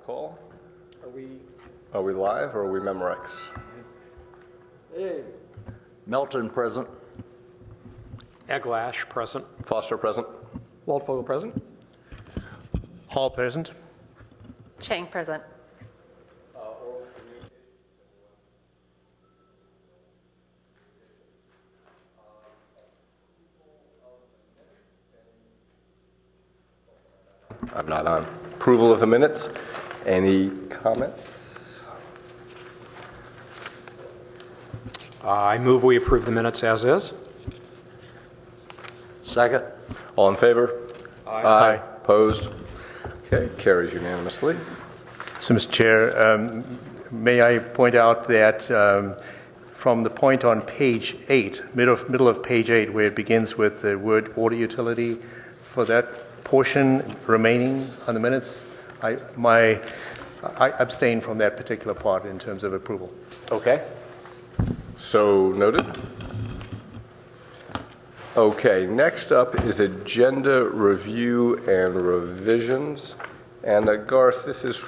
call. Are we live or are we Memorex? Hey. Melton present. Eglash present. Foster present. Waldfogel present. Hall present. Chang present. I'm not on. Approval of the minutes. Any comments? I move we approve the minutes as is. Second. All in favor? Aye. Opposed? Okay, carries unanimously. So, Mr. Chair, may I point out that from the point on page 8, middle of page 8, where it begins with the word water utility, for that portion remaining on the minutes, I abstain from that particular part in terms of approval. Okay. So noted. Okay, next up is agenda review and revisions. And Garth, this is,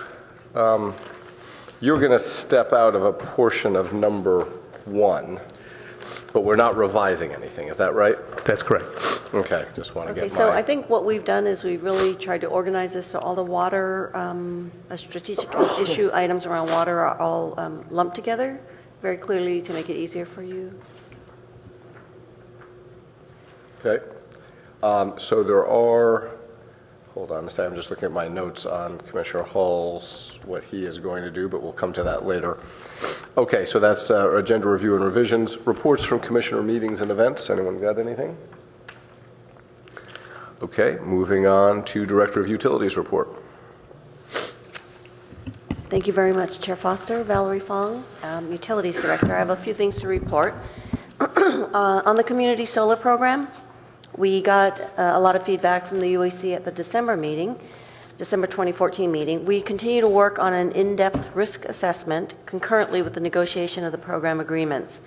you're going to step out of a portion of number 1, but we're not revising anything. Is that right? That's correct. Okay, just want to get so I think what we've done is we've really tried to organize this so all the water, strategic issue items around water are all lumped together very clearly to make it easier for you. Okay. So there are, hold on a second, I'm just looking at my notes on Commissioner Hall's, what he is going to do, but we'll come to that later. Okay, so that's agenda review and revisions. Reports from commissioner meetings and events. Anyone got anything? Okay, moving on to Director of Utilities report. Thank you very much, Chair Foster. Valerie Fong, Utilities Director. I have a few things to report. On the community solar program, we got a lot of feedback from the UAC at the December 2014 meeting. We continue to work on an in-depth risk assessment concurrently with the negotiation of the program agreements.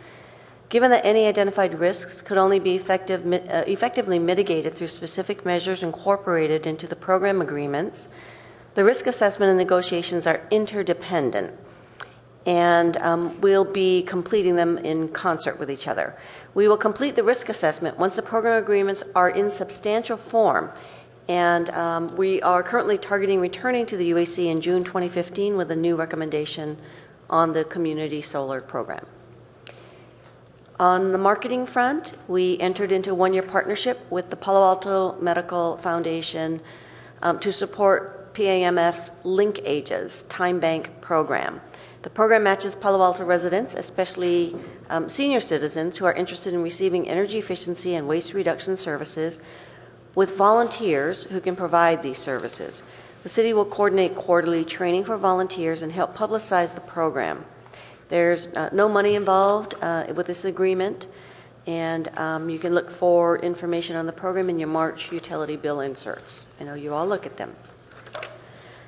Given that any identified risks could only be effectively mitigated through specific measures incorporated into the program agreements, the risk assessment and negotiations are interdependent, and we'll be completing them in concert with each other. We will complete the risk assessment once the program agreements are in substantial form, and we are currently targeting returning to the UAC in June 2015 with a new recommendation on the community solar program. On the marketing front, we entered into a one-year partnership with the Palo Alto Medical Foundation to support PAMF's Link Ages Time Bank program. The program matches Palo Alto residents, especially senior citizens who are interested in receiving energy efficiency and waste reduction services, with volunteers who can provide these services. The city will coordinate quarterly training for volunteers and help publicize the program. There's no money involved with this agreement, and you can look for information on the program in your March utility bill inserts. I know you all look at them.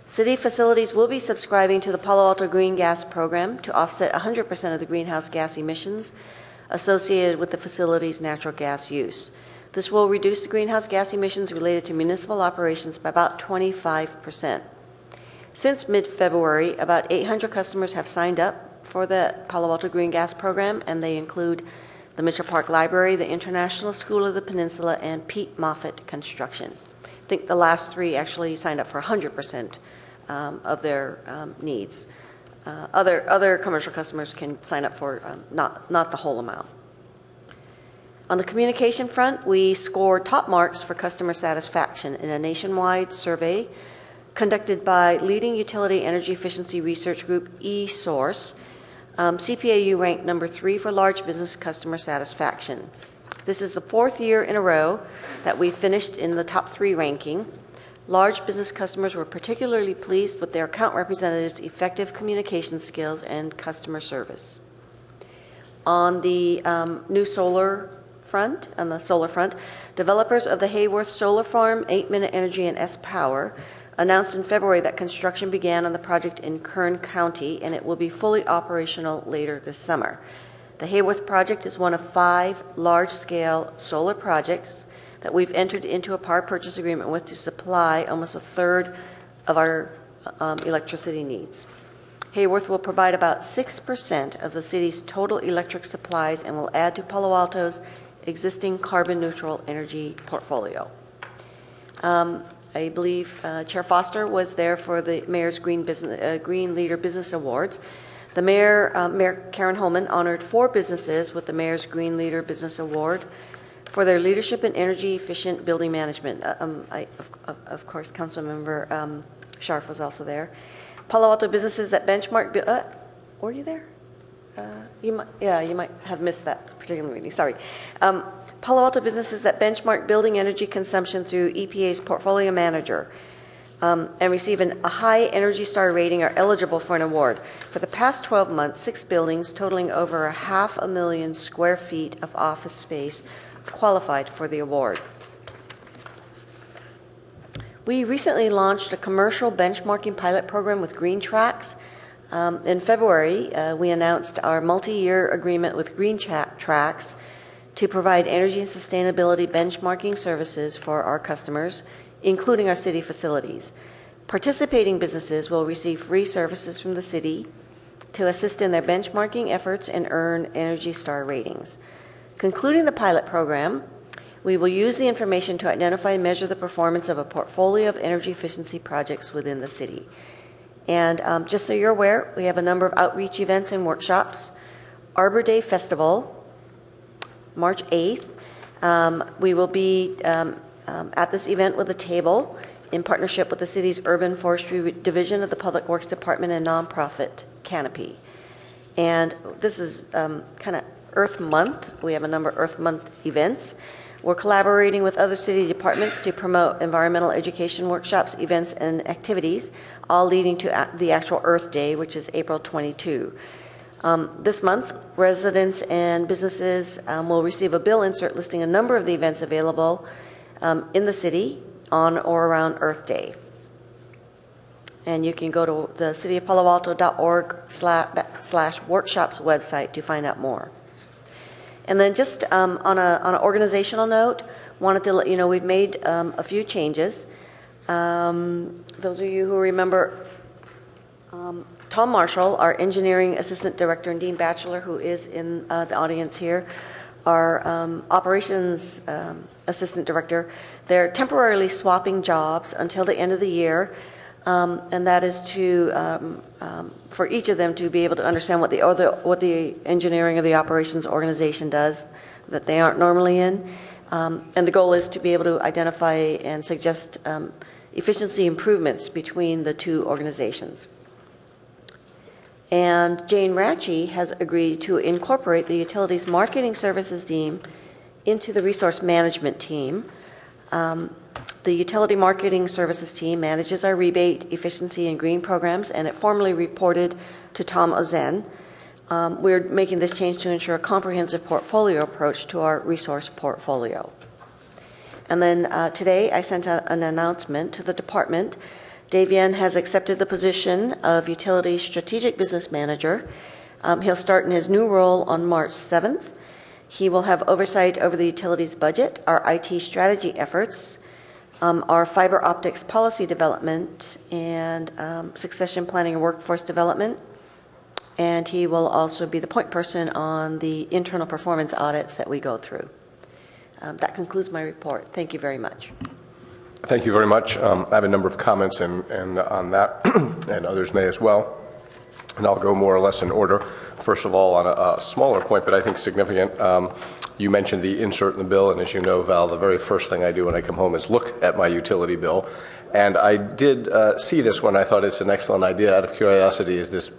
City facilities will be subscribing to the Palo Alto Green Gas Program to offset 100% of the greenhouse gas emissions associated with the facility's natural gas use. This will reduce the greenhouse gas emissions related to municipal operations by about 25%. Since mid-February, about 800 customers have signed up for the Palo Alto Green Gas Program, and they include the Mitchell Park Library, the International School of the Peninsula, and Pete Moffitt Construction. I think the last three actually signed up for 100% of their needs. Other commercial customers can sign up for not the whole amount. On the communication front, we scored top marks for customer satisfaction in a nationwide survey conducted by leading utility energy efficiency research group eSource. CPAU ranked number 3 for large business customer satisfaction. This is the 4th year in a row that we finished in the top 3 ranking. Large business customers were particularly pleased with their account representatives' effective communication skills and customer service. On the new solar front, developers of the Hayworth Solar Farm, 8-Minute Energy, and S-Power announced in February that construction began on the project in Kern County, and it will be fully operational later this summer. The Hayworth project is one of 5 large-scale solar projects that we've entered into a power purchase agreement with to supply almost a third of our electricity needs. Hayworth will provide about 6% of the city's total electric supplies and will add to Palo Alto's existing carbon-neutral energy portfolio. I believe Chair Foster was there for the Mayor's Green Leader Business Awards. The Mayor Karen Holman honored 4 businesses with the Mayor's Green Leader Business Award for their leadership in energy-efficient building management. Of course, Councilmember Scharf was also there. Palo Alto businesses that benchmark. Were you there? You might have missed that particular meeting. Sorry. Palo Alto businesses that benchmark building energy consumption through EPA's Portfolio Manager and receive a high Energy Star rating are eligible for an award. For the past 12 months, 6 buildings totaling over 500,000 square feet of office space qualified for the award. We recently launched a commercial benchmarking pilot program with Green Tracks. In February, we announced our multi-year agreement with Green Tracks to provide energy and sustainability benchmarking services for our customers, including our city facilities. Participating businesses will receive free services from the city to assist in their benchmarking efforts and earn Energy Star ratings. Concluding the pilot program, we will use the information to identify and measure the performance of a portfolio of energy efficiency projects within the city. And just so you're aware, we have a number of outreach events and workshops. Arbor Day Festival, March 8th. We will be at this event with a table in partnership with the city's Urban Forestry Division of the Public Works Department and nonprofit Canopy. And this is kind of Earth Month. We have a number of Earth Month events. We're collaborating with other city departments to promote environmental education workshops, events, and activities, all leading to the actual Earth Day, which is April 22. This month, residents and businesses will receive a bill insert listing a number of the events available in the city on or around Earth Day. And you can go to the cityofpaloalto.org/workshops website to find out more. And then just on an organizational note, wanted to let you know we've made a few changes. Those of you who remember Tom Marshall, our engineering assistant director, and Dean Batchelor, who is in the audience here, our operations assistant director, they're temporarily swapping jobs until the end of the year. And that is to for each of them to be able to understand what the engineering or the operations organization does that they aren't normally in. And the goal is to be able to identify and suggest efficiency improvements between the two organizations. And Jane Ratchey has agreed to incorporate the utilities marketing services team into the resource management team. The utility marketing services team manages our rebate, efficiency, and green programs, and it formerly reported to Tom Ozen. We're making this change to ensure a comprehensive portfolio approach to our resource portfolio. And then today I sent out an announcement to the department. Davian has accepted the position of Utilities Strategic Business Manager. He'll start in his new role on March 7th. He will have oversight over the utilities budget, our IT strategy efforts, our fiber optics policy development, and succession planning and workforce development. And he will also be the point person on the internal performance audits that we go through. That concludes my report. Thank you very much. Thank you very much. I have a number of comments and on that, and others may as well. And I'll go more or less in order. First of all, on a smaller point, but I think significant, you mentioned the insert in the bill, and as you know, Val, the very first thing I do when I come home is look at my utility bill. And I did see this one. I thought it's an excellent idea. Out of curiosity, is this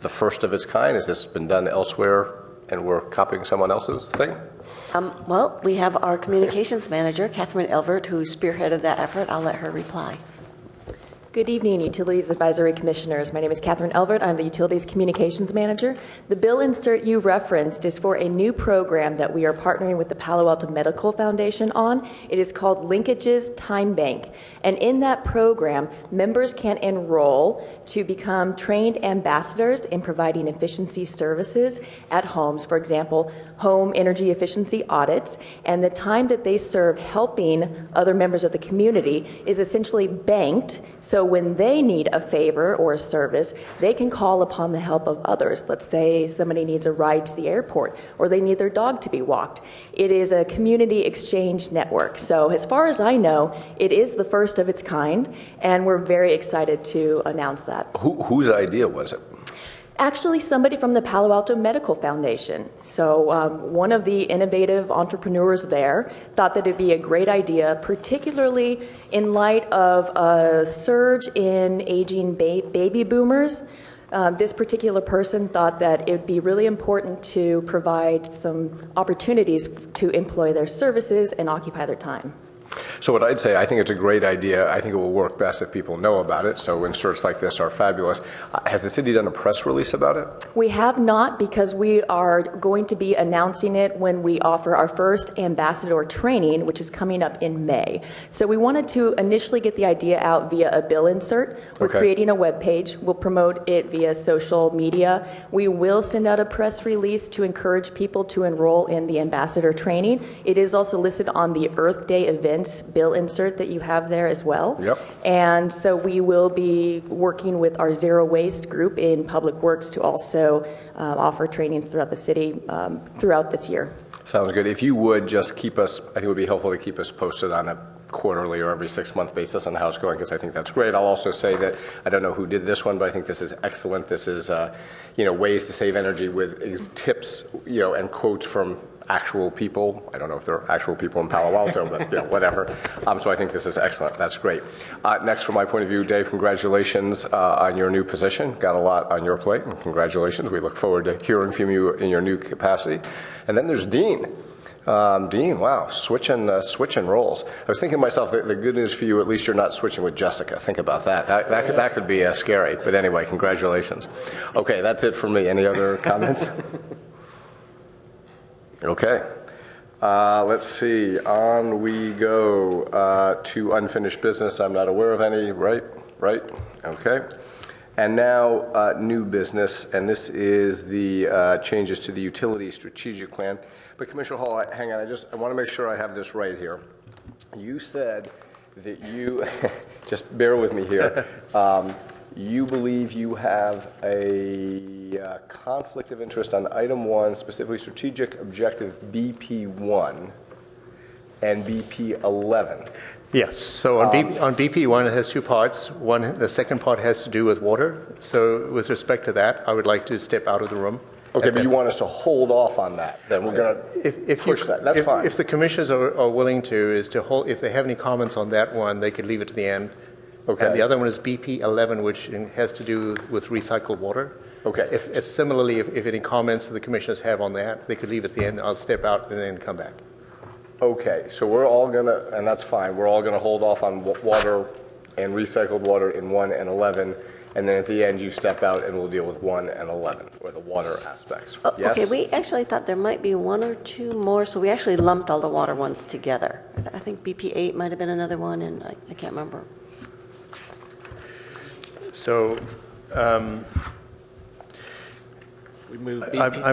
the first of its kind? Has this been done elsewhere and we're copying someone else's thing? Well, we have our communications manager, Catherine Elvert, who spearheaded that effort. I'll let her reply. Good evening, Utilities Advisory Commissioners. My name is Catherine Elvert. I'm the Utilities Communications Manager. The bill insert you referenced is for a new program that we are partnering with the Palo Alto Medical Foundation on. It is called Linkages Time Bank. And in that program, members can enroll to become trained ambassadors in providing efficiency services at homes. For example, home energy efficiency audits, and the time that they serve helping other members of the community is essentially banked, so when they need a favor or a service, they can call upon the help of others. Let's say somebody needs a ride to the airport, or they need their dog to be walked. It is a community exchange network. So as far as I know, it is the first of its kind, and we're very excited to announce that. Whose idea was it? Actually, somebody from the Palo Alto Medical Foundation. So one of the innovative entrepreneurs there thought that it'd be a great idea, particularly in light of a surge in aging baby boomers. This particular person thought that it would be really important to provide some opportunities to employ their services and occupy their time. So what I'd say, I think it's a great idea. I think it will work best if people know about it. So inserts like this are fabulous. Has the city done a press release about it? We have not, because we are going to be announcing it when we offer our first ambassador training, which is coming up in May. So we wanted to initially get the idea out via a bill insert. We're creating a web page. We'll promote it via social media. We will send out a press release to encourage people to enroll in the ambassador training. It is also listed on the Earth Day events bill insert that you have there as well. Yep. And so we will be working with our Zero Waste group in Public Works to also offer trainings throughout the city throughout this year. Sounds good. If you would just keep us, I think it would be helpful to keep us posted on a quarterly or every 6-month basis on how it's going, because I think that's great. I'll also say that I don't know who did this one, but I think this is excellent. This is, ways to save energy with tips, and quotes from actual people. I don't know if they're actual people in Palo Alto, but whatever. So I think this is excellent. That's great. Next, from my point of view, Dave, congratulations on your new position. Got a lot on your plate, and congratulations. We look forward to hearing from you in your new capacity. And then there's Dean. Dean, wow, switching roles. I was thinking to myself, the good news for you, at least you're not switching with Jessica. Think about that. That could be scary. But anyway, congratulations. Okay, that's it for me. Any other comments? Okay. Let's see. On we go to unfinished business. I'm not aware of any. Right? Okay. And now new business, and this is the changes to the utility strategic plan. But Commissioner Hall, hang on. I want to make sure I have this right here. You said that you, just bear with me here, you believe you have a conflict of interest on item 1, specifically strategic objective BP1 and BP11. Yes. So on BP1, it has two parts. The second part has to do with water. So with respect to that, I would like to step out of the room. Okay, but you want us to hold off on that. Then we're going to push that. That's fine. If the commissioners are willing to, hold. If they have any comments on that one, they could leave it to the end. Okay. And the other one is BP11, which has to do with recycled water. Okay. Similarly, if any comments the commissioners have on that, they could leave it at the end. I'll step out and then come back. Okay, so we're all going to, and that's fine, we're all going to hold off on water and recycled water in 1 and 11, and then at the end you step out and we'll deal with 1 and 11, or the water aspects. Yes? Okay, we actually thought there might be 1 or 2 more, so we actually lumped all the water ones together. I think BP8 might have been another one, and I can't remember. So I'm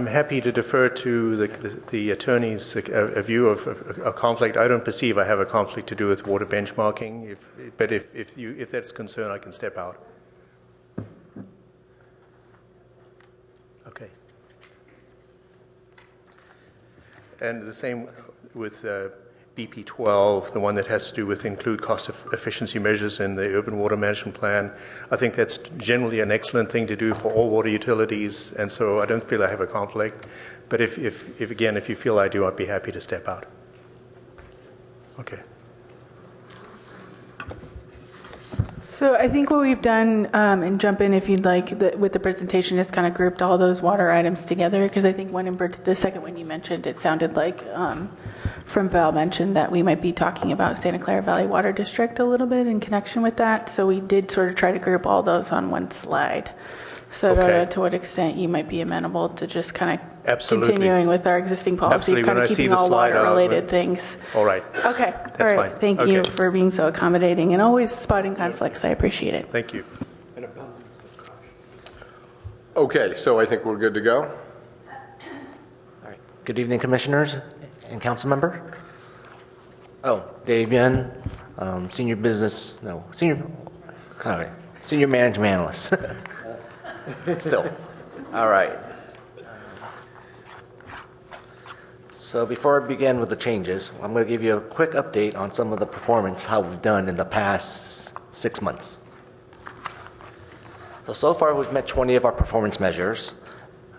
happy to defer to the attorney's view of a conflict. I don't perceive I have a conflict to do with water benchmarking, but if that's concerned, I can step out. Okay. And the same with BP12, the one that has to do with include cost efficiency measures in the urban water management plan. I think that's generally an excellent thing to do for all water utilities, and so I don't feel I have a conflict. But if you feel I do, I'd be happy to step out. Okay. So I think what we've done, and jump in if you'd like, with the presentation is kind of grouped all those water items together, because I think the second one you mentioned, it sounded like from Val mentioned that we might be talking about Santa Clara Valley Water District a little bit in connection with that. So we did sort of try to group all those on one slide. So I don't know to what extent you might be amenable to just kind of continuing with our existing policy, kind of keeping all water-related things. All right. Okay. That's all right. fine. Thank you for being so accommodating and always spotting conflicts. I appreciate it. Thank you. Okay, so I think we're good to go. Good evening, Commissioners and Council Member. Oh, Dave Yun, Senior Management Analyst. Still. All right. So before I begin with the changes, I'm going to give you a quick update on some of the performance, how we've done in the past 6 months. So far we've met 20 of our performance measures.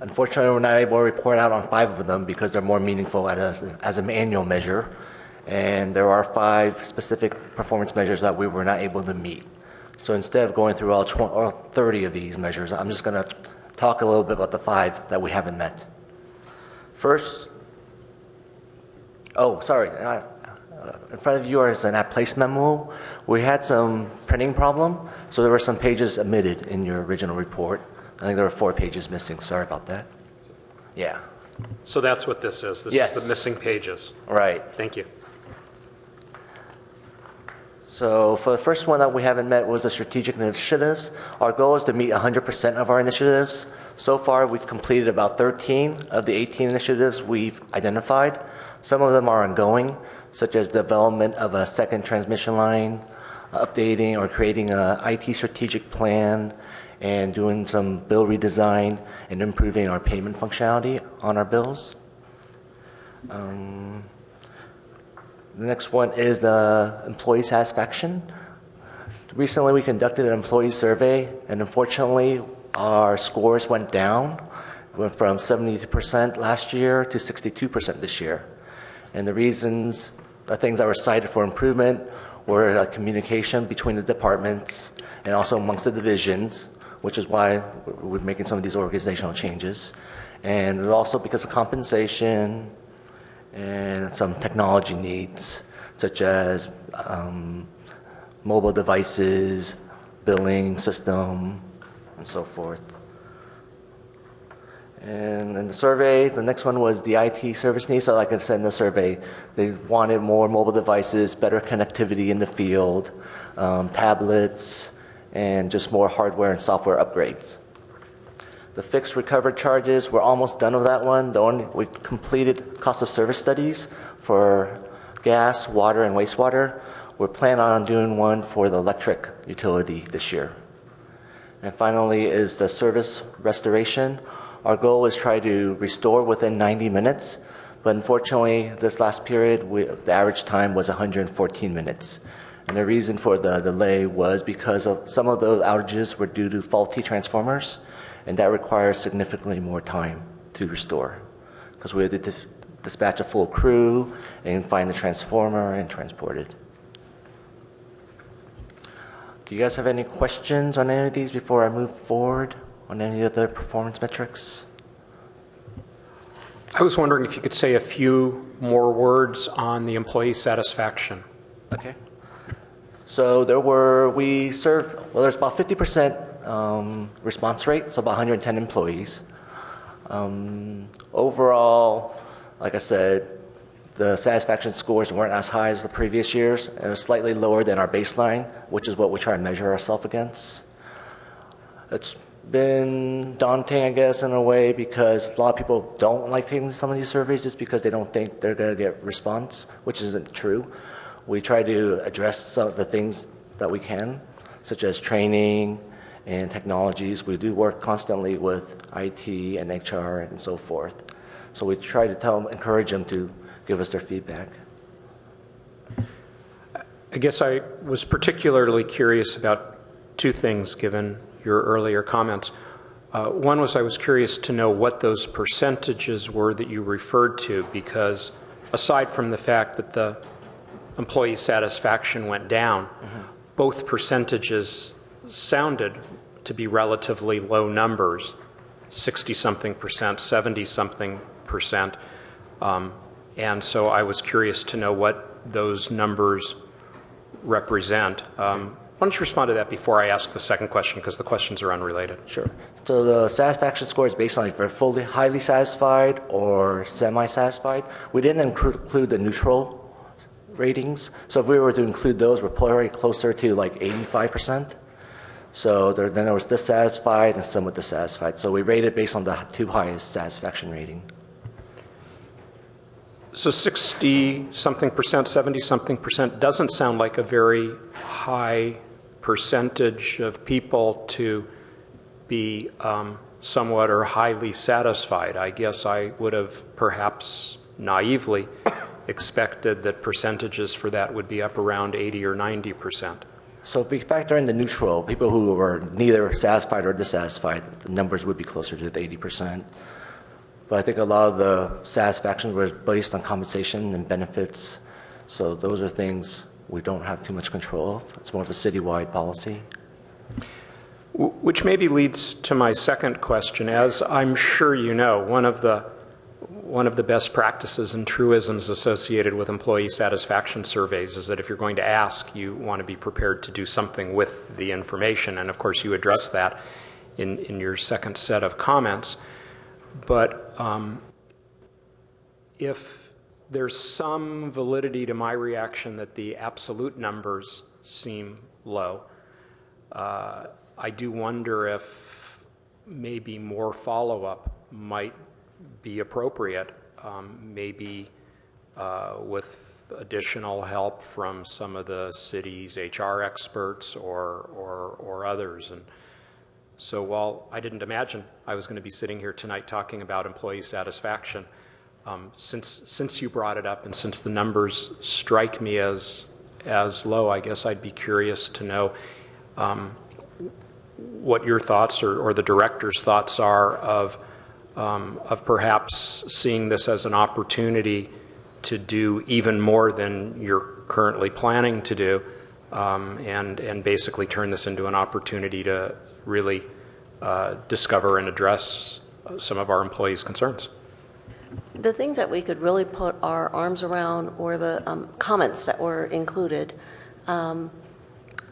Unfortunately, we're not able to report out on 5 of them because they're more meaningful as an annual measure. And there are 5 specific performance measures that we were not able to meet. So instead of going through all 30 of these measures, I'm just going to talk a little bit about the 5 that we haven't met. First, in front of you is an at place memo. We had some printing problem, so there were some pages omitted in your original report. I think there were 4 pages missing. Sorry about that. Yeah. So that's what this is. This is the missing pages. Right. Thank you. So for the first one that we haven't met was the strategic initiatives. Our goal is to meet 100% of our initiatives. So far, we've completed about 13 of the 18 initiatives we've identified. Some of them are ongoing, such as development of a second transmission line, updating or creating an IT strategic plan, and doing some bill redesign and improving our payment functionality on our bills. The next one is the employee satisfaction. Recently, we conducted an employee survey, and unfortunately, our scores went down. We went from 72% last year to 62% this year. And the reasons, the things that were cited for improvement were communication between the departments and also amongst the divisions, which is why we're making some of these organizational changes. And also because of compensation and some technology needs, such as mobile devices, billing system, and so forth. And in the survey, the next one was the IT service needs. So like I said in the survey, they wanted more mobile devices, better connectivity in the field, tablets, and just more hardware and software upgrades. The fixed recovered charges, we're almost done with that one. We've completed cost of service studies for gas, water, and wastewater. We're planning on doing one for the electric utility this year. And finally is the service restoration. Our goal is try to restore within 90 minutes, but unfortunately this last period, the average time was 114 minutes. And the reason for the delay was because of some of those outages were due to faulty transformers, and that requires significantly more time to restore because we had to dispatch a full crew and find the transformer and transport it. Do you guys have any questions on any of these before I move forward on any of the performance metrics? I was wondering if you could say a few more words on the employee satisfaction. Okay. So there's about 50% response rate, so about 110 employees. Overall, like I said, the satisfaction scores weren't as high as the previous years, and it was slightly lower than our baseline, which is what we try and measure ourselves against. It's been daunting, I guess, in a way, because a lot of people don't like taking some of these surveys just because they don't think they're going to get response, which isn't true. We try to address some of the things that we can, such as training and technologies. We do work constantly with IT and HR and so forth. So we try to encourage them to give us their feedback. I guess I was particularly curious about 2 things given your earlier comments. One was I was curious to know what those percentages were that you referred to, because aside from the fact that the employee satisfaction went down, both percentages sounded to be relatively low numbers, 60-something percent, 70-something percent. And so I was curious to know what those numbers represent. Why don't you respond to that before I ask the second question, because the questions are unrelated. Sure. So the satisfaction score is based on if you're fully highly satisfied or semi-satisfied. We didn't include the neutral ratings. So if we were to include those, we're probably closer to like 85%. So then there was dissatisfied and somewhat dissatisfied. So we rated based on the 2 highest satisfaction rating. So 60-something percent, 70-something percent doesn't sound like a very high percentage of people to be somewhat or highly satisfied. I guess I would have perhaps naively expected that percentages for that would be up around 80 or 90%. So if we factor in the neutral, people who were neither satisfied or dissatisfied, the numbers would be closer to the 80%. But I think a lot of the satisfaction was based on compensation and benefits. So those are things we don't have too much control of. It's more of a citywide policy. Which maybe leads to my second question. As I'm sure you know, one of the best practices and truisms associated with employee satisfaction surveys is that if you're going to ask, you want to be prepared to do something with the information. And of course, you address that in your second set of comments. But if there's some validity to my reaction that the absolute numbers seem low, I do wonder if maybe more follow-up might be appropriate, maybe with additional help from some of the city's HR experts or others. And so while I didn't imagine I was going to be sitting here tonight talking about employee satisfaction, since you brought it up and since the numbers strike me as low, I guess I'd be curious to know what your thoughts or the director's thoughts are of perhaps seeing this as an opportunity to do even more than you're currently planning to do, and basically turn this into an opportunity to really discover and address some of our employees' concerns. The things that we could really put our arms around were the comments that were included.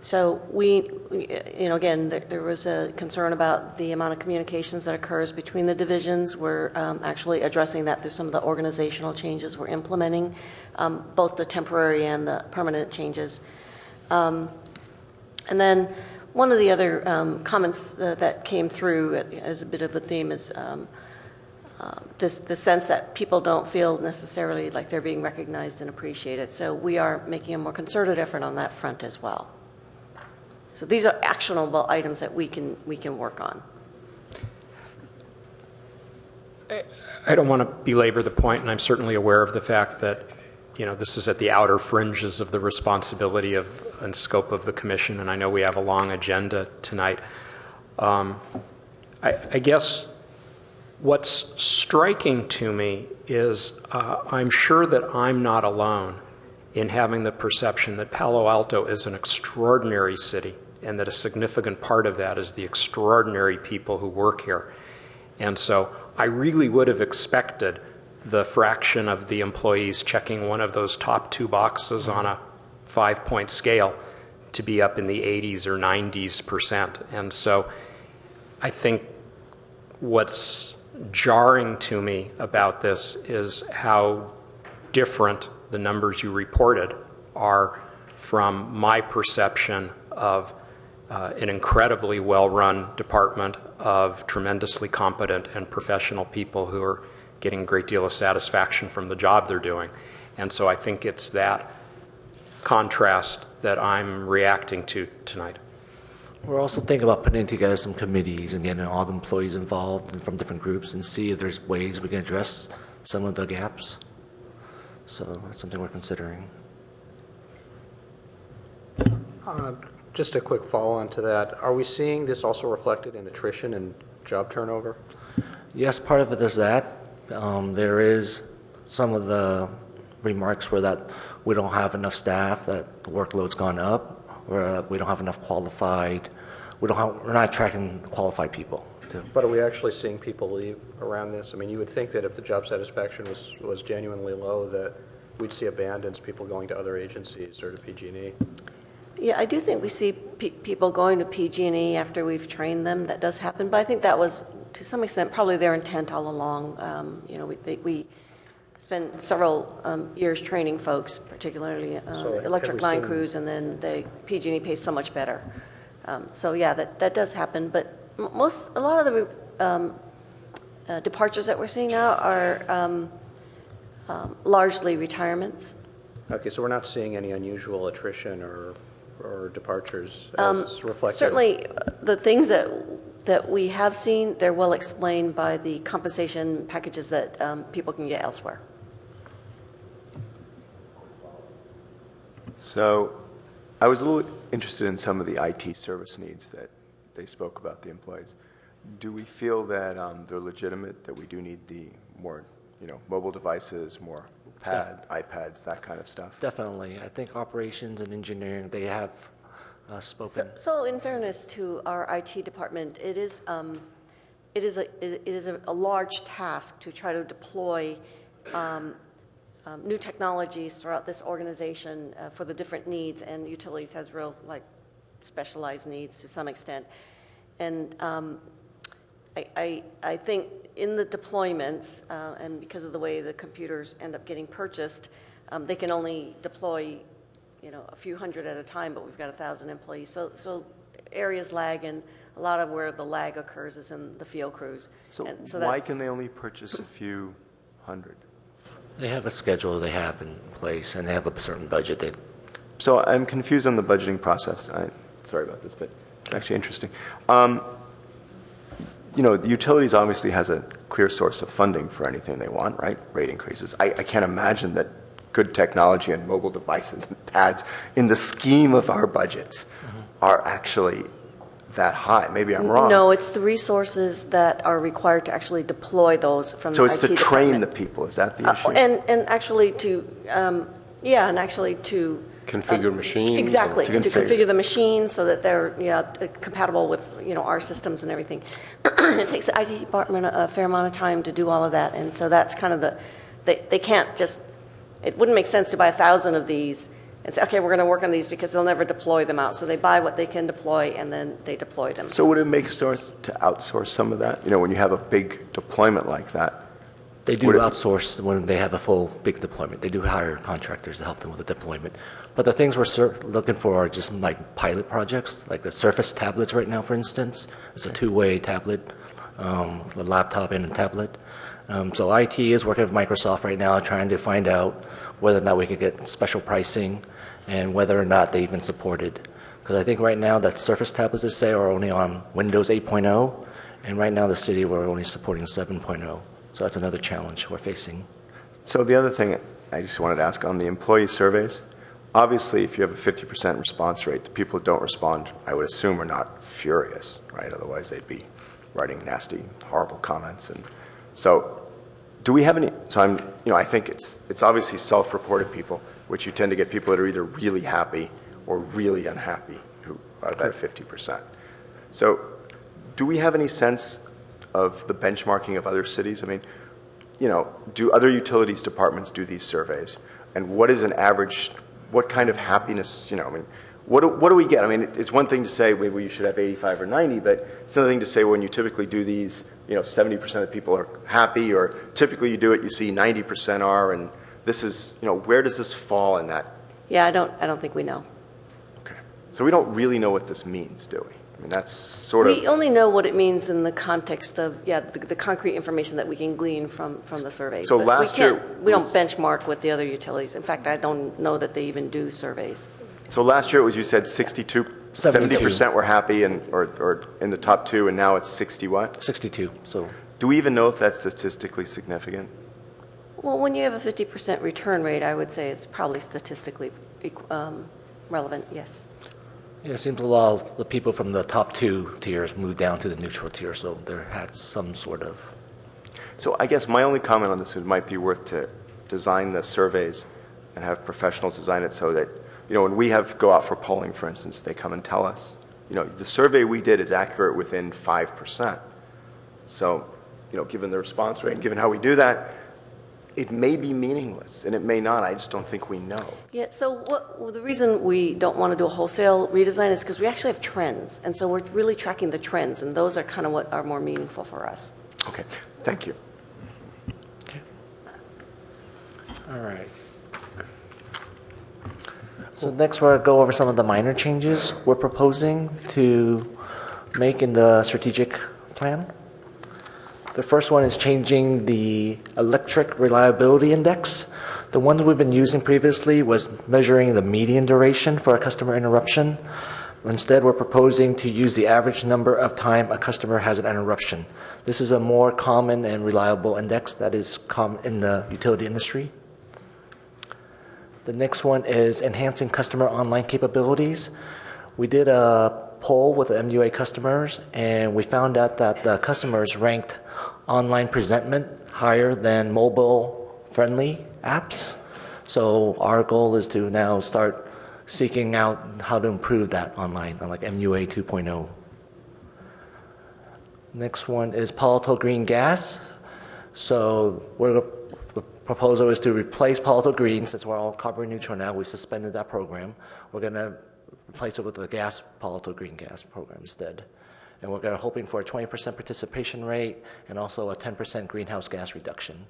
So we, again, there was a concern about the amount of communications that occurs between the divisions. We're actually addressing that through some of the organizational changes we're implementing, both the temporary and the permanent changes. And then one of the other comments that came through as a bit of a theme is the sense that people don't feel necessarily like they're being recognized and appreciated. So we are making a more concerted effort on that front as well. So these are actionable items that we can work on. I don't want to belabor the point, and I'm certainly aware of the fact that this is at the outer fringes of the responsibility of and scope of the commission, and I know we have a long agenda tonight. I guess what's striking to me is I'm sure that I'm not alone in having the perception that Palo Alto is an extraordinary city, and that a significant part of that is the extraordinary people who work here. And so I really would have expected the fraction of the employees checking one of those top two boxes on a 5-point scale to be up in the 80s or 90s%. And so I think what's jarring to me about this is how different the numbers you reported are from my perception of an incredibly well-run department of tremendously competent and professional people who are getting a great deal of satisfaction from the job they're doing. And so I think it's that contrast that I'm reacting to tonight. We're also thinking about putting together some committees and getting all the employees involved and from different groups and see if there's ways we can address some of the gaps. So that's something we're considering. Just a quick follow-on to that. Are we seeing this also reflected in attrition and job turnover? Yes, part of it is that. There is some of the remarks where that we don't have enough staff, that the workload's gone up, or we don't have enough qualified, we're not attracting qualified people. But are we actually seeing people leave around this? I mean, you would think that if the job satisfaction was genuinely low, that we'd see abandons, people going to other agencies or to PG&E. Yeah, I do think we see people going to PG&E after we've trained them. That does happen, but I think that was, to some extent, probably their intent all along. We spent several years training folks, particularly electric line crews, and then the PG&E pays so much better. So yeah, that does happen, but a lot of the departures that we're seeing now are largely retirements. Okay, so we're not seeing any unusual attrition or departures as reflected? Certainly, the things that we have seen, they're well explained by the compensation packages that people can get elsewhere. So I was a little interested in some of the IT service needs that they spoke about, the employees. Do we feel that they're legitimate, that we do need the more, mobile devices, more iPads, that kind of stuff? Definitely. I think operations and engineering, they have spoken. So in fairness to our IT department, it is a large task to try to deploy new technologies throughout this organization for the different needs, and utilities has real specialized needs to some extent. And I think in the deployments, and because of the way the computers end up getting purchased, they can only deploy a few hundred at a time, but we've got 1,000 employees. So areas lag, and a lot of where the lag occurs is in the field crews. So and why can they only purchase a few hundred? They have a schedule they have in place, and they have a certain budget. So I'm confused on the budgeting process. Sorry about this, but it's actually interesting. The utilities obviously has a clear source of funding for anything they want, right? Rate increases. I can't imagine that good technology and mobile devices and pads in the scheme of our budgets are actually that high. Maybe I'm wrong. No, it's the resources that are required to actually deploy those from So the it's IT to train the department. people. Is that the issue? And actually to, to Configure machines. exactly To to configure. configure the machines so that they're compatible with our systems and everything. It takes the IT department a fair amount of time to do all of that, and so that's kind of they can't just. It wouldn't make sense to buy 1,000 of these and say, okay, we're going to work on these because they'll never deploy them out. So they buy what they can deploy and then they deploy them. So would it make sense to outsource some of that? When you have a big deployment like that? They do outsource when they have a full big deployment. They do hire contractors to help them with the deployment. But the things we're looking for are just like pilot projects, like the Surface tablets right now, for instance. It's a two-way tablet, the laptop and a tablet. So IT is working with Microsoft right now, trying to find out whether or not we could get special pricing and whether or not they even support it. Because I think right now that Surface tablets, they say, are only on Windows 8.0, and right now the city, we're only supporting 7.0. So that's another challenge we're facing. So the other thing I just wanted to ask on the employee surveys, obviously if you have a 50% response rate, the people who don't respond, I would assume, are not furious, right? Otherwise they'd be writing nasty, horrible comments. And so do we have any, I think it's obviously self-reported people, which you tend to get people that are either really happy or really unhappy, who are that 50%. So do we have any sense of the benchmarking of other cities? I mean, do other utilities departments do these surveys? And what is an average, what kind of happiness, what do we get? I mean, it's one thing to say maybe you should have 85 or 90, but it's another thing to say when you typically do these, 70% of the people are happy, or typically you do it, you see 90% are, and this is, where does this fall in that? Yeah, I don't think we know. Okay. So we don't really know what this means, do we? I mean, that's sort of... We only know what it means in the context of, the concrete information that we can glean from the survey. So But last year we don't was- benchmark with the other utilities. In fact, I don't know that they even do surveys. So last year it was, you said 70% were happy or in the top two, and now it's 60 what? 62. So Do we even know if that's statistically significant? Well, when you have a 50% return rate, I would say it's probably statistically relevant, yes. yeah, it seems a lot of the people from the top two tiers moved down to the neutral tier, so there had some sort of... So I guess my only comment on this is it might be worth to design the surveys and have professionals design it so that, when we go out for polling, for instance, they come and tell us, the survey we did is accurate within 5%. So, given the response rate and given how we do that, it may be meaningless, and it may not. I just don't think we know. Yeah, so the reason we don't want to do a wholesale redesign is because we actually have trends, and so we're really tracking the trends, and those are kind of what are more meaningful for us. Okay, thank you. Okay. All right. So next we'll go over some of the minor changes we're proposing to make in the strategic plan. The first one is changing the electric reliability index. The one that we've been using previously was measuring the median duration for a customer interruption. Instead, we're proposing to use the average number of time a customer has an interruption. This is a more common and reliable index that is common in the utility industry. The next one is enhancing customer online capabilities. We did a poll with the MUA customers, and we found out that the customers ranked online presentment higher than mobile-friendly apps. So our goal is to now start seeking out how to improve that online, like MUA 2.0. Next one is Palo Alto Green Gas. So the proposal is to replace Palo Alto Green. Since we're all carbon neutral now, we suspended that program. We're going to replace it with the Palo Alto Green Gas program instead. And we're hoping for a 20% participation rate and also a 10% greenhouse gas reduction.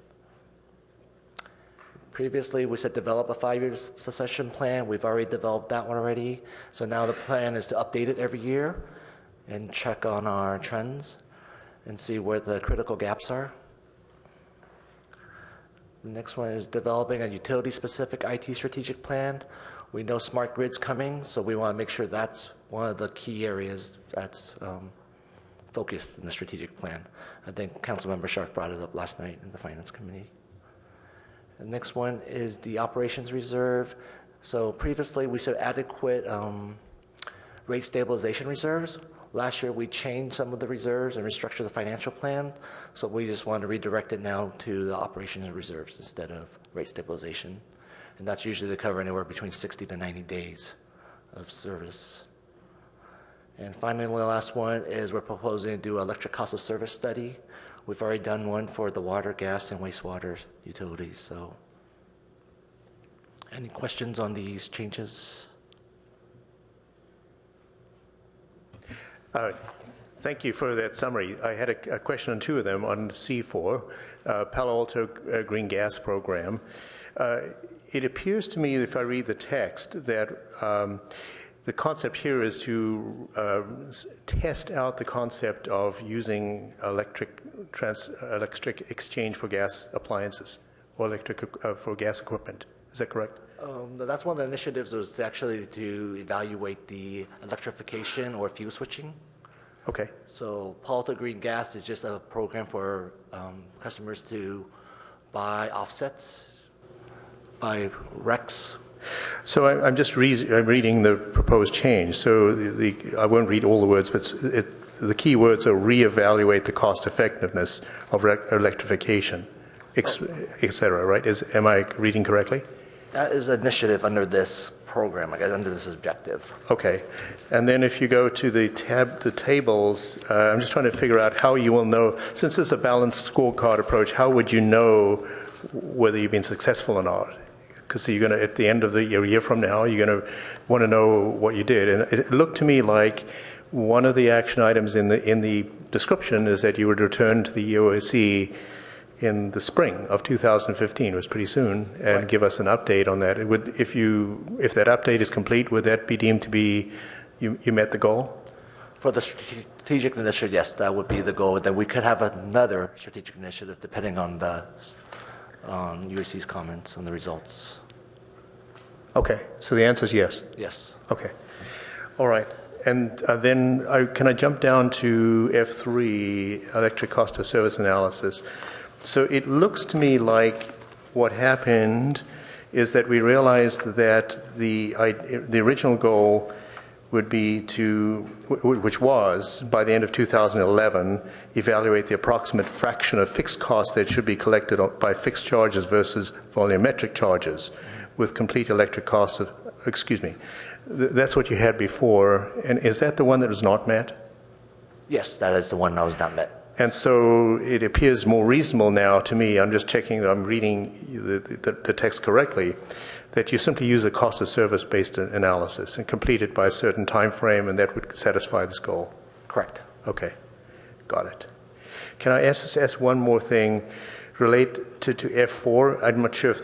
Previously, we said develop a 5-year succession plan. We've already developed that one already. So now the plan is to update it every year and check on our trends and see where the critical gaps are. The next one is developing a utility-specific IT strategic plan. We know smart grid's coming, so we want to make sure that's one of the key areas that's focused in the strategic plan. I think Councilmember Sharp brought it up last night in the Finance Committee. The next one is the operations reserve. So previously we said adequate rate stabilization reserves. Last year we changed some of the reserves and restructured the financial plan. So we just want to redirect it now to the operations reserves instead of rate stabilization. And that's usually to cover anywhere between 60 to 90 days of service. And finally, the last one is we're proposing to do an electric cost of service study. We've already done one for the water, gas, and wastewater utilities. So, any questions on these changes? Thank you for that summary. I had a question on two of them on C4, Palo Alto Green Gas Program. It appears to me, if I read the text, that the concept here is to test out the concept of using electric exchange for gas appliances or electric for gas equipment. Is that correct? That's one of the initiatives was to evaluate the electrification or fuel switching. Okay. So Palo Alto Green Gas is just a program for customers to buy offsets, buy RECs. So I'm just I'm reading the proposed change. So I won't read all the words, but the key words are reevaluate the cost effectiveness of electrification, et cetera, right? Am I reading correctly? That is an initiative under this program, I guess, under this objective. Okay. And then if you go to the tables, I'm just trying to figure out how you will know, since it's a balanced scorecard approach, how would you know whether you've been successful or not? Because you're going to, at the end of the year, a year from now, you're going to want to know what you did. And it looked to me like one of the action items in the description is that you would return to the EOSC in the spring of 2015, it was pretty soon, and right, give us an update on that. If that update is complete, would that be deemed to be you met the goal? For the strategic initiative, yes, that would be the goal. Then we could have another strategic initiative depending on the UAC's comments on the results. Okay, so the answer is yes? Yes. Okay, all right. And then can I jump down to F3, electric cost of service analysis? So it looks to me like what happened is that we realized that the original goal would be which was, by the end of 2011, evaluate the approximate fraction of fixed costs that should be collected by fixed charges versus volumetric charges with complete electric costs of, that's what you had before. And is that the one that was not met? Yes, that is the one that was not met. And so it appears more reasonable now to me, I'm just checking that I'm reading the text correctly, that you simply use a cost of service based analysis and complete it by a certain time frame, and that would satisfy this goal. Correct. Okay, got it. Can I ask one more thing relate to F4? I'm not sure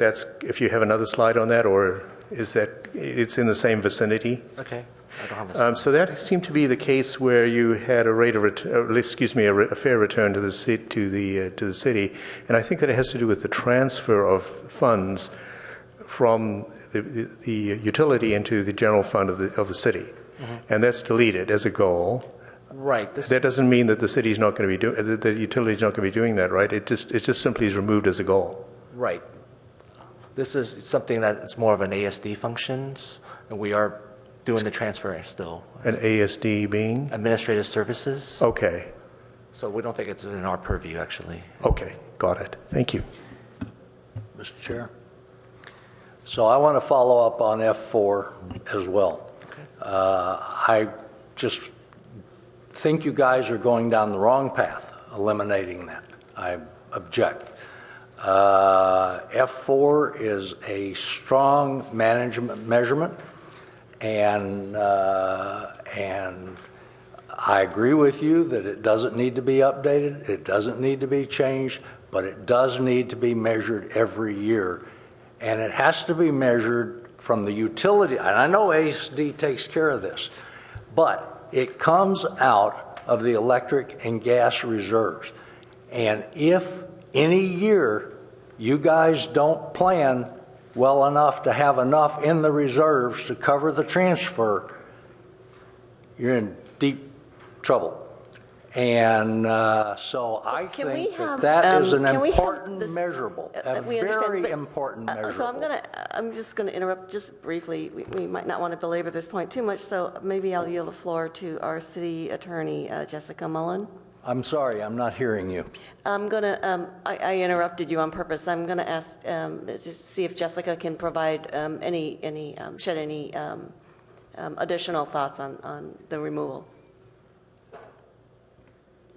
if you have another slide on that, or is that it's in the same vicinity? Okay. I don't have a So that seemed to be the case where you had a rate of a fair return to the city, and I think that it has to do with the transfer of funds from the utility into the general fund of the city, and that's deleted as a goal. Right. That doesn't mean that the city's not going to be doing, the utility's not going to be doing that, right? It just simply is removed as a goal. Right. This is something that it's more of an ASD functions, and we are doing the transfer still. An ASD being? Administrative services. Okay. So we don't think it's in our purview, actually. Okay, got it. Thank you. Mr. Chair. So I want to follow up on F4 as well. I just think you guys are going down the wrong path, eliminating that. I object. F4 is a strong management measurement, and I agree with you that it doesn't need to be updated, it doesn't need to be changed, but it does need to be measured every year. And it has to be measured from the utility, and I know ASD takes care of this, but it comes out of the electric and gas reserves. And if any year you guys don't plan well enough to have enough in the reserves to cover the transfer, you're in deep trouble. And so I think that is an important measurable, a very important measurable. So I'm just going to interrupt just briefly. We might not want to belabor this point too much, so maybe I'll yield the floor to our city attorney, Jessica Mullen. I'm sorry, I'm not hearing you. I'm going to, I interrupted you on purpose. I'm going to ask, just see if Jessica can provide shed any additional thoughts on the removal.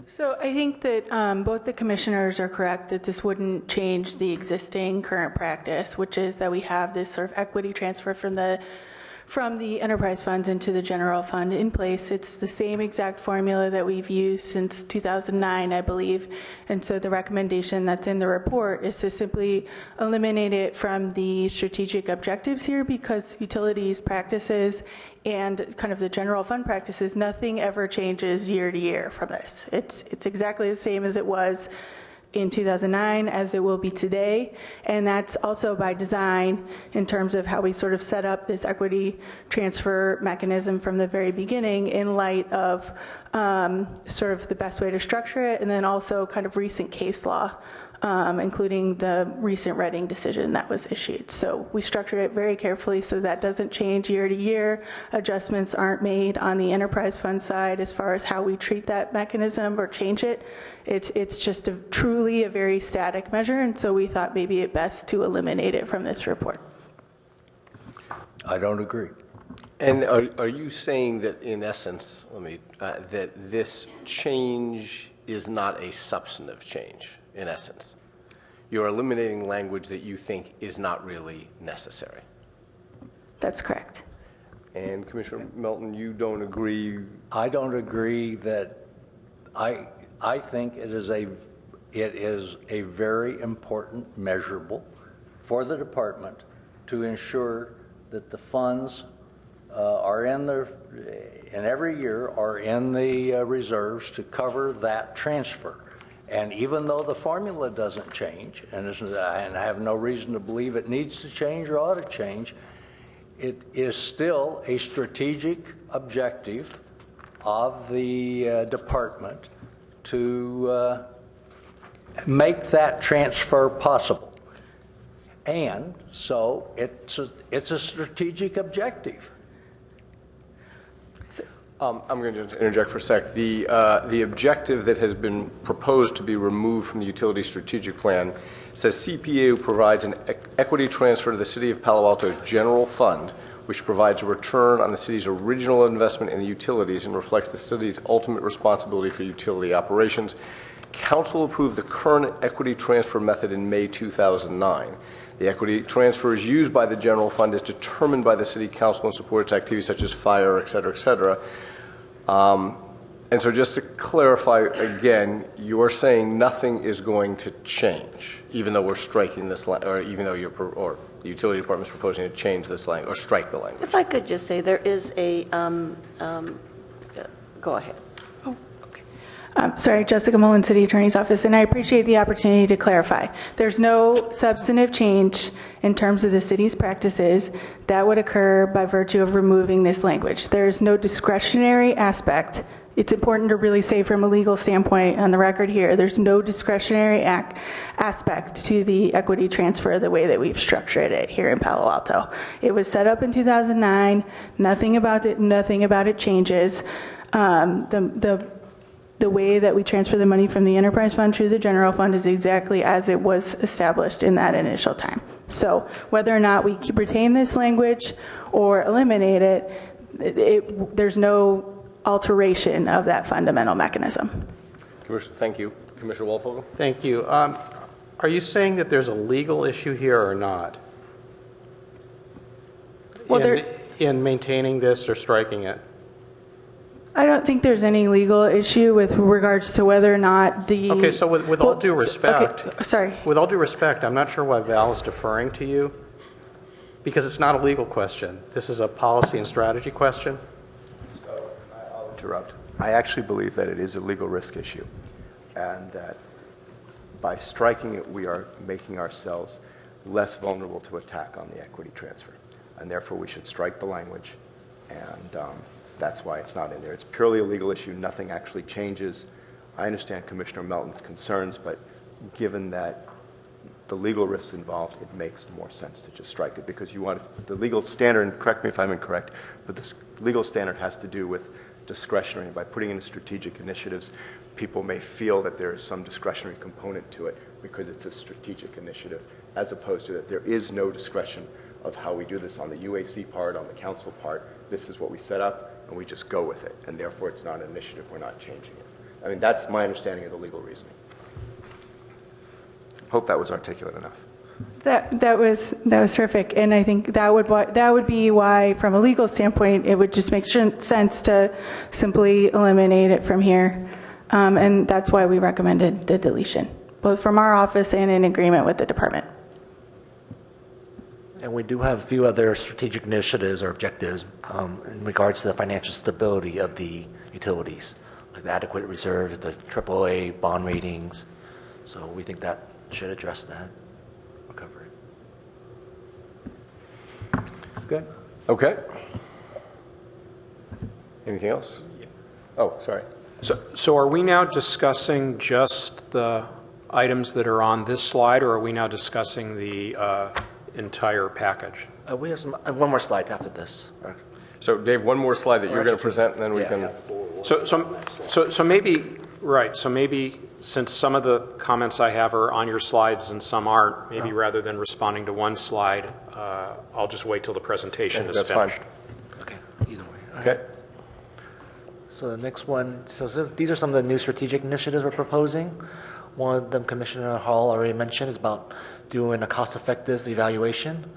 So I think that both the commissioners are correct that this wouldn't change the existing current practice, which is that we have this sort of equity transfer from the enterprise funds into the general fund in place. It's the same exact formula that we've used since 2009, I believe. And so the recommendation that's in the report is to simply eliminate it from the strategic objectives here, because utilities practices and kind of the general fund practices, nothing ever changes year to year from this. It's exactly the same as it was in 2009 as it will be today, and that's also by design in terms of how we sort of set up this equity transfer mechanism from the very beginning in light of sort of the best way to structure it, and then also kind of recent case law, including the recent Reading decision that was issued. So we structured it very carefully so that doesn't change year to year. Adjustments aren't made on the enterprise fund side as far as how we treat that mechanism or change it. It's just truly a very static measure, and so we thought maybe it best to eliminate it from this report. I don't agree. And are you saying that, in essence, that this change is not a substantive change, in essence? You're eliminating language that you think is not really necessary. That's correct. And Commissioner Melton, you don't agree? I don't agree that I think it is a very important measurable for the department to ensure that the funds are in every year are in the reserves to cover that transfer. And even though the formula doesn't change, and I have no reason to believe it needs to change or ought to change, it is still a strategic objective of the department to make that transfer possible. And so it's a strategic objective. I'm going to interject for a sec. The objective that has been proposed to be removed from the utility strategic plan says CPA provides an equity transfer to the City of Palo Alto's general fund, which provides a return on the city's original investment in the utilities and reflects the city's ultimate responsibility for utility operations. Council approved the current equity transfer method in May 2009. The equity transfer is used by the general fund is determined by the city council and supports activities such as fire, et cetera, et cetera. And so just to clarify again, you're saying nothing is going to change, even though we're striking this, or even though or the utility department's proposing to change this language, or strike the language. If I could just say, there is a, go ahead. Sorry, Jessica Mullen, City Attorney's Office, and I appreciate the opportunity to clarify. There's no substantive change in terms of the city's practices that would occur by virtue of removing this language. There's no discretionary aspect. It's important to really say from a legal standpoint on the record here, there's no discretionary aspect to the equity transfer the way that we've structured it here in Palo Alto. It was set up in 2009. Nothing about it changes. The way that we transfer the money from the enterprise fund to the general fund is exactly as it was established in that initial time. So whether or not we retain this language or eliminate it, there's no alteration of that fundamental mechanism. Commissioner, thank you. Commissioner Wolfvogel? Thank you. Are you saying that there's a legal issue here or not? Well, in maintaining this or striking it? I don't think there's any legal issue with regards to whether or not the... Okay, so with all due respect... Okay, sorry. With all due respect, I'm not sure why Val is deferring to you, because it's not a legal question. This is a policy and strategy question. So I'll interrupt. I actually believe that it is a legal risk issue, and that by striking it, we are making ourselves less vulnerable to attack on the equity transfer. And therefore, we should strike the language, and that's why it's not in there. It's purely a legal issue. Nothing actually changes. I understand Commissioner Melton's concerns, but given that the legal risks involved, it makes more sense to just strike it, because you want the legal standard, and correct me if I'm incorrect, but this legal standard has to do with discretionary. By putting in strategic initiatives, people may feel that there is some discretionary component to it because it's a strategic initiative, as opposed to that there is no discretion of how we do this on the UAC part, on the council part. This is what we set up, and we just go with it, and therefore it's not an initiative. We're not changing it. I mean, that's my understanding of the legal reasoning. Hope that was articulate enough. That was terrific, and I think that would be why, from a legal standpoint, it would just make sense to simply eliminate it from here, and that's why we recommended the deletion, both from our office and in agreement with the department. And we do have a few other strategic initiatives or objectives in regards to the financial stability of the utilities, like the adequate reserves, the AAA bond ratings. So we think that should address that, or cover it. Good. Okay. Anything else? Yeah. Oh, sorry. So are we now discussing just the items that are on this slide, or are we now discussing the entire package? We have one more slide after this. So, Dave, one more slide that you're going to present, and then we can... So maybe, right, so maybe since some of the comments I have are on your slides and some aren't, maybe rather than responding to one slide, I'll just wait till the presentation is that's finished. Fine. Okay, either way. Okay. So the next one, so these are some of the new strategic initiatives we're proposing. One of them Commissioner Hall already mentioned is about doing a cost-effective evaluation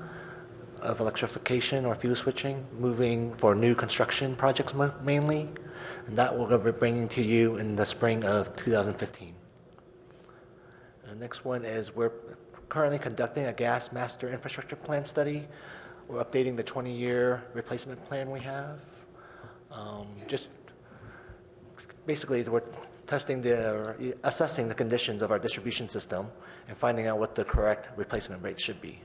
of electrification or fuel switching, moving for new construction projects mainly, and that we're going to be bringing to you in the spring of 2015. The next one is we're currently conducting a gas master infrastructure plan study. We're updating the 20-year replacement plan we have. Just basically, we're assessing the conditions of our distribution system and finding out what the correct replacement rate should be.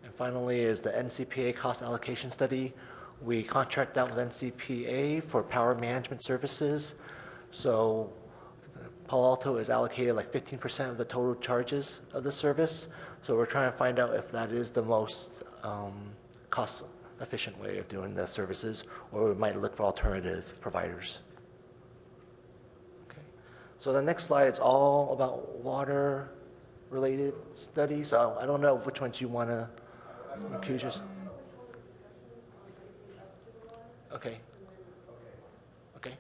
And finally is the NCPA cost allocation study. We contract out with NCPA for power management services. So Palo Alto is allocated like 15% of the total charges of the service. So we're trying to find out if that is the most cost efficient way of doing the services, or we might look for alternative providers. So the next slide is all about water-related studies. So I don't know which ones you want to accuse yourself. Okay. Okay.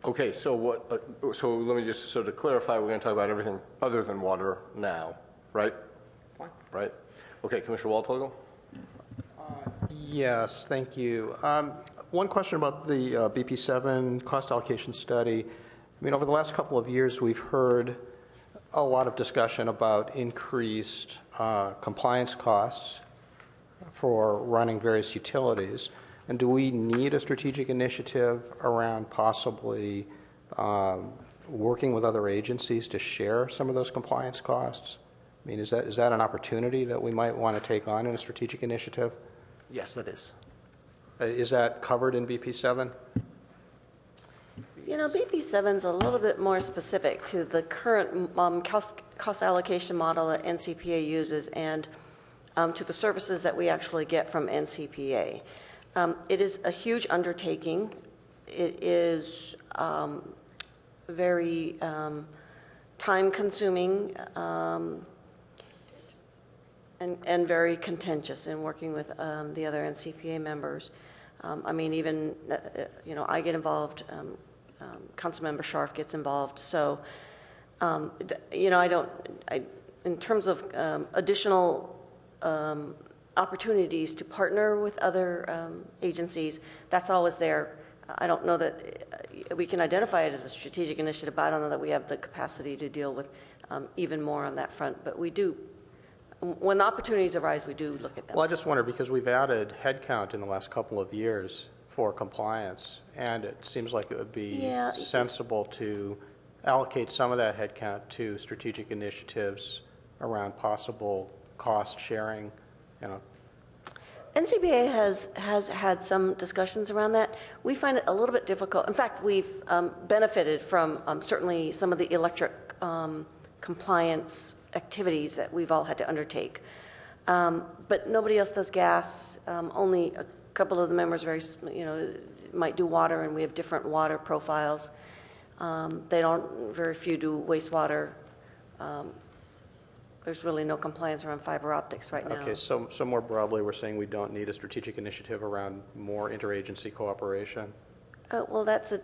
Okay, so what? So let me just sort of clarify. We're going to talk about everything other than water now, right? Fine. Right. Okay, Commissioner Waldvogel. Yes, thank you. One question about the BP7 cost allocation study. I mean, over the last couple of years, we've heard a lot of discussion about increased compliance costs for running various utilities. And do we need a strategic initiative around possibly working with other agencies to share some of those compliance costs? I mean, is that an opportunity that we might want to take on in a strategic initiative? Yes, that is. Is that covered in BP7? You know, BP7 is a little bit more specific to the current cost allocation model that NCPA uses and to the services that we actually get from NCPA. It is a huge undertaking. It is very time-consuming and very contentious in working with the other NCPA members. I mean, even, you know, I get involved, Councilmember Scharf gets involved. So, you know, in terms of additional opportunities to partner with other agencies, that's always there. I don't know that we can identify it as a strategic initiative, but I don't know that we have the capacity to deal with even more on that front. But we do. When the opportunities arise, we do look at them. Well, I just wonder, because we've added headcount in the last couple of years for compliance, and it seems like it would be sensible to allocate some of that headcount to strategic initiatives around possible cost sharing, you know. NCPA has had some discussions around that. We find it a little bit difficult. In fact, we've benefited from certainly some of the electric compliance activities that we've all had to undertake. But nobody else does gas. Only a couple of the members might do water, and we have different water profiles. Very few do wastewater. There's really no compliance around fiber optics right now. Okay, so more broadly, we're saying we don't need a strategic initiative around more interagency cooperation? Well, that's a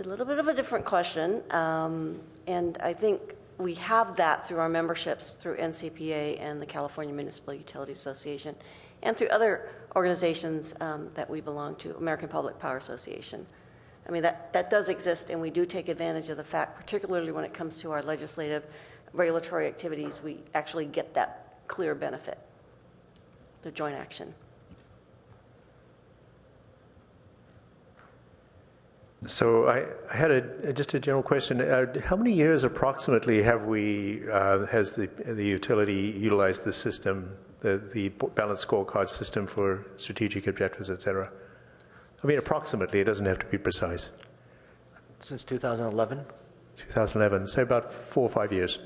little bit of a different question. And I think we have that through our memberships through NCPA and the California Municipal Utility Association, and through other organizations that we belong to, American Public Power Association. I mean, that does exist, and we do take advantage of the fact, particularly when it comes to our legislative regulatory activities, we actually get that clear benefit, the joint action. So I had just a general question. How many years approximately has the utility utilized the system, the balanced scorecard system for strategic objectives, et cetera? I mean, approximately. It doesn't have to be precise. Since 2011. 2011. So about 4 or 5 years.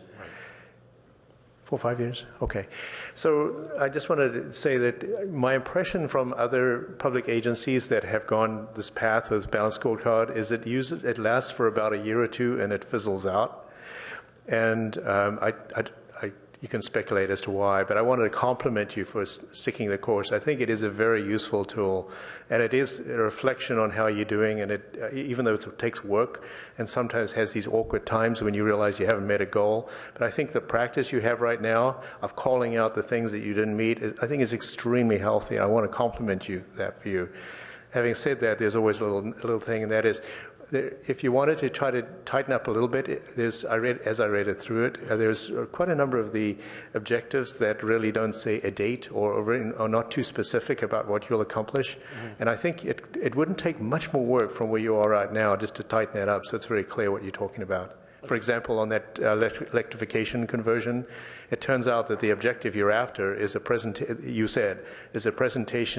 4 or 5 years? Okay. So I just wanted to say that my impression from other public agencies that have gone this path with balanced scorecard is that it lasts for about a year or two and it fizzles out. And you can speculate as to why, but I wanted to compliment you for sticking the course. I think it is a very useful tool, and it is a reflection on how you're doing, and it, even though it takes work and sometimes has these awkward times when you realize you haven't met a goal, but I think the practice you have right now of calling out the things that you didn't meet, I think is extremely healthy. I want to compliment you that for you. Having said that, there's always a little thing, and that is, if you wanted to try to tighten up a little bit, as I read it through it, there's quite a number of the objectives that really don't say a date or are not too specific about what you'll accomplish. Mm-hmm. And I think it wouldn't take much more work from where you are right now just to tighten that up so it's very clear what you're talking about. For example, on that electrification conversion, it turns out that the objective you're after is a presentation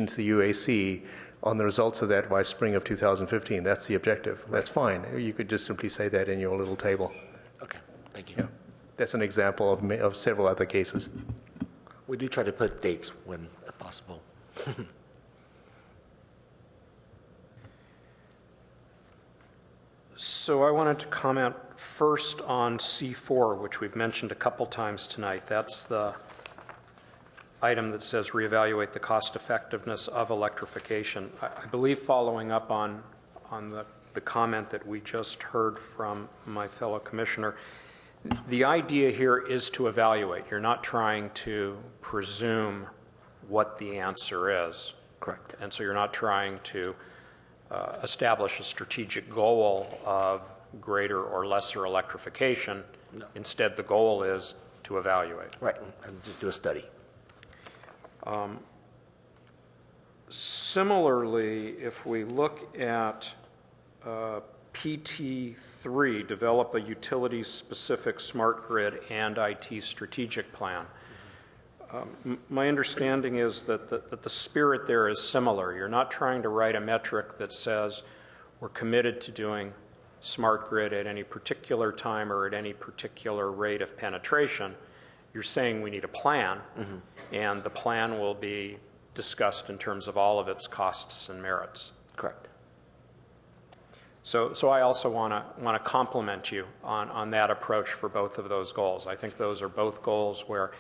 to the UAC on the results of that by spring of 2015. That's the objective. Right. That's fine. You could just simply say that in your little table. Okay, thank you. Yeah. That's an example of several other cases. We do try to put dates when possible. So I wanted to comment first on C4, which we've mentioned a couple times tonight. That's the item that says reevaluate the cost effectiveness of electrification. I believe, following up on the comment that we just heard from my fellow commissioner, the idea here is to evaluate. You're not trying to presume what the answer is. Correct. And so you're not trying to establish a strategic goal of greater or lesser electrification. No. Instead, the goal is to evaluate. Right, and just do a study. Similarly, if we look at PT3, develop a utility-specific smart grid and IT strategic plan. My understanding is that the spirit there is similar. You're not trying to write a metric that says we're committed to doing smart grid at any particular time or at any particular rate of penetration. You're saying we need a plan, and the plan will be discussed in terms of all of its costs and merits. Correct. So I also want to compliment you on that approach for both of those goals. I think those are both goals where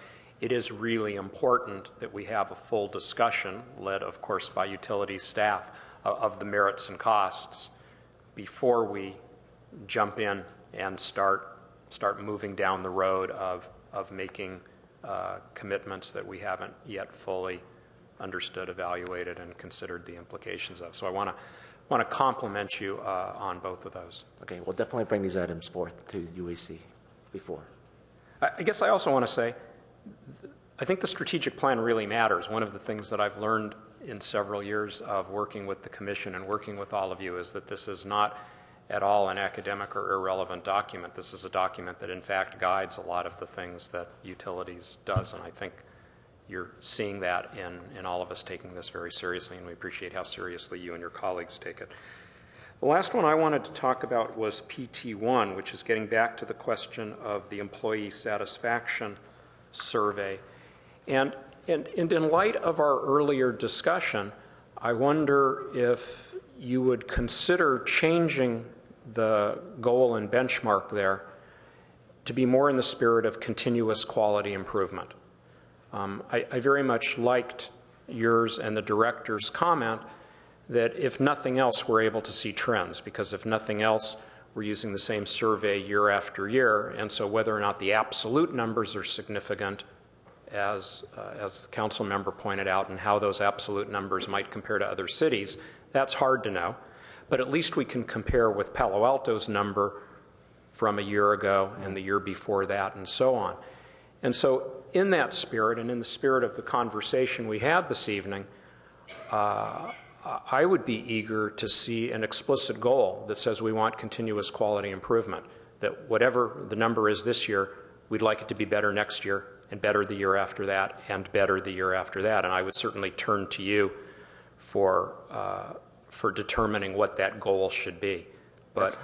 it is really important that we have a full discussion, led of course by utility staff, of the merits and costs before we jump in and start moving down the road of making commitments that we haven't yet fully understood, evaluated, and considered the implications of. So I want to compliment you on both of those. Okay, we'll definitely bring these items forth to UAC before. I guess I also want to say, I think the strategic plan really matters. One of the things that I've learned in several years of working with the Commission and working with all of you is that this is not at all an academic or irrelevant document. This is a document that in fact guides a lot of the things that utilities does, and I think you're seeing that in all of us taking this very seriously, and we appreciate how seriously you and your colleagues take it. The last one I wanted to talk about was PT1, which is getting back to the question of the employee satisfaction survey. And in light of our earlier discussion, I wonder if you would consider changing the goal and benchmark there to be more in the spirit of continuous quality improvement. I very much liked yours and the director's comment that if nothing else, we're able to see trends, because if nothing else, we're using the same survey year after year, and so whether or not the absolute numbers are significant, as the council member pointed out, and how those absolute numbers might compare to other cities, that's hard to know. But at least we can compare with Palo Alto's number from a year ago and the year before that, and so on. And so in that spirit, and in the spirit of the conversation we had this evening, I would be eager to see an explicit goal that says we want continuous quality improvement, that whatever the number is this year, we'd like it to be better next year, and better the year after that, and better the year after that. And I would certainly turn to you for determining what that goal should be. But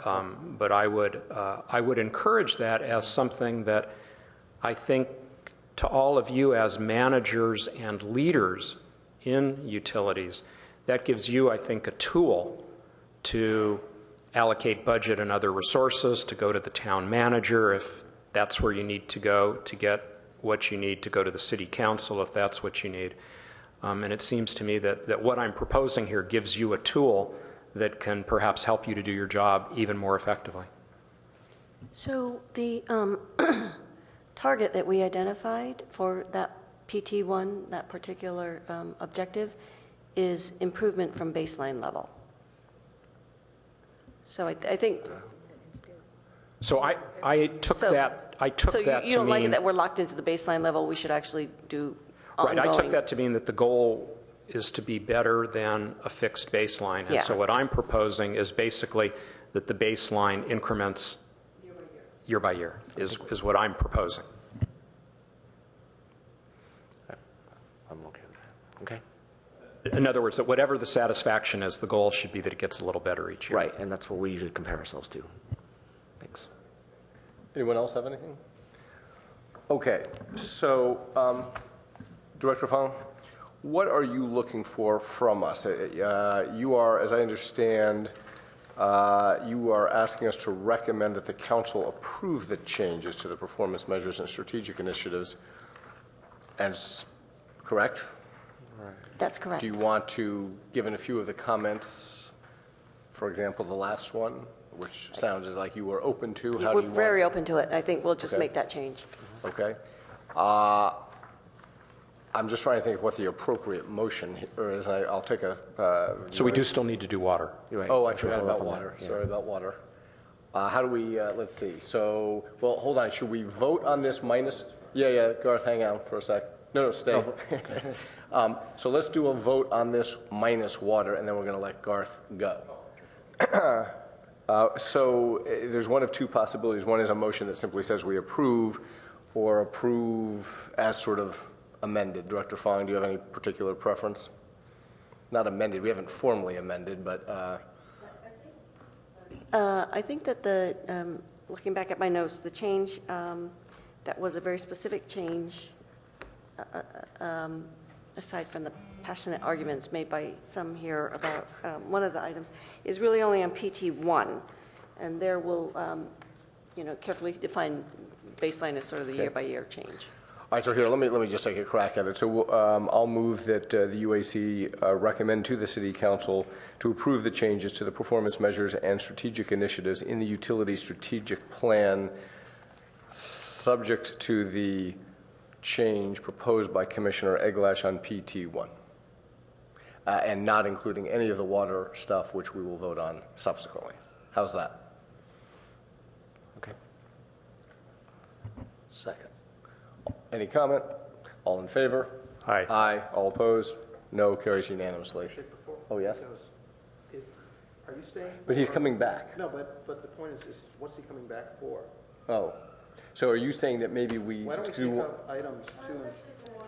I would encourage that as something that I think to all of you as managers and leaders in utilities, that gives you, I think, a tool to allocate budget and other resources, to go to the town manager if that's where you need to go to get what you need, to go to the city council if that's what you need. And it seems to me that what I'm proposing here gives you a tool that can perhaps help you to do your job even more effectively. So the target that we identified for that PT1, that particular objective, is improvement from baseline level. So I think. So I took that to mean. So you don't like it that we're locked into the baseline level. We should actually do ongoing. Right. I took that to mean that the goal is to be better than a fixed baseline. And so what I'm proposing is basically that the baseline increments year by year is what I'm proposing. I'm okay with that. Okay. In other words, that whatever the satisfaction is, the goal should be that it gets a little better each year. Right, and that's what we usually compare ourselves to. Thanks. Anyone else have anything? Okay, so Director Fong, what are you looking for from us? You are, as I understand, you are asking us to recommend that the council approve the changes to the performance measures and strategic initiatives, and correct? Right. That's correct. Do you want to, given a few of the comments, for example, the last one, which sounds like you were open to, how do you want? We're very open to it. I think we'll just make that change. Okay. I'm just trying to think of what the appropriate motion here is. I'll take a... So we do still need to do water. Right? Oh, I forgot about water. Sorry about water. How do we, let's see. So, well, hold on. Should we vote on this minus? Yeah, Garth, hang on for a sec. No, stay. So let's do a vote on this minus water, and then we're going to let Garth go. So there's one of two possibilities. One is a motion that simply says we approve, or approve as sort of amended. Director Fong, do you have any particular preference? Not amended. We haven't formally amended, but... I think that looking back at my notes, the change that was a very specific change, aside from the passionate arguments made by some here about one of the items, is really only on PT1, and there will, carefully define baseline as sort of the year-by-year change. All right, so here, let me just take a crack at it. So I'll move that the UAC recommend to the City Council to approve the changes to the performance measures and strategic initiatives in the utility strategic plan, subject to the change proposed by Commissioner Eglash on PT1, and not including any of the water stuff, which we will vote on subsequently. How's that? Okay. Second. Any comment? All in favor? Aye. Aye. All opposed? No. Carries unanimously. Oh, yes? Are you staying? But he's coming back. No, but the point is what's he coming back for? Oh. So are you saying that maybe we Why don't we take up items 2 and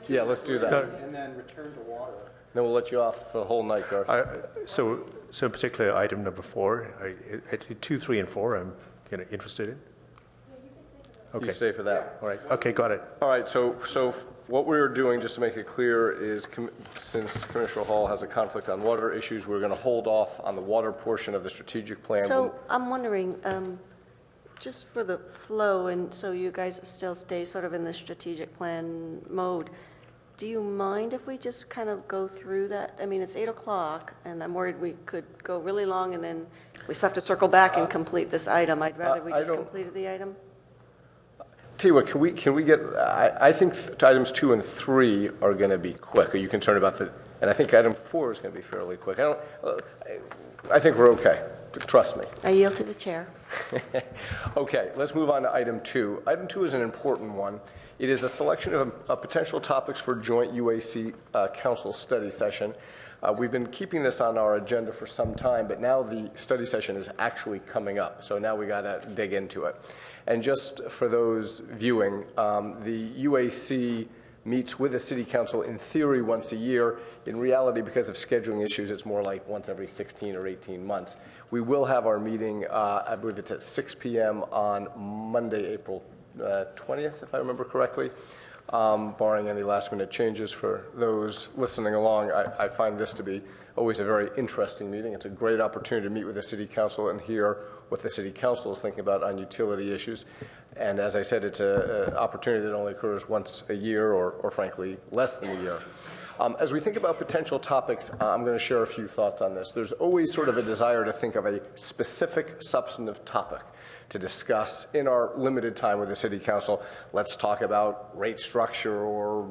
2? Yeah, let's do that. And then return to water. Then we'll let you off for the whole night, Garth. So particularly item number 4, 2, 3, and 4, I'm kind of interested in. Okay. You stay for that. All right. Okay, got it. All right. So what we're doing, just to make it clear, is since Commissioner Hall has a conflict on water issues, we're going to hold off on the water portion of the strategic plan. So I'm wondering, just for the flow, and so you guys still stay sort of in the strategic plan mode, do you mind if we just kind of go through that? I mean, it's 8 o'clock, and I'm worried we could go really long, and then we still have to circle back and complete this item. I'd rather we just completed the item. Tell you what, can we get? I think items 2 and 3 are going to be quick. Are you concerned about and I think item 4 is going to be fairly quick. I think we're okay. Trust me. I yield to the chair. Okay, let's move on to item 2. Item 2 is an important one. It is a selection of potential topics for joint UAC council study session. We've been keeping this on our agenda for some time, but now the study session is actually coming up. So now we got to dig into it. And just for those viewing, the UAC meets with the City Council in theory once a year. In reality, because of scheduling issues, it's more like once every 16 or 18 months. We will have our meeting, I believe it's at 6 p.m. on Monday, April 20th, if I remember correctly. Barring any last-minute changes for those listening along, I find this to be always a very interesting meeting. It's a great opportunity to meet with the City Council and hear what the City Council is thinking about on utility issues. And as I said, it's an opportunity that only occurs once a year or frankly, less than a year. As we think about potential topics, I'm going to share a few thoughts on this. There's always sort of a desire to think of a specific substantive topic to discuss in our limited time with the City Council. Let's talk about rate structure or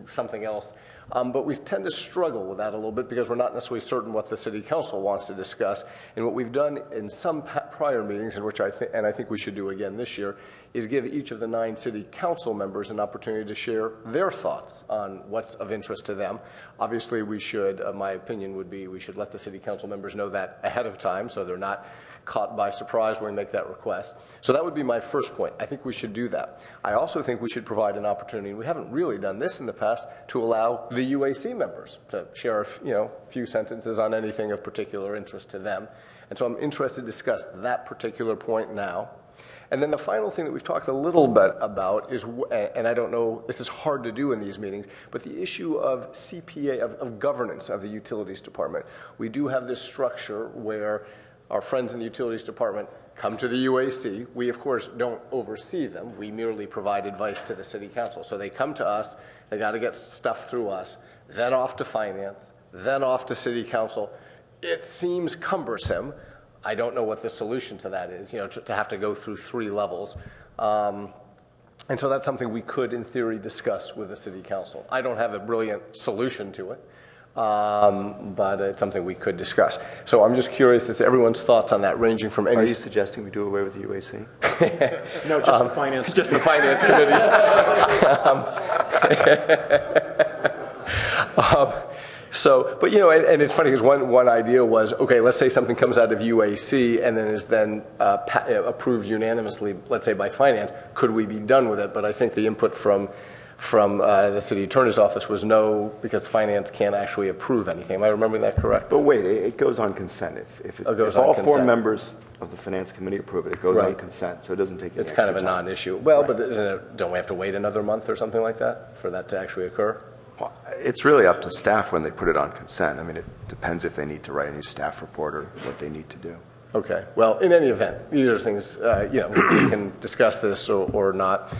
something else. But we tend to struggle with that a little bit because we're not necessarily certain what the City Council wants to discuss. And what we've done in some prior meetings, in which I think we should do again this year, is give each of the 9 City Council members an opportunity to share their thoughts on what's of interest to them. Obviously, we should, my opinion would be, we should let the City Council members know that ahead of time so they're not caught by surprise when we make that request. So that would be my first point. I think we should do that. I also think we should provide an opportunity, and we haven't really done this in the past, to allow the UAC members to share a few sentences on anything of particular interest to them. And so I'm interested to discuss that particular point now. And then the final thing that we've talked a little bit about is, and I don't know, this is hard to do in these meetings, but the issue of CPA, of governance of the Utilities Department. We do have this structure where our friends in the Utilities Department come to the UAC. We, of course, don't oversee them. We merely provide advice to the City Council. So they come to us, they got to get stuff through us, then off to Finance, then off to City Council. It seems cumbersome. I don't know what the solution to that is, to have to go through 3 levels. And so that's something we could, in theory, discuss with the city council. I don't have a brilliant solution to it, but it's something we could discuss. So I'm just curious as to everyone's thoughts on that, ranging from any... Are you suggesting we do away with the UAC? No, just the finance. Just the finance committee. But you know, and it's funny because one idea was, okay, let's say something comes out of UAC and then is then approved unanimously, let's say by finance. Could we be done with it? But I think the input from the city attorney's office was no, because finance can't actually approve anything. Am I remembering that correct? But wait, it goes on consent. If all four members of the finance committee approve it, it goes on consent, so it doesn't take any It's kind of a extra time. non-issue. Well, but don't we have to wait another month or something like that for that to actually occur? Well, it's really up to staff when they put it on consent. I mean, it depends if they need to write a new staff report or what they need to do. Okay. Well, in any event, these are things, we can discuss this or not.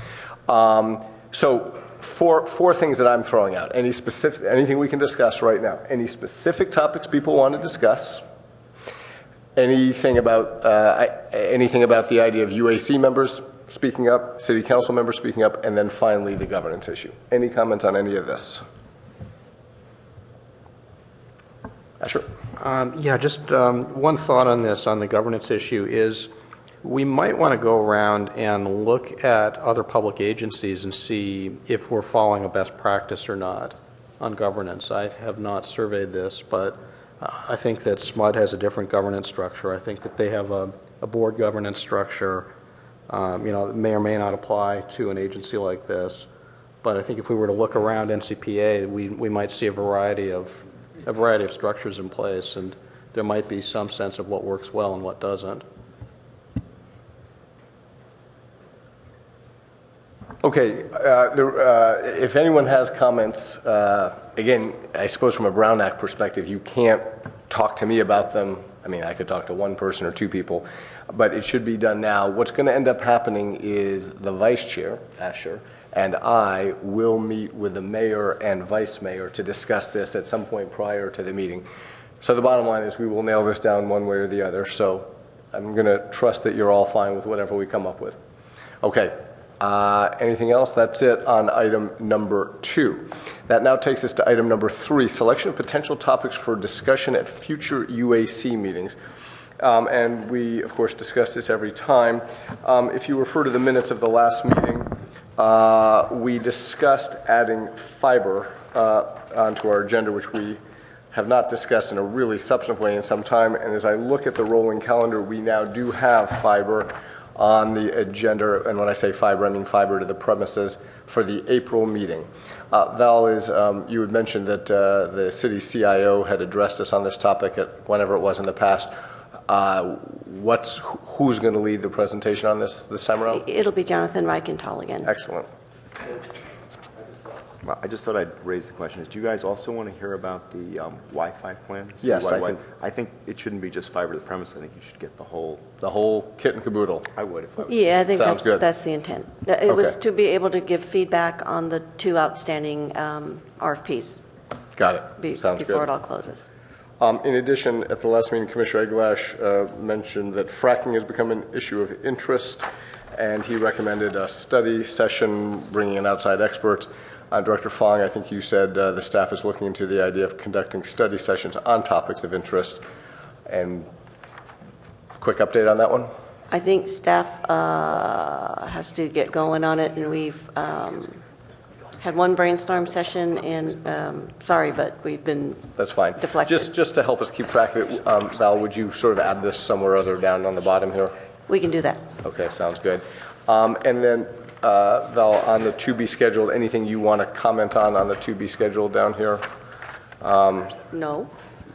So four things that I'm throwing out. Anything we can discuss right now. Any specific topics people want to discuss? Anything about the idea of UAC members speaking up, city council members speaking up, and then finally the governance issue. Any comments on any of this? Asher? Yeah, just one thought on this, on the governance issue, is we might want to go around and look at other public agencies and see if we're following a best practice or not on governance. I have not surveyed this, but I think that SMUD has a different governance structure. I think that they have a board governance structure. It may or may not apply to an agency like this, but I think if we were to look around NCPA, we might see a variety of structures in place, and there might be some sense of what works well and what doesn't. Okay, if anyone has comments, again, I suppose from a Brown Act perspective, you can't talk to me about them. I mean, I could talk to one person or two people, but it should be done now. What's going to end up happening is the vice chair, Asher, and I will meet with the mayor and vice mayor to discuss this at some point prior to the meeting. So the bottom line is we will nail this down one way or the other. So I'm going to trust that you're all fine with whatever we come up with. Okay. Anything else? That's it on item number 2. That now takes us to item number 3, selection of potential topics for discussion at future UAC meetings. And we, of course, discuss this every time. If you refer to the minutes of the last meeting, we discussed adding fiber onto our agenda, which we have not discussed in a really substantive way in some time. And as I look at the rolling calendar, we now do have fiber on the agenda, and when I say fiber, I mean fiber to the premises for the April meeting. Val, you had mentioned that the city CIO had addressed us on this topic at whenever it was in the past. Who's going to lead the presentation on this time around? It'll be Jonathan Reichenthal again. Excellent. Well, I just thought I'd raise the question. Do you guys also want to hear about the Wi-Fi plan? Yes, I think it shouldn't be just fiber to the premise. I think you should get the whole kit and caboodle. I would if I was. Yeah, I think Sounds that's the intent. It was to be able to give feedback on the 2 outstanding RFPs. Got it. Sounds before good. it all closes. In addition, at the last meeting, Commissioner Eglash mentioned that fracking has become an issue of interest, and he recommended a study session bringing in outside experts. Director Fong, I think you said the staff is looking into the idea of conducting study sessions on topics of interest. And quick update on that one? I think staff has to get going on it, and we've had one brainstorm session, and sorry, but we've been That's fine. deflected. Just to help us keep track of it, Val, would you sort of add this somewhere or other down on the bottom here? We can do that. Okay, sounds good. And then, Val, on the to be scheduled, anything you want to comment on the to be scheduled down here? No.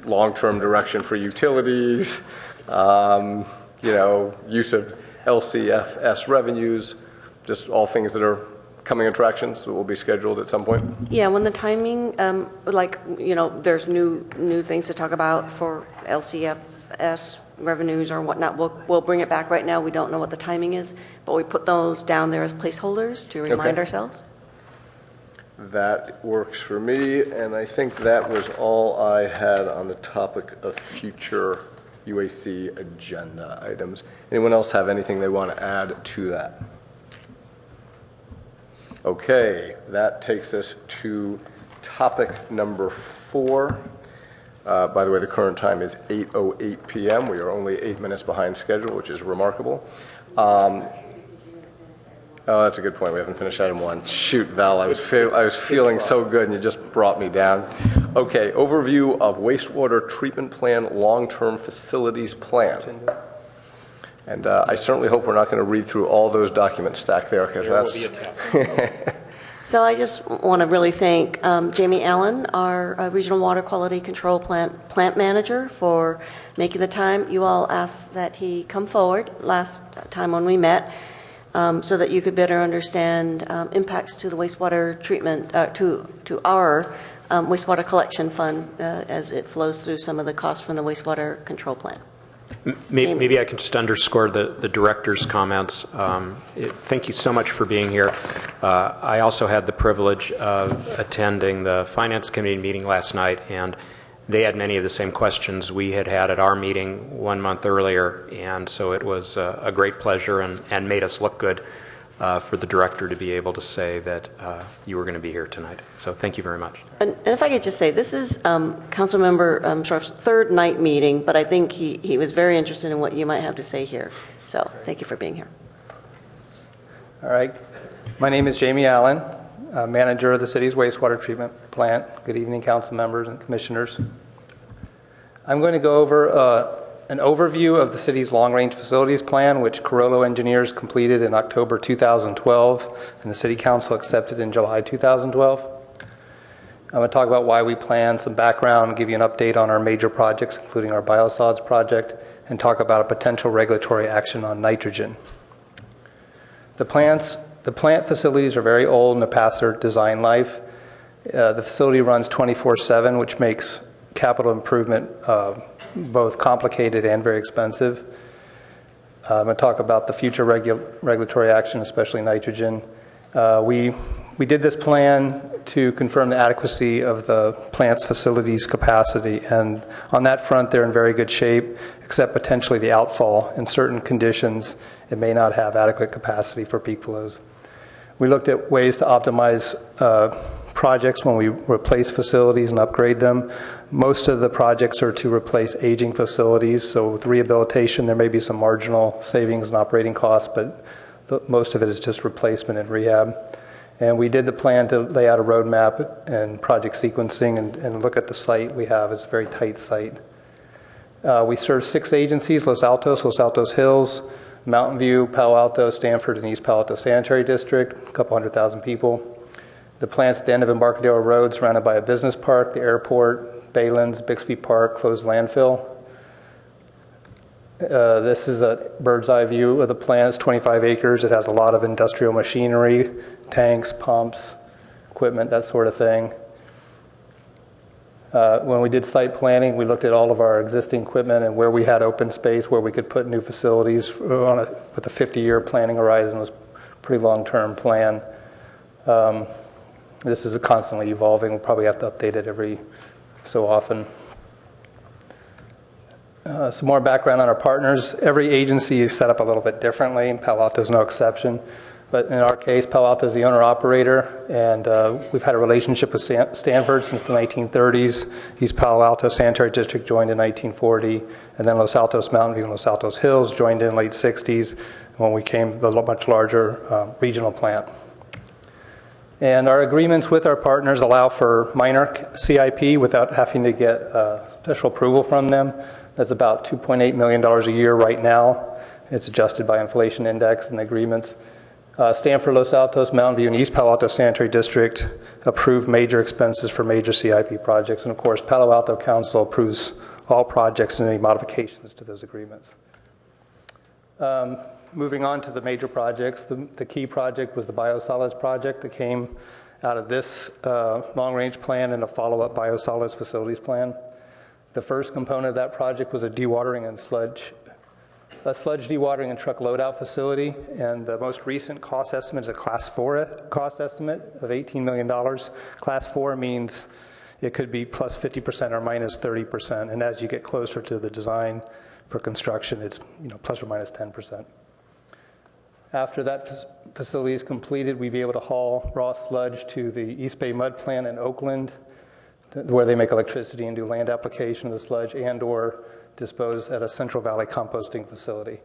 Long-term direction for utilities, use of LCFS revenues, just all things that are coming attractions that will be scheduled at some point? Yeah, when the timing, there's new things to talk about for LCFS revenues or whatnot, we'll bring it back. Right now, we don't know what the timing is, but we put those down there as placeholders to remind ourselves. That works for me, and I think that was all I had on the topic of future UAC agenda items. Anyone else have anything they want to add to that? Okay, that takes us to topic number 4. By the way, the current time is 8:08 p.m. We are only 8 minutes behind schedule, which is remarkable. Oh, that's a good point. We haven't finished item 1. Shoot, Val, I was feeling so good, and you just brought me down. Okay, overview of wastewater treatment plan, long-term facilities plan. And I certainly hope we're not going to read through all those documents stacked there, because that's... So I just want to really thank Jamie Allen, our Regional Water Quality Control Plant Manager, for making the time. You all asked that he come forward last time when we met, so that you could better understand impacts to the wastewater treatment, to our wastewater collection fund as it flows through some of the costs from the wastewater control plant. Maybe I can just underscore the director's comments. Thank you so much for being here. I also had the privilege of attending the Finance Committee meeting last night, and they had many of the same questions we had at our meeting 1 month earlier, and so it was a great pleasure and made us look good for the director to be able to say that you were going to be here tonight. So thank you very much. And if I could just say, this is Councilmember Scharf's third night meeting, but I think he was very interested in what you might have to say here. So thank you for being here. All right. My name is Jamie Allen, manager of the city's wastewater treatment plant. Good evening, council members and commissioners. I'm going to go over an overview of the city's long-range facilities plan, which Carollo engineers completed in October 2012, and the city council accepted in July 2012. I'm going to talk about why we plan, some background, give you an update on our major projects, including our biosolids project, and talk about a potential regulatory action on nitrogen. The plant facilities are very old and past their design life. The facility runs 24/7, which makes capital improvement both complicated and very expensive. I'm going to talk about the future regulatory action, especially nitrogen. We did this plan to confirm the adequacy of the plant's facilities capacity, and on that front they're in very good shape, except potentially the outfall. In certain conditions it may not have adequate capacity for peak flows. We looked at ways to optimize projects when we replace facilities and upgrade them. Most of the projects are to replace aging facilities, so with rehabilitation there may be some marginal savings in operating costs, but most of it is just replacement and rehab. And we did the plan to lay out a roadmap and project sequencing and look at the site we have. It's a very tight site. We serve 6 agencies: Los Altos Hills, Mountain View, Palo Alto, Stanford, and East Palo Alto Sanitary District, a couple 100,000 people. The plant's at the end of Embarcadero Road, surrounded by a business park, the airport, Baylands, Bixby Park, closed landfill. This is a bird's eye view of the plant. It's 25 acres. It has a lot of industrial machinery, tanks, pumps, equipment, that sort of thing. When we did site planning, we looked at all of our existing equipment and where we had open space, where we could put new facilities with a 50-year planning horizon. It was a pretty long-term plan. This is constantly evolving. We'll probably have to update it every so often. Some more background on our partners. Every agency is set up a little bit differently, and Palo Alto is no exception. But in our case, Palo Alto is the owner-operator, and we've had a relationship with Stanford since the 1930s. East Palo Alto Sanitary District joined in 1940, and then Los Altos Mountain View and Los Altos Hills joined in late 60s when we came to the much larger regional plant. And our agreements with our partners allow for minor CIP without having to get special approval from them. That's about $2.8 million a year right now. It's adjusted by inflation index and agreements. Stanford, Los Altos, Mountain View, and East Palo Alto Sanitary District approve major expenses for major CIP projects. And of course, Palo Alto Council approves all projects and any modifications to those agreements. Moving on to the major projects, the key project was the biosolids project that came out of this long-range plan and a follow-up biosolids facilities plan. The first component of that project was a dewatering and sludge dewatering and truck loadout facility, and the most recent cost estimate is a Class 4 cost estimate of $18 million. Class 4 means it could be plus 50% or minus 30%, and as you get closer to the design for construction, it's plus or minus 10%. After that facility is completed, we'd be able to haul raw sludge to the East Bay Mud Plant in Oakland, where they make electricity and do land application of the sludge, and or dispose at a Central Valley composting facility.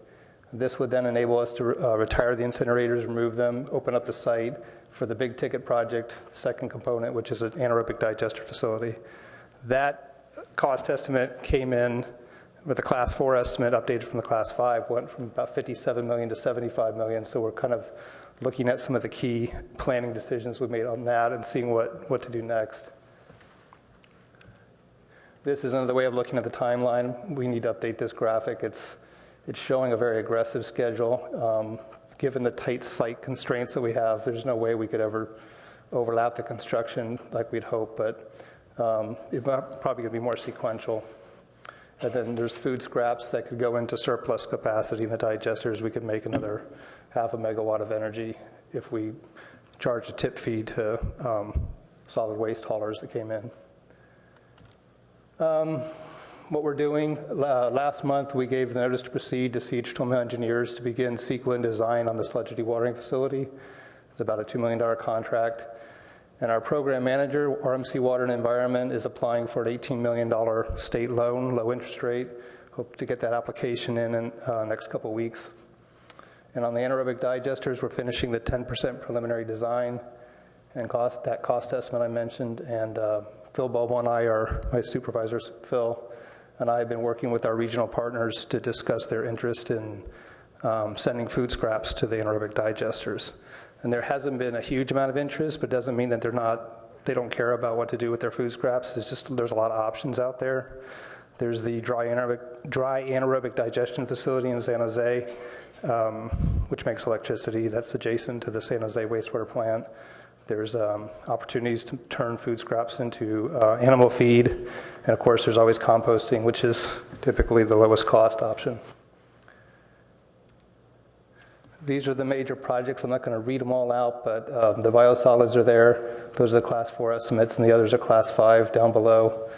This would then enable us to retire the incinerators, remove them, open up the site for the big ticket project, second component, which is an anaerobic digester facility. That cost estimate came in with a class 4 estimate updated from the class 5, went from about 57 million to 75 million. So we're kind of looking at some of the key planning decisions we made on that and seeing what to do next. This is another way of looking at the timeline. We need to update this graphic. It's showing a very aggressive schedule. Given the tight site constraints that we have, there's no way we could ever overlap the construction like we'd hope, but it's probably going to be more sequential. And then there's food scraps that could go into surplus capacity in the digesters. We could make another 0.5 megawatt of energy if we charge a tip fee to solid waste haulers that came in. What we're doing, last month we gave the notice to proceed to CH2M Engineers to begin CEQA design on the sludge dewatering facility. It's about a $2 million contract. And our program manager, RMC Water and Environment, is applying for an $18 million state loan, low interest rate. Hope to get that application in next couple weeks. And on the anaerobic digesters, we're finishing the 10% preliminary design and that cost estimate I mentioned. And Phil Bobo and I my supervisors, Phil and I have been working with our regional partners to discuss their interest in sending food scraps to the anaerobic digesters. And there hasn't been a huge amount of interest, but doesn't mean that they don't care about what to do with their food scraps. It's just there's a lot of options out there. There's the dry anaerobic digestion facility in San Jose, which makes electricity. That's adjacent to the San Jose wastewater plant. There's opportunities to turn food scraps into animal feed. And of course, there's always composting, which is typically the lowest cost option. These are the major projects. I'm not going to read them all out, but the biosolids are there. Those are the class 4 estimates, and the others are class 5 down below.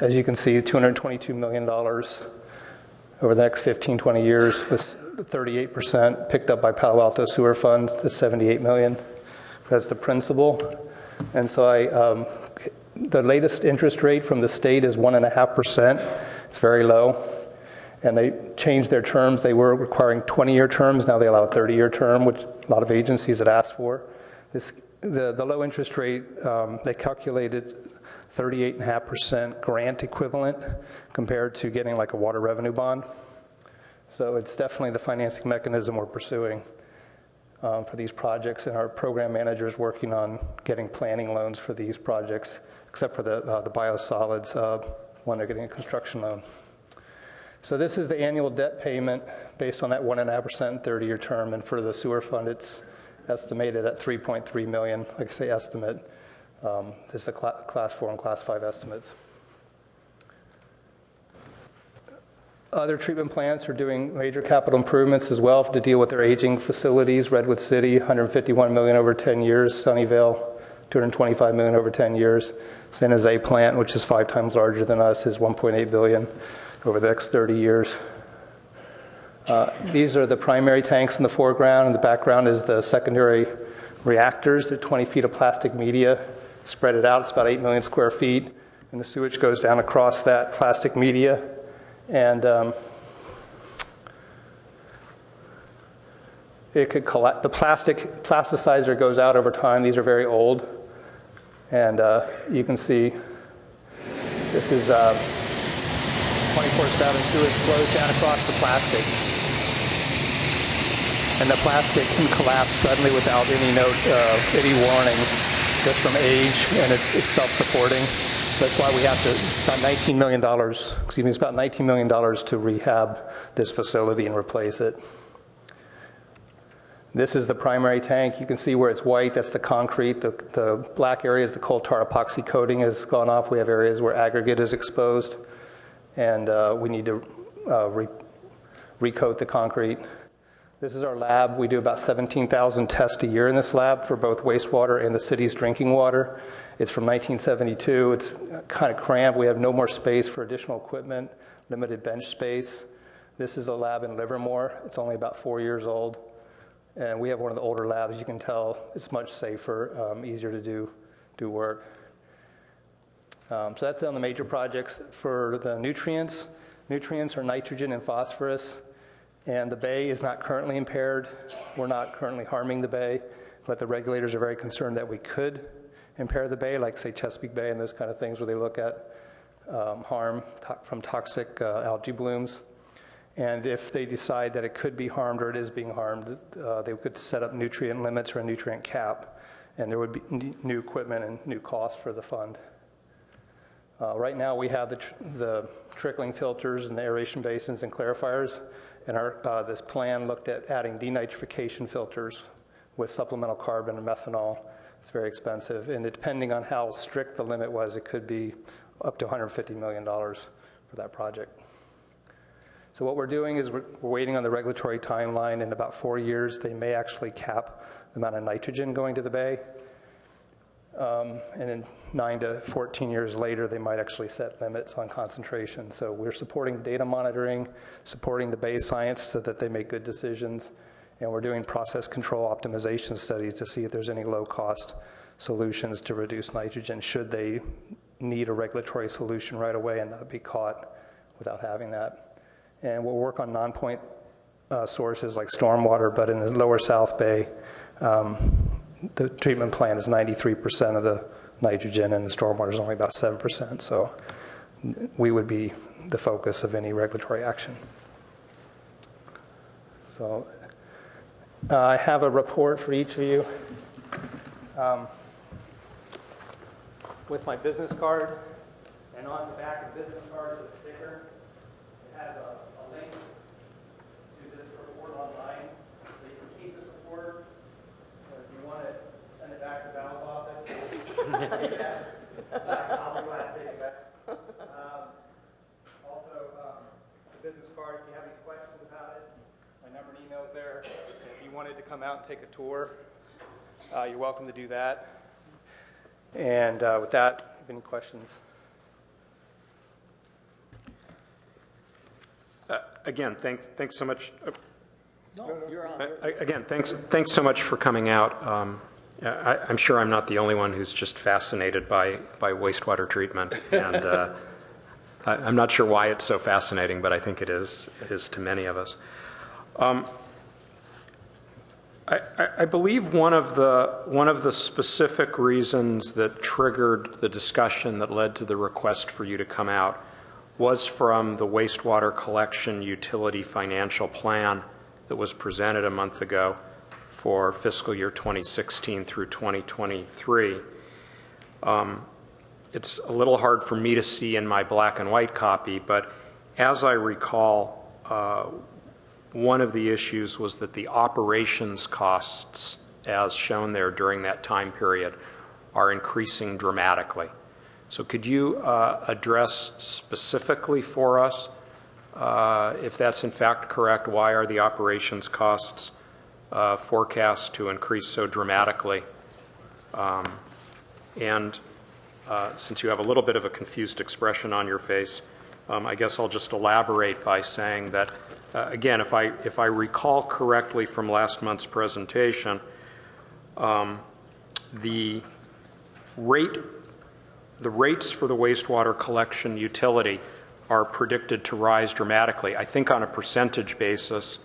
As you can see, $222 million over the next 15, 20 years, with 38% picked up by Palo Alto sewer funds to $78 million. That's the principal. And so the latest interest rate from the state is 1.5%. It's very low. And they changed their terms. They were requiring 20-year terms. Now they allow a 30-year term, which a lot of agencies had asked for. The low interest rate, they calculated 38.5% grant equivalent compared to getting like a water revenue bond. So it's definitely the financing mechanism we're pursuing for these projects. And our program manager is working on getting planning loans for these projects, except for the biosolids when they're getting a construction loan. So this is the annual debt payment based on that 1.5% 30-year term, and for the sewer fund, it's estimated at $3.3 million. Like I say, estimate. This is a class 4 and class 5 estimates. Other treatment plants are doing major capital improvements as well to deal with their aging facilities. Redwood City, $151 million over 10 years. Sunnyvale, $225 million over 10 years. San Jose plant, which is 5 times larger than us, is $1.8 billion over the next 30 years. These are the primary tanks in the foreground. In the background is the secondary reactors. They're 20 feet of plastic media. Spread it out, it's about 8 million square feet. And the sewage goes down across that plastic media. And it could collect. The plasticizer goes out over time. These are very old. And you can see this is 24/7 sewage flows down across the plastic. And the plastic can collapse suddenly without any warning, just from age, and it's self-supporting. That's why we have to, it's about $19 million to rehab this facility and replace it. This is the primary tank. You can see where it's white, that's the concrete. The black area is the coal tar epoxy coating has gone off. We have areas where aggregate is exposed, and we need to recoat the concrete. This is our lab. We do about 17,000 tests a year in this lab for both wastewater and the city's drinking water. It's from 1972. It's kind of cramped. We have no more space for additional equipment, limited bench space. This is a lab in Livermore. It's only about 4 years old. And we have one of the older labs. You can tell it's much safer, easier to do work. So that's on the major projects. For the nutrients are nitrogen and phosphorus. And the bay is not currently impaired. We're not currently harming the bay, but the regulators are very concerned that we could impair the bay, like say Chesapeake Bay and those kind of things where they look at harm from toxic algae blooms. And if they decide that it could be harmed or it is being harmed, they could set up nutrient limits or a nutrient cap, and there would be new equipment and new costs for the fund. Right now we have the trickling filters and the aeration basins and clarifiers, and this plan looked at adding denitrification filters with supplemental carbon and methanol. It's very expensive, and depending on how strict the limit was, it could be up to $150 million for that project. So what we're doing is we're waiting on the regulatory timeline. In about 4 years, they may actually cap the amount of nitrogen going to the bay. And in 9 to 14 years later, they might actually set limits on concentration. So we're supporting data monitoring, supporting the bay science so that they make good decisions. And we're doing process control optimization studies to see if there's any low-cost solutions to reduce nitrogen should they need a regulatory solution right away and not be caught without having that. And we'll work on non-point sources like stormwater, but in the lower South Bay, the treatment plant is 93% of the nitrogen and the stormwater is only about 7%. So we would be the focus of any regulatory action. So I have a report for each of you with my business card. And on the back of the business card is a sticker. It has a link to this report online. So you can keep this report. Or if you want to send it back to Val's office, take that. I'll be glad to take it back. Also, the business card, if you have any questions about it, my number and email's there. If you wanted to come out and take a tour, you're welcome to do that. And with that, if you have any questions? Again, thanks so much. Again, thanks so much for coming out. I'm sure I'm not the only one who's just fascinated by wastewater treatment, and I'm not sure why it's so fascinating, but I think it is to many of us. I believe one of the specific reasons that triggered the discussion that led to the request for you to come out was from the wastewater collection utility financial plan that was presented a month ago for fiscal year 2016 through 2023. It's a little hard for me to see in my black and white copy, but as I recall, one of the issues was that the operations costs, as shown there during that time period, are increasing dramatically. So could you address specifically for us, if that's in fact correct, why are the operations costs forecast to increase so dramatically? And since you have a little bit of a confused expression on your face, I guess I'll just elaborate by saying that, again, if I recall correctly from last month's presentation, the rates for the wastewater collection utility are predicted to rise dramatically, I think on a percentage basis,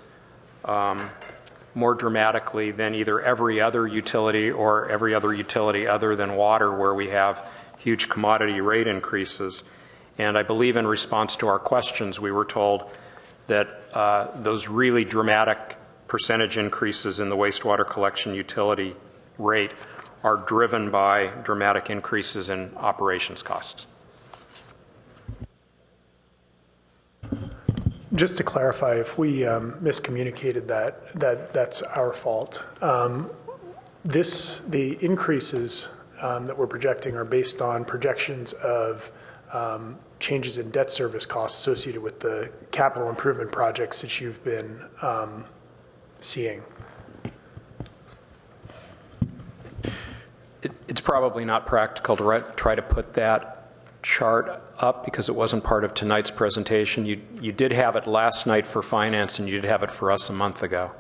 more dramatically than either every other utility or every other utility other than water, where we have huge commodity rate increases. And I believe in response to our questions, we were told that those really dramatic percentage increases in the wastewater collection utility rate are driven by dramatic increases in operations costs. Just to clarify, if we miscommunicated that's our fault. The increases that we're projecting are based on projections of changes in debt service costs associated with the capital improvement projects that you've been seeing. It's probably not practical to try to put that chart up because it wasn't part of tonight's presentation. You did have it last night for finance, and you did have it for us a month ago.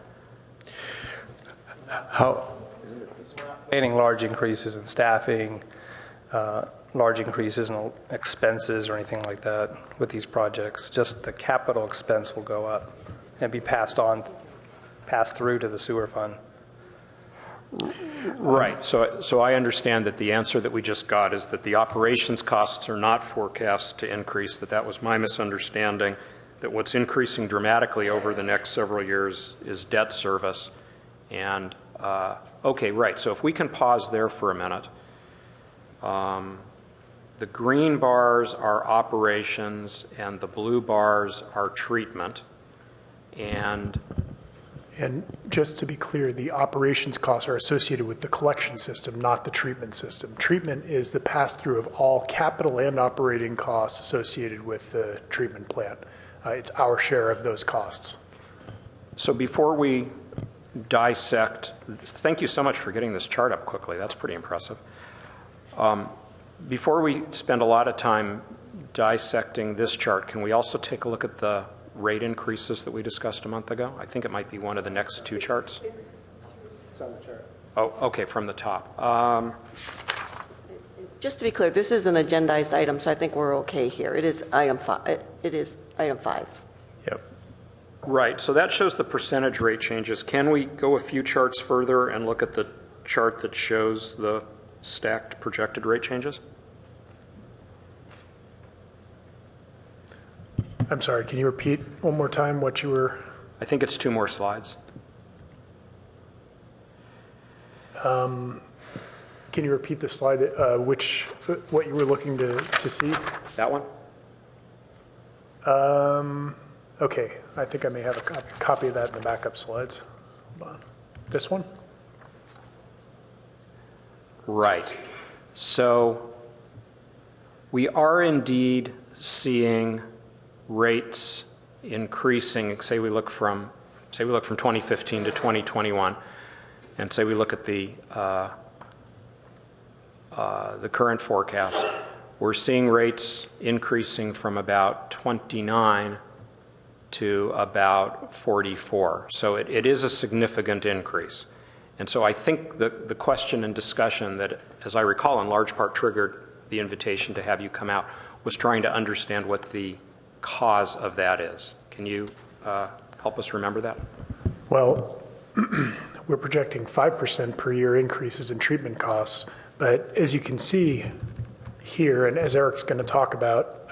Any large increases in staffing, large increases in expenses or anything like that with these projects. Just the capital expense will go up and be passed through to the sewer fund. Right. So I understand that the answer that we just got is that the operations costs are not forecast to increase, that was my misunderstanding, that what's increasing dramatically over the next several years is debt service. And, okay, right. So if we can pause there for a minute. The green bars are operations and the blue bars are treatment. And just to be clear, the operations costs are associated with the collection system, not the treatment system. Treatment is the pass-through of all capital and operating costs associated with the treatment plant. It's our share of those costs. so before we dissect, thank you so much for getting this chart up quickly. That's pretty impressive. Before we spend a lot of time dissecting this chart, can we also take a look at the rate increases that we discussed a month ago? I think it might be one of the next two charts. It's on the chart. Oh, okay, from the top. Just to be clear, this is an agendized item, so I think we're okay here. It is item 5. It is item 5. Yep. Right, so that shows the percentage rate changes. Can we go a few charts further and look at the chart that shows the stacked projected rate changes? I'm sorry, can you repeat one more time what you were? I think it's 2 more slides. Can you repeat the slide, what you were looking to see? That one? Okay, I think I may have a copy of that in the backup slides. Hold on. This one? Right. So we are indeed seeing rates increasing. Say we look from 2015 to 2021, and say we look at the current forecast. We're seeing rates increasing from about 29 to about 44. So it is a significant increase. And so I think the question and discussion that, as I recall, in large part triggered the invitation to have you come out was trying to understand what the cause of that is. Can you help us remember that? Well, we're projecting 5% per year increases in treatment costs, but as you can see here, and as Eric's going to talk about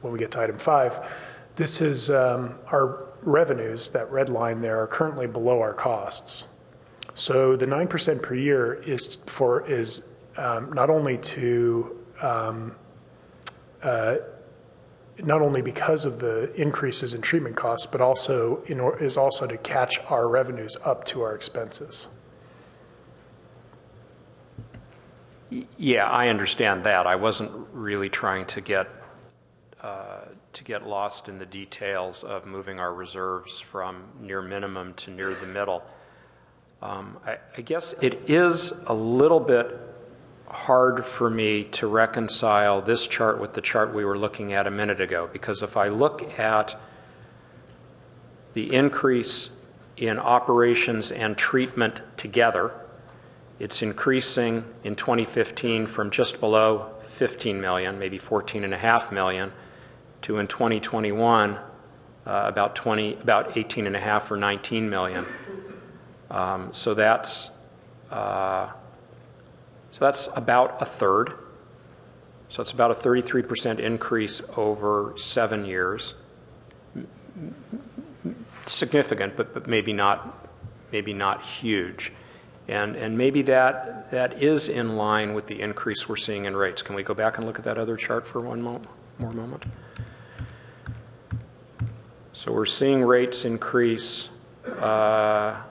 when we get to item 5, this is our revenues, that red line there, are currently below our costs. So the 9% per year is not only because of the increases in treatment costs, but also is also to catch our revenues up to our expenses. Yeah, I understand that. I wasn't really trying to get lost in the details of moving our reserves from near minimum to near the middle. I guess it is a little bit hard for me to reconcile this chart with the chart we were looking at a minute ago, because if I look at the increase in operations and treatment together, it's increasing in 2015 from just below 15 million, maybe 14.5 million, to in 2021 about 18.5 or 19 million. So that's about a third. So it's about a 33% increase over 7 years. Significant, but maybe not huge. And maybe that is in line with the increase we're seeing in rates. Can we go back and look at that other chart for one more moment? So we're seeing rates increase, almost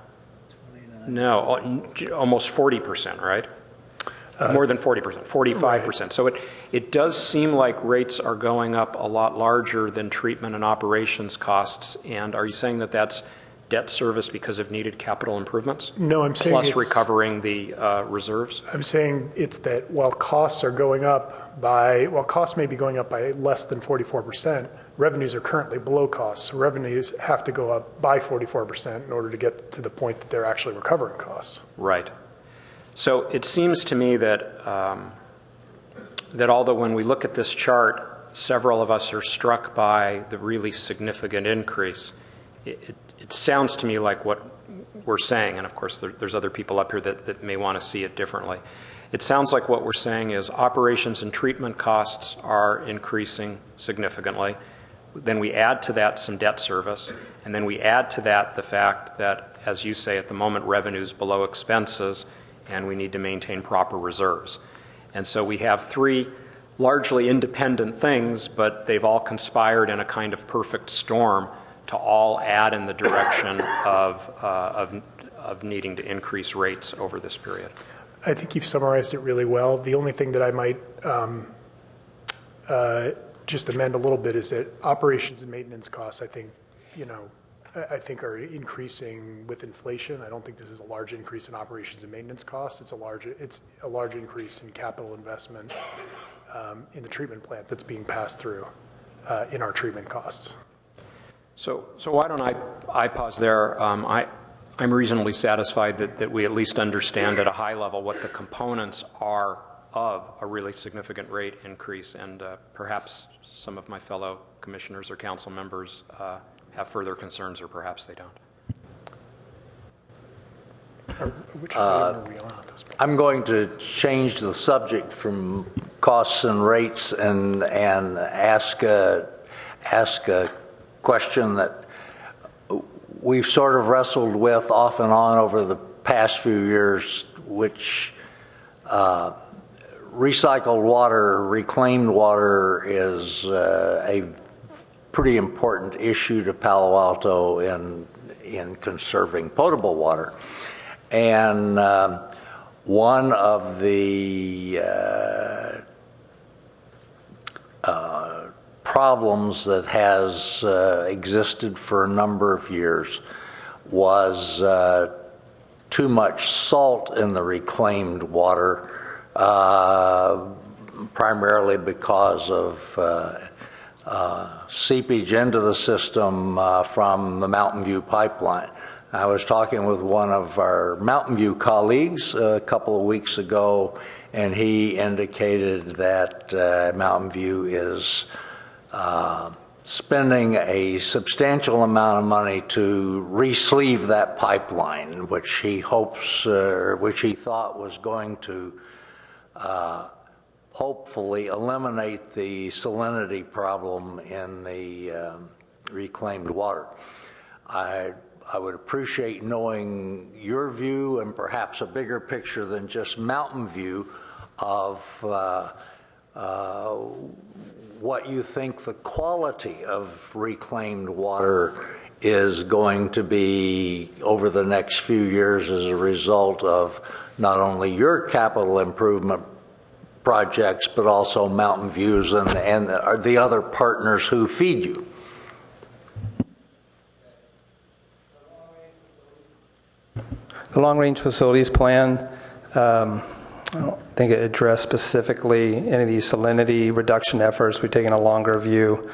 40%, right? More than 40%, 45%. Right. So it does seem like rates are going up a lot larger than treatment and operations costs. And are you saying that that's debt service because of needed capital improvements? No, I'm saying plus it's, recovering the reserves? I'm saying it's that while costs may be going up by less than 44%, revenues are currently below costs. So revenues have to go up by 44% in order to get to the point that they're actually recovering costs. Right. So it seems to me that that although when we look at this chart, several of us are struck by the really significant increase, it sounds to me like what we're saying, and of course there's other people up here that may want to see it differently. It sounds like what we're saying is operations and treatment costs are increasing significantly. Then we add to that some debt service, and then we add to that the fact that, as you say, at the moment revenue's below expenses, and we need to maintain proper reserves. And so we have three largely independent things, but they've all conspired in a kind of perfect storm to all add in the direction of needing to increase rates over this period. I think you've summarized it really well. The only thing that I might just amend a little bit is that operations and maintenance costs, I think, I think are increasing with inflation. I don't think this is a large increase in operations and maintenance costs. It's a large increase in capital investment in the treatment plant that's being passed through in our treatment costs. So why don't I pause there? I'm reasonably satisfied that we at least understand at a high level what the components are of a really significant rate increase, and perhaps some of my fellow commissioners or council members have further concerns, or perhaps they don't. Which item are we on at this point? I'm going to change the subject from costs and rates and ask a question that we've sort of wrestled with off and on over the past few years, which recycled water, reclaimed water is a pretty important issue to Palo Alto in conserving potable water. And one of the problems that has existed for a number of years was too much salt in the reclaimed water, primarily because of seepage into the system from the Mountain View pipeline. I was talking with one of our Mountain View colleagues a couple of weeks ago, and he indicated that Mountain View is spending a substantial amount of money to re-sleeve that pipeline, which he hopes, which he thought was going to hopefully eliminate the salinity problem in the reclaimed water. I would appreciate knowing your view and perhaps a bigger picture than just Mountain View of what you think the quality of reclaimed water is going to be over the next few years as a result of not only your capital improvement projects, but also Mountain View's and the other partners who feed you. The long-range facilities plan, I don't think it addressed specifically any of these salinity reduction efforts. We've taken a longer view.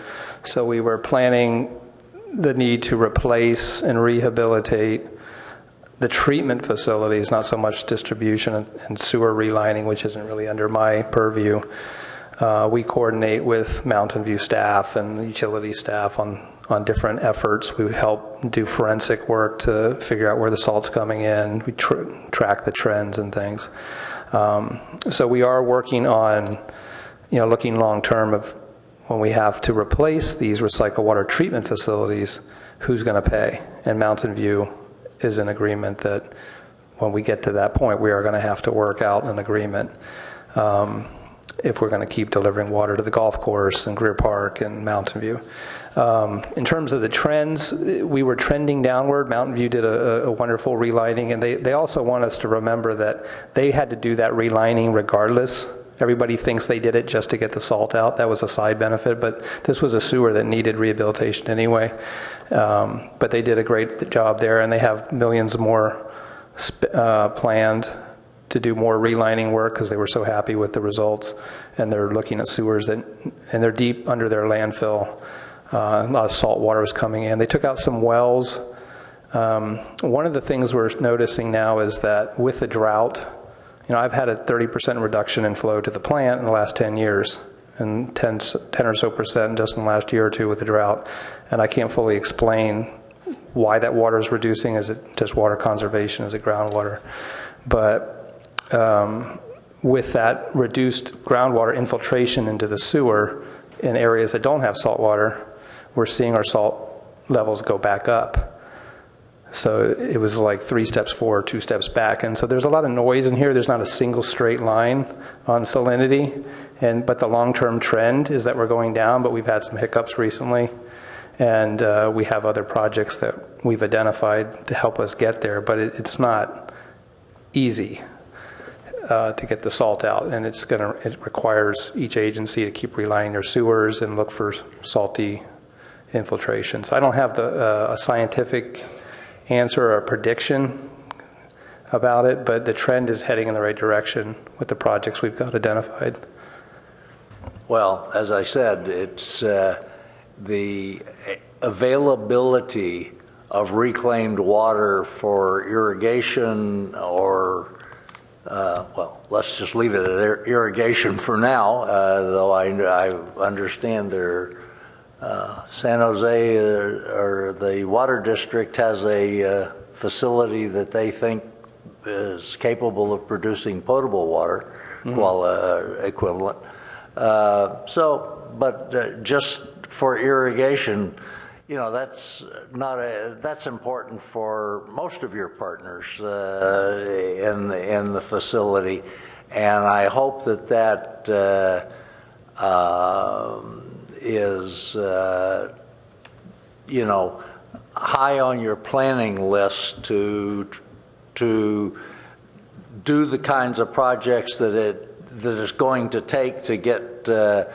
So we were planning the need to replace and rehabilitate the treatment facilities, not so much distribution and sewer relining, which isn't really under my purview. We coordinate with Mountain View staff and utility staff on different efforts. We help do forensic work to figure out where the salt's coming in. We track the trends and things. So we are working on, looking long term of when we have to replace these recycled water treatment facilities, who's going to pay? And Mountain View is in agreement that when we get to that point, we are going to have to work out an agreement if we're going to keep delivering water to the golf course and Greer Park and Mountain View. In terms of the trends, we were trending downward. Mountain View did a wonderful relining, and they also want us to remember that they had to do that relining regardless everybody thinks they did it just to get the salt out. That was a side benefit, but this was a sewer that needed rehabilitation anyway. But they did a great job there, and they have millions more planned to do more relining work because they were so happy with the results. And they're looking at sewers and they're deep under their landfill. A lot of salt water was coming in. They took out some wells. One of the things we're noticing now is that with the drought, I've had a 30% reduction in flow to the plant in the last 10 years, and 10 or so percent just in the last year or two with the drought. And I can't fully explain why that water is reducing. Is it just water conservation? Is it groundwater? But with that reduced groundwater infiltration into the sewer in areas that don't have salt water, we're seeing our salt levels go back up. So it was like 3 steps forward, 2 steps back. And so there's a lot of noise in here. There's not a single straight line on salinity. But the long-term trend is that we're going down, but we've had some hiccups recently. And we have other projects that we've identified to help us get there. But it's not easy to get the salt out. And it requires each agency to keep relining their sewers and look for salty infiltration. So I don't have a scientific answer or a prediction about it, but the trend is heading in the right direction with the projects we've got identified. Well, as I said, it's the availability of reclaimed water for irrigation or, let's just leave it at irrigation for now, though I understand San Jose or the water district has a facility that they think is capable of producing potable water equivalent. But just for irrigation, that's that's important for most of your partners in the facility, and I hope that is high on your planning list to do the kinds of projects that it's going to take to get to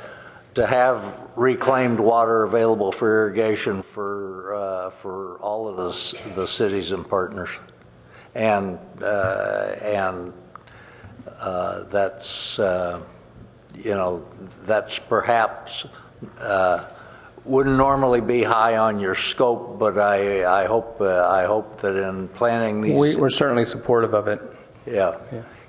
have reclaimed water available for irrigation for all of the cities and partners, and that's that's perhaps wouldn't normally be high on your scope, but I hope that in planning these, we're certainly supportive of it. Yeah.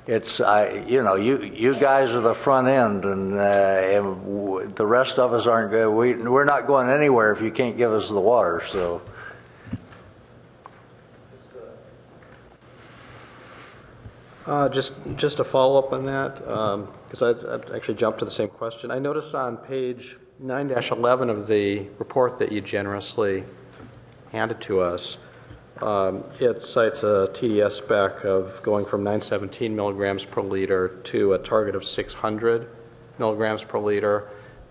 It's you guys are the front end, and the rest of us aren't good. We're not going anywhere if you can't give us the water. So. Just to follow up on that, because I actually jumped to the same question. I noticed on page 9-11 of the report that you generously handed to us, it cites a TDS spec of going from 917 milligrams per liter to a target of 600 milligrams per liter.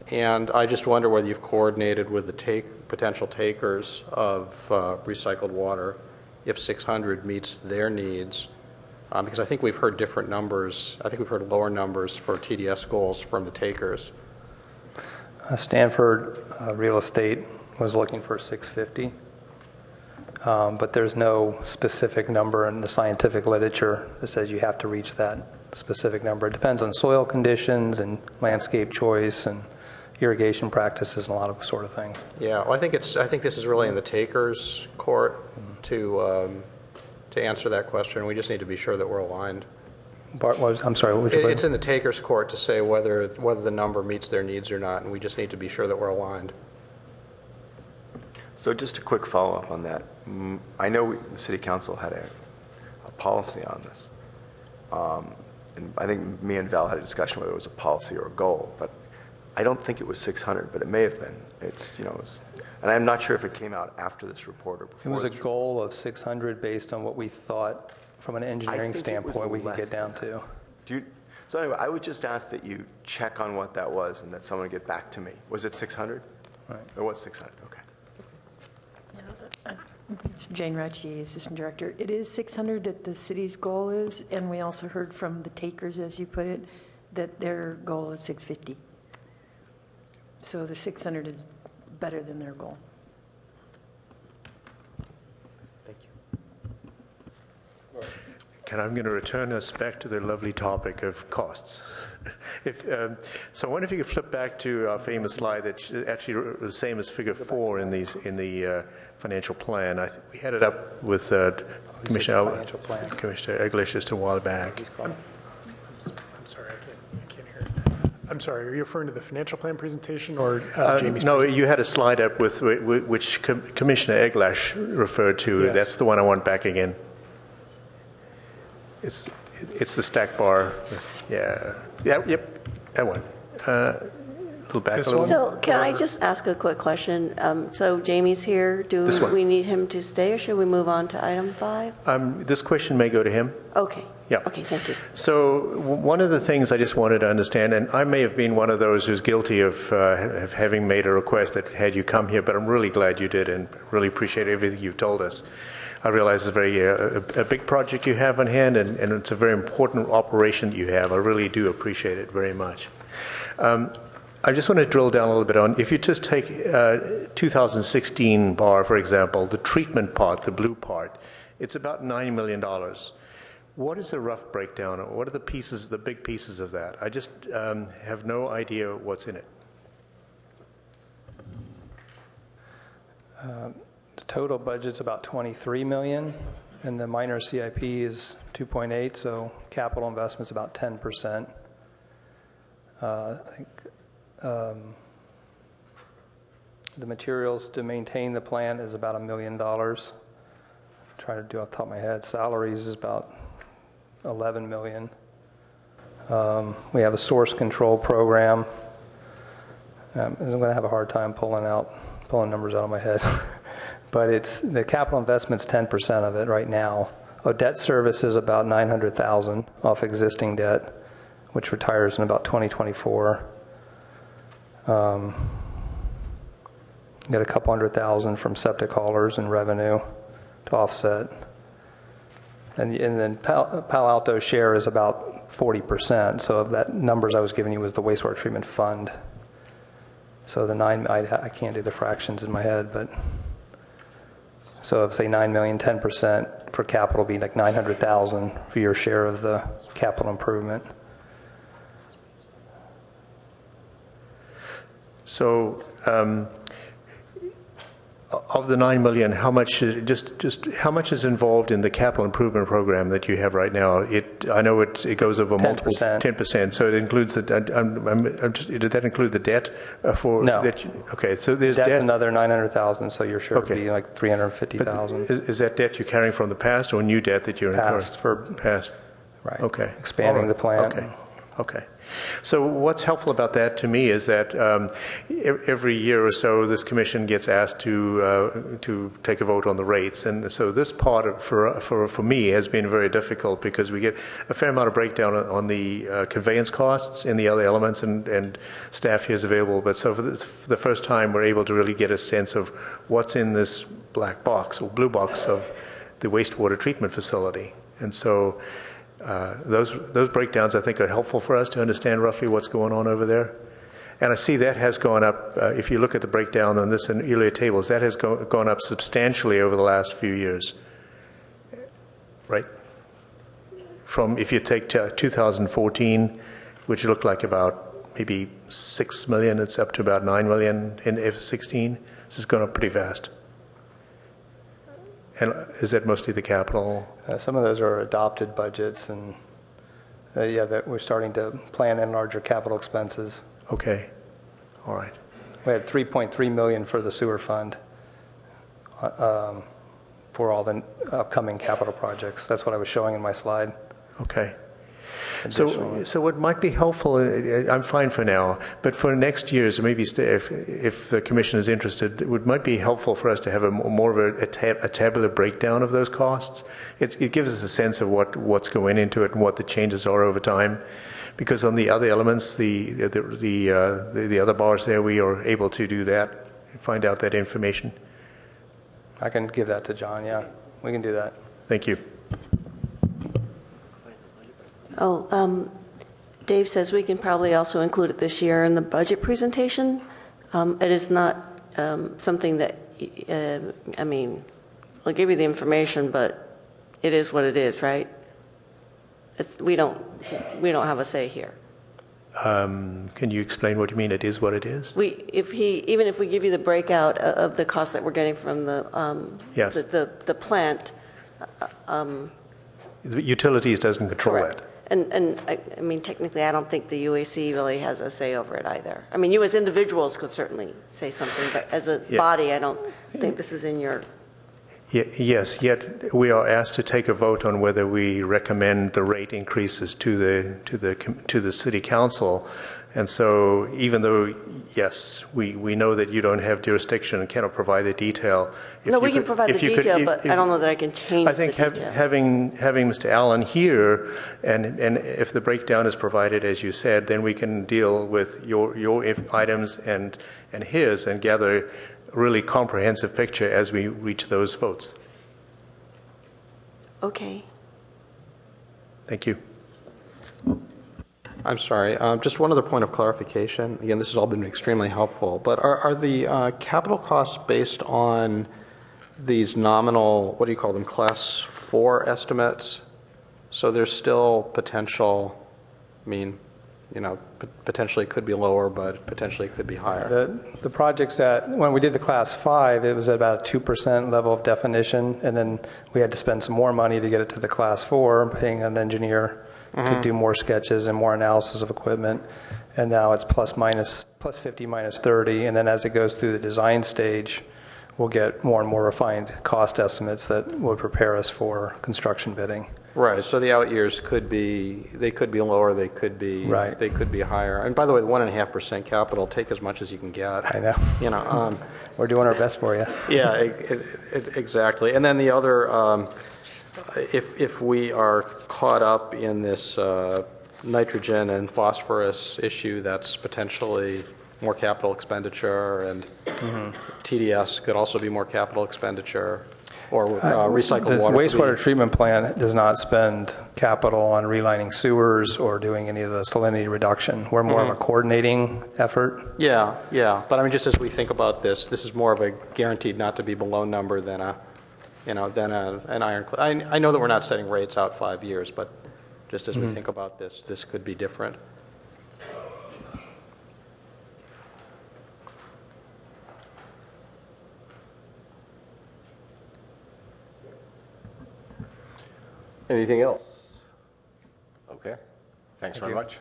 And I just wonder whether you've coordinated with the potential takers of recycled water if 600 meets their needs. Because I think we've heard different numbers. I think we've heard lower numbers for TDS goals from the takers. Stanford Real Estate was looking for 650, but there's no specific number in the scientific literature that says you have to reach that specific number. It depends on soil conditions and landscape choice and irrigation practices and a lot of sort of things. Yeah, well, I think this is really in the takers' court to answer that question. We just need to be sure that we're aligned. Bart, I'm sorry, what would you It's in the takers' court to say whether the number meets their needs or not, and we just need to be sure that we're aligned. So just a quick follow-up on that. I know the City Council had a policy on this. And I think me and Val had a discussion whether it was a policy or a goal, but I don't think it was 600, but it may have been. And I'm not sure if it came out after this report or before. It was a goal of 600 based on what we thought from an engineering standpoint we could get down to. So anyway, I would just ask that you check on what that was and that someone get back to me. Was it 600? Right. Or was 600? Okay. It's Jane Ratchie, Assistant Director. It is 600 that the city's goal is, and we also heard from the takers, as you put it, that their goal is 650. So the 600 is better than their goal. I'm going to return us back to the lovely topic of costs. So I wonder if you could flip back to our famous slide that's actually the same as figure 4 in the financial plan. We had it up with Commissioner English just a while back. I'm sorry, I can't hear. I'm sorry, are you referring to the financial plan presentation or Jamie's No, presentation? you had a slide up with which Commissioner Eglash referred to. Yes. That's the one I want back again. It's the stack bar. Yeah. Yep. That one. A little back a little. So can I just ask a quick question? So Jamie's here. Do This one. we need him to stay, or should we move on to item 5? This question may go to him. Okay. Yeah. Okay, thank you. So one of the things I just wanted to understand, and I may have been one of those who's guilty of having made a request that had you come here, but I'm really glad you did and really appreciate everything you've told us. I realize it's a big project you have on hand, and it's a very important operation that you have. I really do appreciate it very much. I just want to drill down a little bit on, if you just take 2016 bar, for example, the treatment part, the blue part, it's about $9 million. What is the rough breakdown? What are the pieces, the big pieces of that? I just have no idea what's in it. The total budget's about 23 million, and the minor CIP is 2.8, so capital investment's about 10%. I think the materials to maintain the plant is about $1 million. Trying to do off the top of my head. Salaries is about 11 million. We have a source control program. I'm going to have a hard time pulling numbers out of my head. But it's the capital investment's 10% of it right now. Debt service is about 900,000 off existing debt, which retires in about 2024. Got a couple $100,000 from septic haulers and revenue to offset. And then Palo Alto's share is about 40%. So of that numbers I was giving you was the wastewater treatment fund. So the I can't do the fractions in my head, but so if say 9 million, 10% for capital would be like 900,000 for your share of the capital improvement. So of the 9 million, how much just how much is involved in the capital improvement program that you have right now? I know it goes over 10%. multiple 10%. So it includes the did that include the debt for no? Okay, so there's that's debt. Another 900,000. So your share would be like 350,000. Is that debt you're carrying from the past or new debt that you're incurring? Past. Right. Okay. Expanding the plant. Okay. So what's helpful about that to me is that every year or so this commission gets asked to take a vote on the rates, and so this part for me has been very difficult because we get a fair amount of breakdown on the conveyance costs in the other elements, and staff here is available. But so for the first time we're able to really get a sense of what's in this black box or blue box of the wastewater treatment facility, and so. Those breakdowns, I think, are helpful for us to understand roughly what's going on over there. And I see that has gone up, if you look at the breakdown on this in earlier tables, that has gone up substantially over the last few years, right? From, if you take 2014, which looked like about maybe 6 million, it's up to about 9 million in F16. This has gone up pretty fast. And is that mostly the capital? Some of those are adopted budgets, and that we're starting to plan in larger capital expenses. Okay, all right. We had 3.3 million for the sewer fund for all the upcoming capital projects. That's what I was showing in my slide. Okay. So what might be helpful, I'm fine for now, but for next year's, maybe if the commission is interested, it might be helpful for us to have more of a tabular breakdown of those costs. It gives us a sense of what's going into it and what the changes are over time. Because on the other elements, the other bars there, we are able to do that, find out that information. I can give that to John, yeah. We can do that. Thank you. Dave says we can probably also include it this year in the budget presentation. It is not something that, I mean, I'll give you the information, but it is what it is, right? We don't have a say here. Can you explain what you mean? It is what it is? Even if we give you the breakout of the costs that we're getting from the Yes. the plant. The utilities doesn't control Correct. that. And I mean, technically, I don't think the UAC really has a say over it either. I mean, you as individuals could certainly say something, but as a body, I don't think this is in your... Yes, yet we are asked to take a vote on whether we recommend the rate increases to the city council. And so even though, yes, we know that you don't have jurisdiction and cannot provide the detail. No, we can provide the detail, but I don't know that I can change the detail. I think having Mr. Allen here, and if the breakdown is provided, as you said, then we can deal with your items and his and gather a really comprehensive picture as we reach those votes. Okay. Thank you. I'm sorry, just one other point of clarification. Again, this has all been extremely helpful, but are the capital costs based on these nominal, what do you call them, class 4 estimates? So there's still potential, I mean, you know, potentially it could be lower, but potentially it could be higher. The projects that, when we did the class 5, it was at about a 2% level of definition, and then we had to spend some more money to get it to the class 4, paying an engineer to do more sketches and more analysis of equipment. And now it's plus 50, minus 30, and then as it goes through the design stage, we'll get more and more refined cost estimates that will prepare us for construction bidding. Right. So the out years could be, they could be lower, they could be, right. They could be higher. And by the way, the 1.5% capital, take as much as you can get. I know. You know, we're doing our best for you. Yeah, exactly. And then the other, if we are caught up in this nitrogen and phosphorus issue, that's potentially more capital expenditure, and TDS could also be more capital expenditure, or recycled water. The wastewater treatment plant does not spend capital on relining sewers or doing any of the salinity reduction. We're more of a coordinating effort. Yeah, yeah. But I mean, just as we think about this is more of a guaranteed not to be below number than a, you know, than an ironclad. I know that we're not setting rates out 5 years, but just as we think about this could be different. Anything else? Okay. Thanks very much.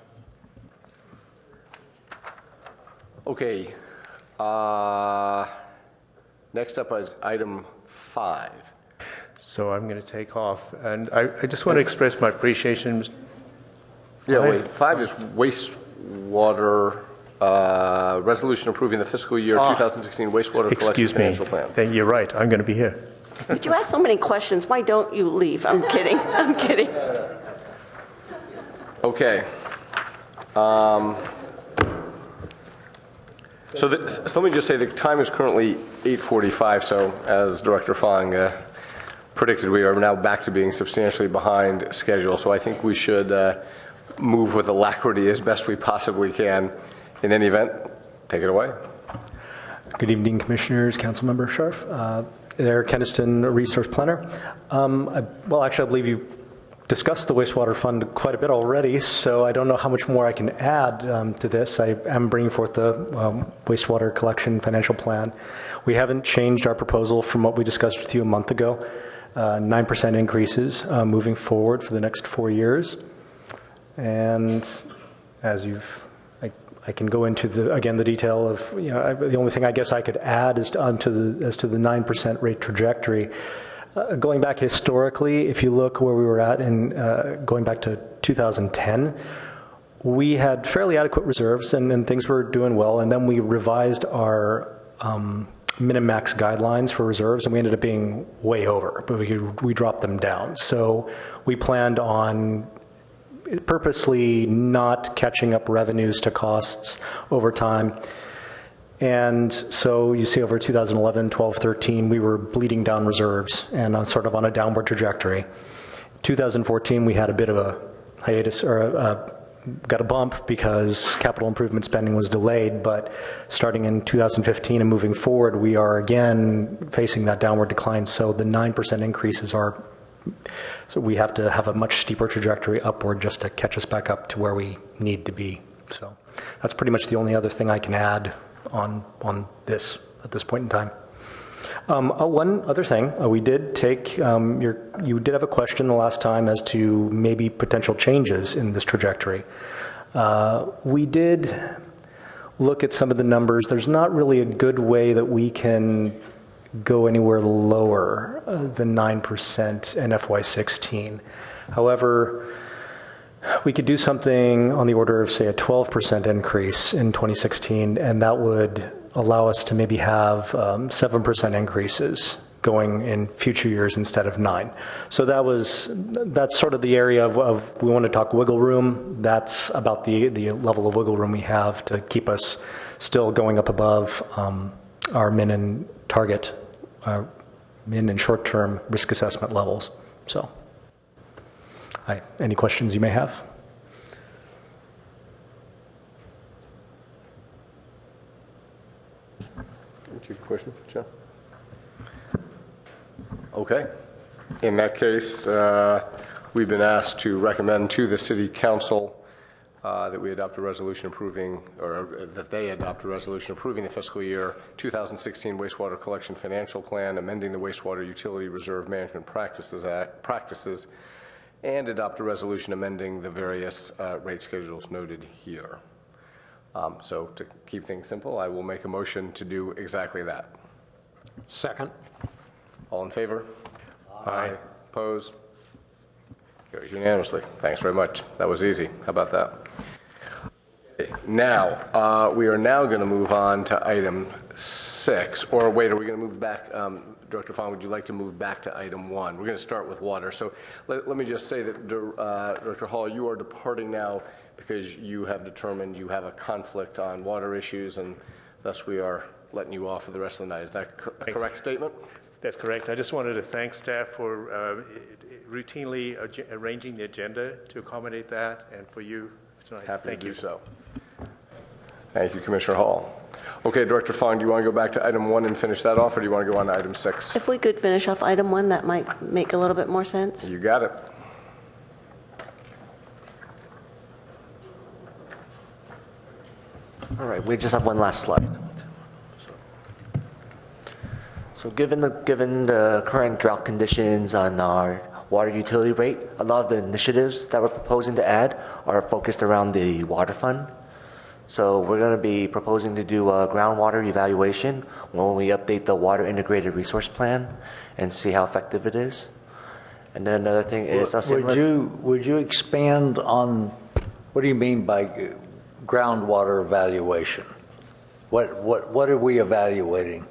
Okay. Next up is item 5. So I'm going to take off, and I just want to express my appreciation. Yeah, wait. 5 is wastewater resolution approving the fiscal year 2016 wastewater collection financial plan. Then you're right. I'm going to be here. But you ask so many questions. Why don't you leave? I'm kidding. I'm kidding. Okay. So let me just say the time is currently 8:45. So as Director Fong predicted, we are now back to being substantially behind schedule. So I think we should move with alacrity as best we possibly can. In any event, take it away. Good evening, Commissioners, Councilmember Scharf. Eric Keniston, Resource Planner. Well, actually, I believe you discussed the wastewater fund quite a bit already, so I don't know how much more I can add to this. I am bringing forth the wastewater collection financial plan. We haven't changed our proposal from what we discussed with you a month ago. 9% increases moving forward for the next 4 years. And as I can go into the detail of, you know, the only thing I guess I could add is as to the 9% rate trajectory. Going back historically, if you look where we were at in going back to 2010, we had fairly adequate reserves and things were doing well, and then we revised our min-max guidelines for reserves, and we ended up being way over, but we dropped them down. So we planned on purposely not catching up revenues to costs over time. And so you see over 2011, 12, 13, we were bleeding down reserves and sort of on a downward trajectory. 2014, we had a bit of a hiatus or a got a bump because capital improvement spending was delayed, but starting in 2015 and moving forward, we are again facing that downward decline. So the 9% increases are, so we have to have a much steeper trajectory upward just to catch us back up to where we need to be. So that's pretty much the only other thing I can add on this at this point in time. One other thing, we did take, you did have a question the last time as to maybe potential changes in this trajectory. We did look at some of the numbers. There's not really a good way that we can go anywhere lower than 9% in FY16. However, we could do something on the order of, say, a 12% increase in 2016, and that would allow us to maybe have 7% increases going in future years instead of 9. So that's sort of the area of we want to talk wiggle room. That's about the level of wiggle room we have to keep us still going up above our min and target, min and short-term risk assessment levels. So, any questions you may have? Do you have a question, John? Okay. In that case, we've been asked to recommend to the City Council that we adopt a resolution approving, or that they adopt a resolution approving the fiscal year 2016 wastewater collection financial plan, amending the wastewater utility reserve management practices, and adopt a resolution amending the various rate schedules noted here. So to keep things simple, I will make a motion to do exactly that. Second. All in favor? Aye. Opposed? Carries unanimously. Thanks very much. That was easy. How about that? Okay. Now, we are now going to move on to item 6. Or wait, are we going to move back? Director Fong, would you like to move back to item 1? We're going to start with water. So let me just say that, Director Hall, you are departing now because you have determined you have a conflict on water issues, and thus we are letting you off for the rest of the night. Is that a correct statement? That's correct. I just wanted to thank staff for routinely arranging the agenda to accommodate that, and for you tonight. Happy thank to you. do so. Thank you, Commissioner Hall. Okay, Director Fong, do you want to go back to item 1 and finish that off, or do you want to go on to item 6? If we could finish off item 1, that might make a little bit more sense. You got it. All right, we just have one last slide. So given the current drought conditions on our water utility rate, a lot of the initiatives that we're proposing to add are focused around the water fund. So we're going to be proposing to do a groundwater evaluation when we update the water integrated resource plan and see how effective it is. And then another thing is... Would you expand on, what do you mean by groundwater evaluation? What are we evaluating?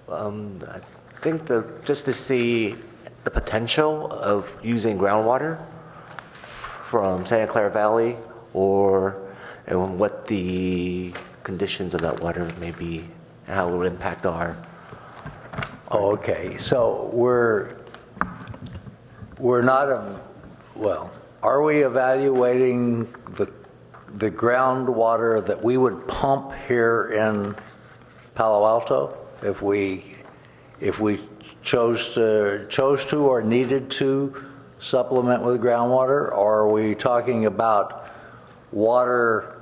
I think just to see the potential of using groundwater from Santa Clara Valley, and what the conditions of that water may be, and how it will impact our... Oh, okay. So we're not, well, are we evaluating the groundwater that we would pump here in Palo Alto if we chose to or needed to supplement with groundwater? Or are we talking about water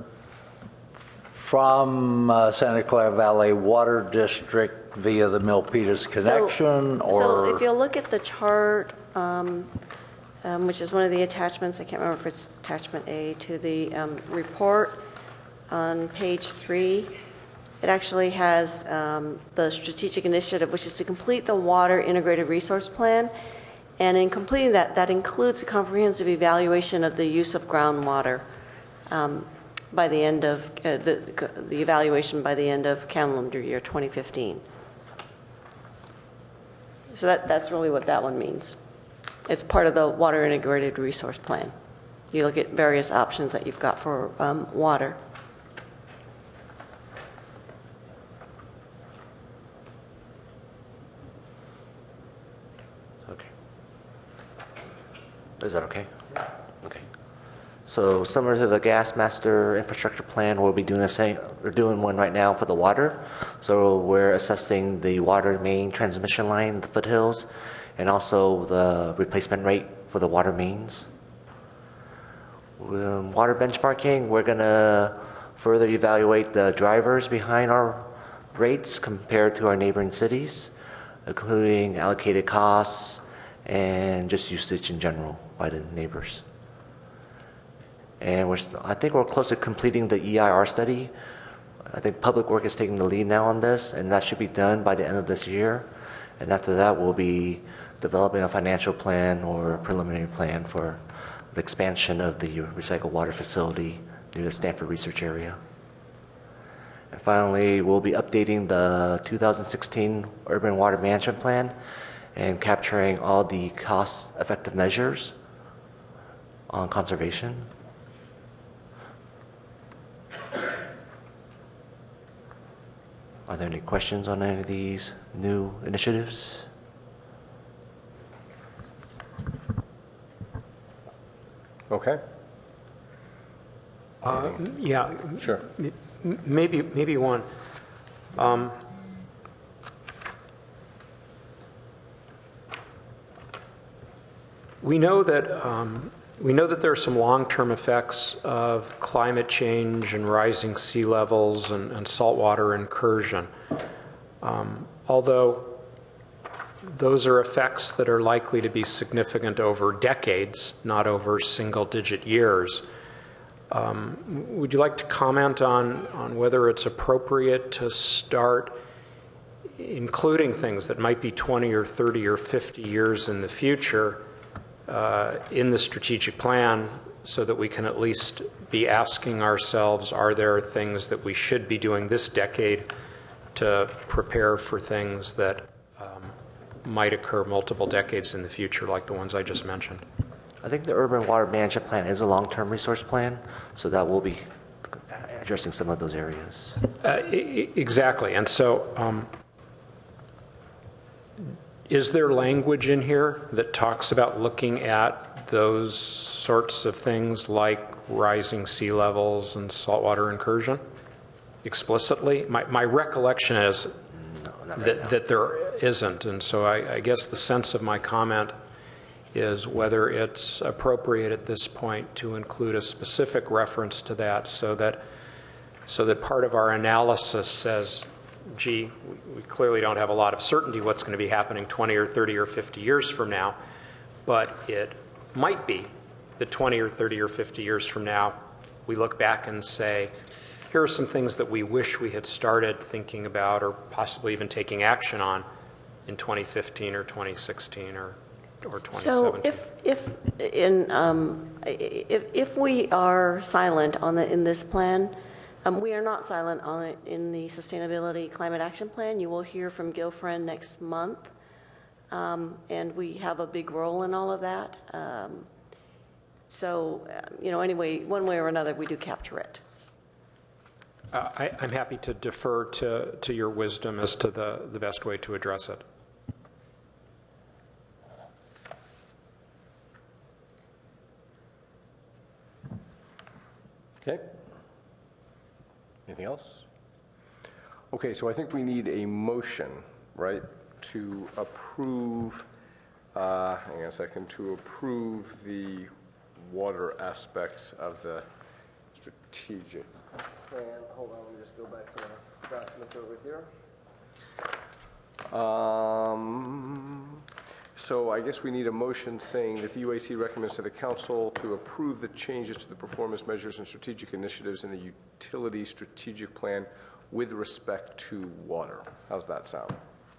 from Santa Clara Valley Water District via the Milpitas connection? So if you'll look at the chart, which is one of the attachments, I can't remember if it's attachment A to the report on page 3, it actually has the strategic initiative, which is to complete the water integrated resource plan. And in completing that, that includes a comprehensive evaluation of the use of groundwater by the end of the evaluation by the end of calendar year 2015. So that's really what that one means. It's part of the water integrated resource plan. You look at various options that you've got for water. Is that okay? Okay. So similar to the gas master infrastructure plan, we'll be doing the same. We're doing one right now for the water. So we're assessing the water main transmission line, the foothills, and also the replacement rate for the water mains. Water benchmarking, we're going to further evaluate the drivers behind our rates compared to our neighboring cities, including allocated costs and just usage in general by the neighbors. And I think we're close to completing the EIR study. I think Public Works is taking the lead now on this, and that should be done by the end of this year. And after that, we'll be developing a financial plan or preliminary plan for the expansion of the recycled water facility near the Stanford Research Area. And finally, we'll be updating the 2016 Urban Water Management Plan and capturing all the cost-effective measures on conservation. Are there any questions on any of these new initiatives? Okay. Yeah. Sure. Maybe one. We know that there are some long-term effects of climate change and rising sea levels and saltwater incursion. Although those are effects that are likely to be significant over decades, not over single-digit years. Would you like to comment on whether it's appropriate to start including things that might be 20 or 30 or 50 years in the future in the strategic plan, so that we can at least be asking ourselves, are there things that we should be doing this decade to prepare for things that might occur multiple decades in the future, like the ones I just mentioned? I think the Urban Water Management Plan is a long-term resource plan, so that will be addressing some of those areas. Exactly. And so is there language in here that talks about looking at those sorts of things like rising sea levels and saltwater incursion explicitly? My recollection is that there isn't, and so I guess the sense of my comment is whether it's appropriate at this point to include a specific reference to that, so that part of our analysis says, gee, we clearly don't have a lot of certainty what's going to be happening 20 or 30 or 50 years from now, but it might be that 20 or 30 or 50 years from now, we look back and say, here are some things that we wish we had started thinking about or possibly even taking action on in 2015 or 2016 or 2017. So if we are silent on in this plan, we are not silent on it in the Sustainability Climate Action Plan. You will hear from Gilfriend next month, and we have a big role in all of that. Anyway, one way or another, we do capture it. I'm happy to defer to your wisdom as to the best way to address it. Okay. Anything else? Okay, so I think we need a motion, right, to approve, hang on a second, to approve the water aspects of the strategic plan. Hold on, let me just go back to the document over here. So I guess we need a motion saying that the UAC recommends to the council to approve the changes to the performance measures and strategic initiatives in the utility strategic plan with respect to water. How's that sound?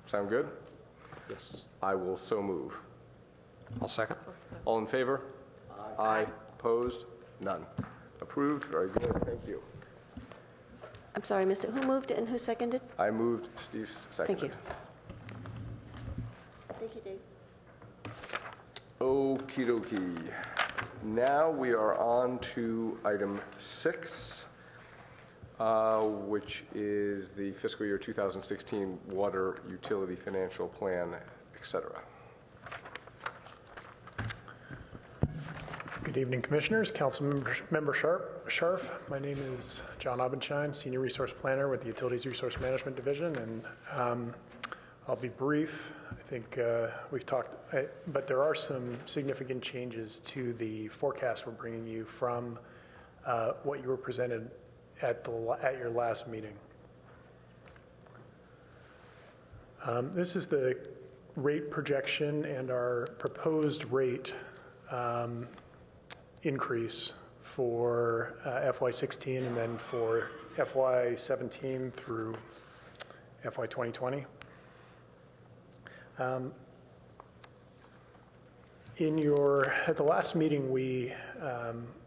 Sound good? Yes. I will so move. I'll second. All in favor? Aye. Opposed? None. Approved. Very good. Thank you. I'm sorry, I missed it. Who moved it and who seconded? I moved. Steve seconded. Thank you. Thank you, Dave. Okie dokie. Now we are on to item 6, which is the fiscal year 2016 water utility financial plan, etc. Good evening, Commissioners. Councilmember Scharf. My name is John Aubenschein, Senior Resource Planner with the Utilities Resource Management Division, and I'll be brief. I think we've talked, but there are some significant changes to the forecast we're bringing you from what you were presented at your last meeting. This is the rate projection and our proposed rate increase for FY16 and then for FY17 through FY 2020. At the last meeting, we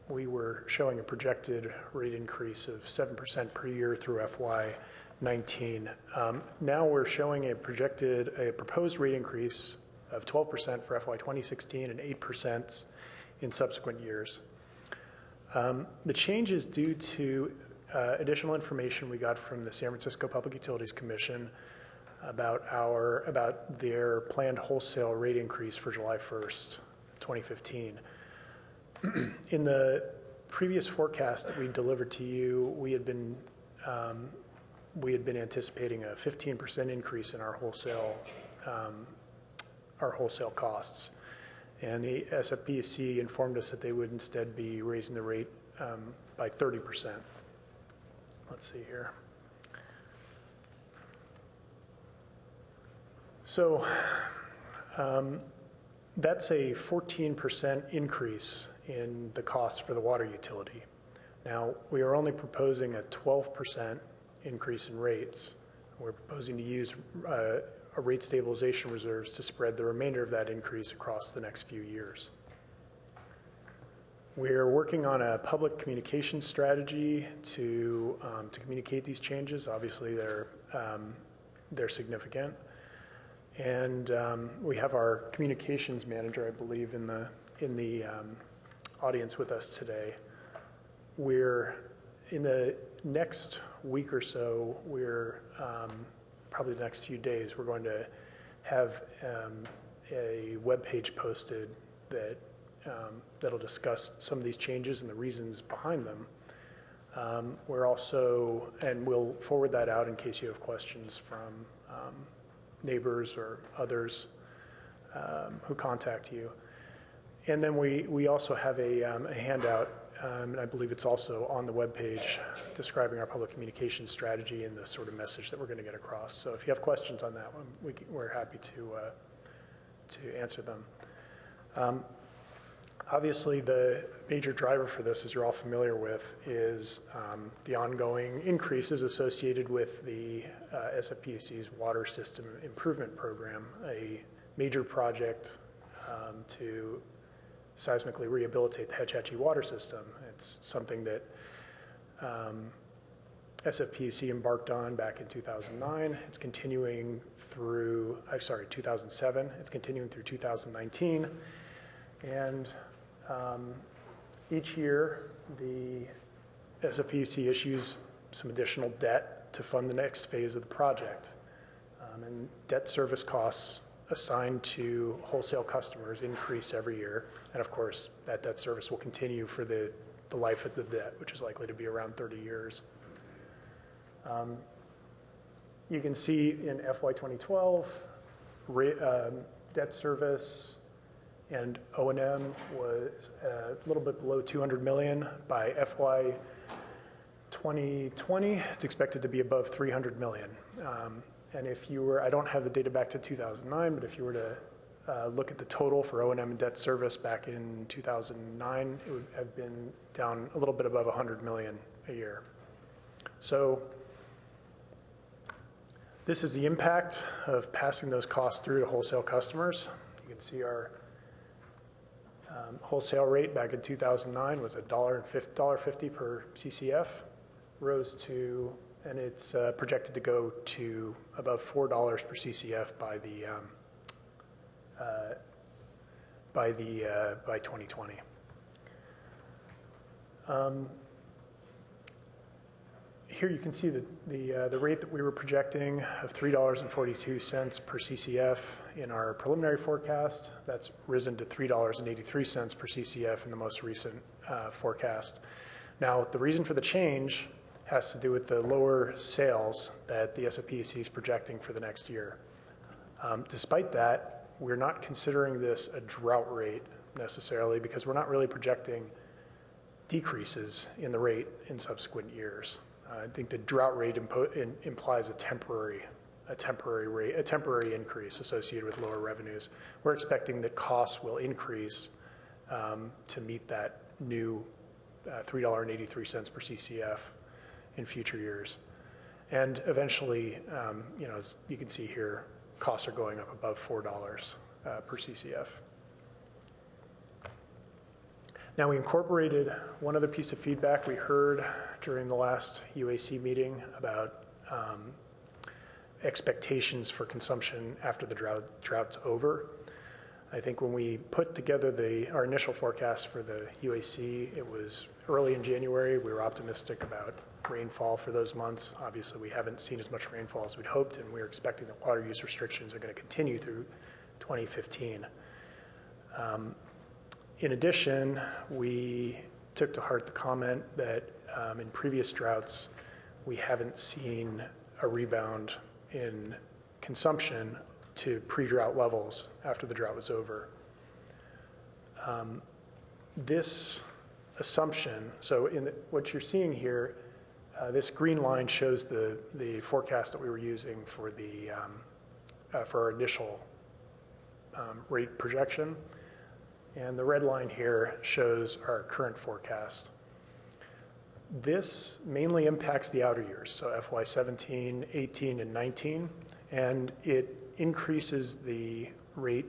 were showing a projected rate increase of 7% per year through FY19. Now we're showing a proposed rate increase of 12% for FY 2016 and 8% in subsequent years. The change is due to additional information we got from the San Francisco Public Utilities Commission about their planned wholesale rate increase for July 1st, 2015. In the previous forecast that we delivered to you, we had been anticipating a 15% increase in our wholesale costs. And the SFPC informed us that they would instead be raising the rate by 30%. Let's see here. So that's a 14% increase in the cost for the water utility. Now, we are only proposing a 12% increase in rates. We're proposing to use a rate stabilization reserves to spread the remainder of that increase across the next few years. We're working on a public communication strategy to communicate these changes. Obviously, they're significant. And we have our communications manager, I believe, in the audience with us today. We're in the next week or so. Probably the next few days, we're going to have a web page posted that'll discuss some of these changes and the reasons behind them. We'll forward that out in case you have questions from neighbors or others who contact you. And then we also have a handout, and I believe it's also on the webpage, describing our public communication strategy and the sort of message that we're going to get across. So if you have questions on that one, we're happy to answer them. Obviously, the major driver for this, as you're all familiar with, is the ongoing increases associated with the SFPUC's Water System Improvement Program, a major project to seismically rehabilitate the Hetch Hetchy water system. It's something that SFPUC embarked on back in 2009. It's continuing through, 2007. It's continuing through 2019. And each year, the SFPUC issues some additional debt to fund the next phase of the project. And debt service costs assigned to wholesale customers increase every year. And of course, that debt service will continue for the life of the debt, which is likely to be around 30 years. You can see in FY 2012, debt service and O&M was a little bit below $200 million. By FY 2020, it's expected to be above $300 million. And if you were, I don't have the data back to 2009, but if you were to look at the total for O&M and debt service back in 2009, it would have been down a little bit above $100 million a year. So this is the impact of passing those costs through to wholesale customers. You can see our wholesale rate back in 2009 was $1.50 per CCF, rose to, and it's projected to go to above $4 per CCF by 2020. Here you can see the rate that we were projecting of $3.42 per CCF in our preliminary forecast. That's risen to $3.83 per CCF in the most recent forecast. Now, the reason for the change has to do with the lower sales that the SFPEC is projecting for the next year. Despite that, we're not considering this a drought rate necessarily because we're not really projecting decreases in the rate in subsequent years. I think the drought rate implies a temporary increase associated with lower revenues. We're expecting that costs will increase to meet that new $3.83 per CCF in future years. And eventually, as you can see here, costs are going up above $4 per CCF. Now, we incorporated one other piece of feedback we heard during the last UAC meeting about expectations for consumption after the drought's over. I think when we put together our initial forecast for the UAC, it was early in January. We were optimistic about rainfall for those months. Obviously, we haven't seen as much rainfall as we'd hoped, and we were expecting that water use restrictions are going to continue through 2015. In addition, we took to heart the comment that in previous droughts, we haven't seen a rebound in consumption to pre-drought levels after the drought was over. This assumption, so what you're seeing here, this green line shows the forecast that we were using for our initial rate projection. And the red line here shows our current forecast. This mainly impacts the outer years, so FY 17, 18, and 19, and it increases the rate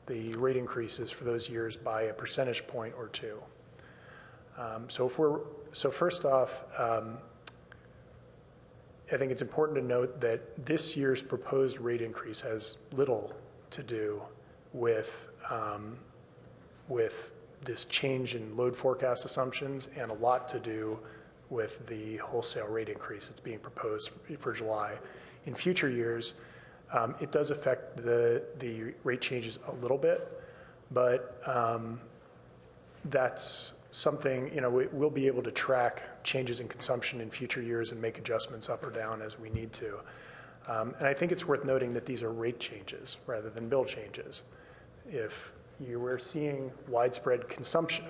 increases for those years by a percentage point or two. So first off, I think it's important to note that this year's proposed rate increase has little to do with this change in load forecast assumptions and a lot to do with the wholesale rate increase that's being proposed for July. In future years, it does affect the rate changes a little bit, but that's something, we'll be able to track changes in consumption in future years and make adjustments up or down as we need to. And I think it's worth noting that these are rate changes rather than bill changes. If you were seeing widespread consumption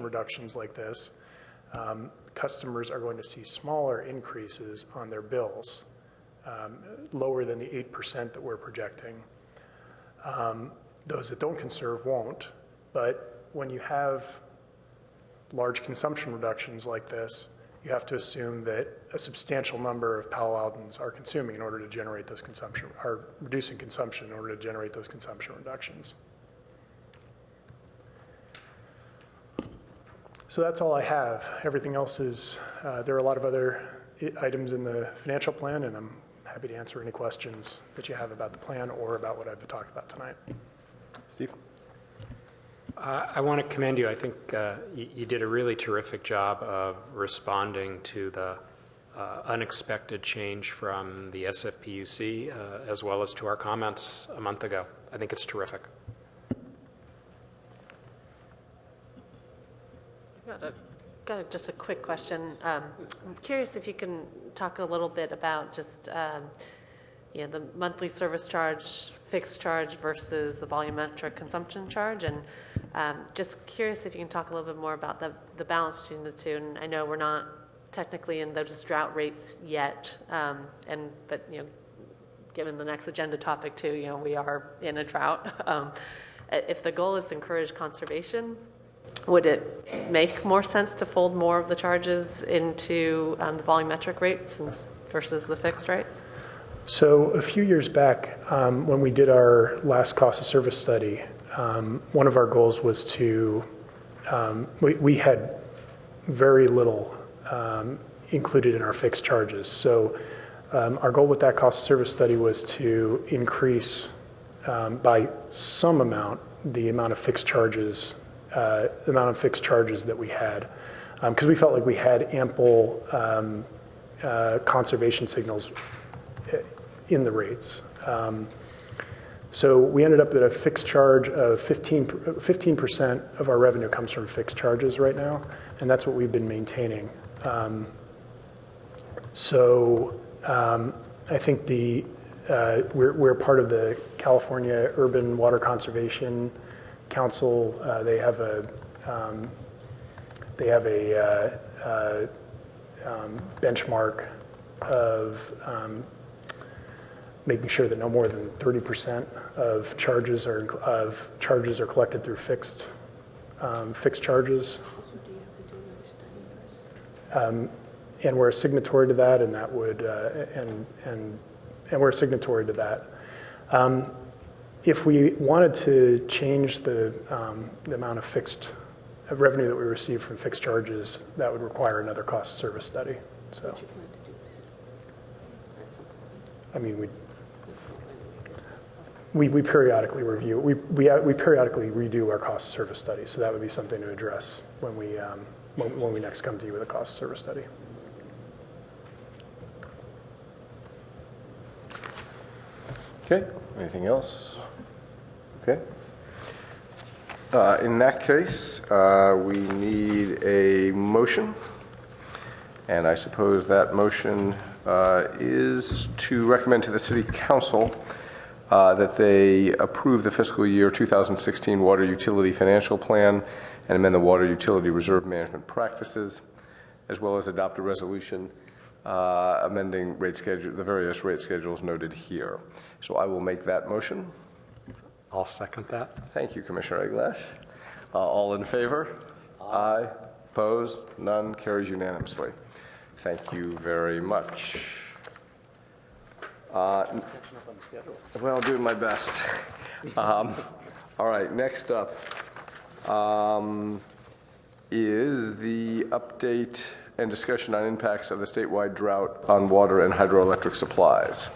reductions like this, customers are going to see smaller increases on their bills, lower than the 8% that we're projecting. Those that don't conserve won't, but when you have large consumption reductions like this, you have to assume that a substantial number of Palo Altans are consuming in order to generate those are reducing consumption in order to generate those consumption reductions. So that's all I have. Everything else is, there are a lot of other items in the financial plan, and I'm happy to answer any questions that you have about the plan or about what I've talked about tonight. Steve? I want to commend you. I think you did a really terrific job of responding to the unexpected change from the SFPUC as well as to our comments a month ago. I think it's terrific. Got just a quick question. I'm curious if you can talk a little bit about just the monthly service charge, fixed charge versus the volumetric consumption charge, and just curious if you can talk a little bit more about the balance between the two. And I know we're not technically in those drought rates yet, but given the next agenda topic too, we are in a drought. If the goal is to encourage conservation, would it make more sense to fold more of the charges into the volumetric rates versus the fixed rates? So a few years back, when we did our last cost of service study, one of our goals was to, we had very little included in our fixed charges. So our goal with that cost of service study was to increase by some amount the amount of fixed charges that we had. because we felt like we had ample conservation signals in the rates. So we ended up at a fixed charge of 15% of our revenue comes from fixed charges right now, and that's what we've been maintaining. I think we're part of the California Urban Water Conservation Council. They have a benchmark of making sure that no more than 30% of charges are collected through fixed charges. And we're a signatory to that, and that would and we're a signatory to that. If we wanted to change the amount of fixed revenue that we receive from fixed charges, that would require another cost service study. So, I mean, we periodically review. We periodically redo our cost service study. So that would be something to address when we next come to you with a cost service study. Okay, anything else? Okay. In that case, we need a motion, and I suppose that motion is to recommend to the City Council that they approve the fiscal year 2016 water utility financial plan and amend the water utility reserve management practices, as well as adopt a resolution amending the various rate schedules noted here. So I will make that motion. I'll second that. Thank you, Commissioner Eglash. All in favor? Aye. Opposed? None. Carries unanimously. Thank you very much. Well, doing my best. All right, next up is the update and discussion on impacts of the statewide drought on water and hydroelectric supplies.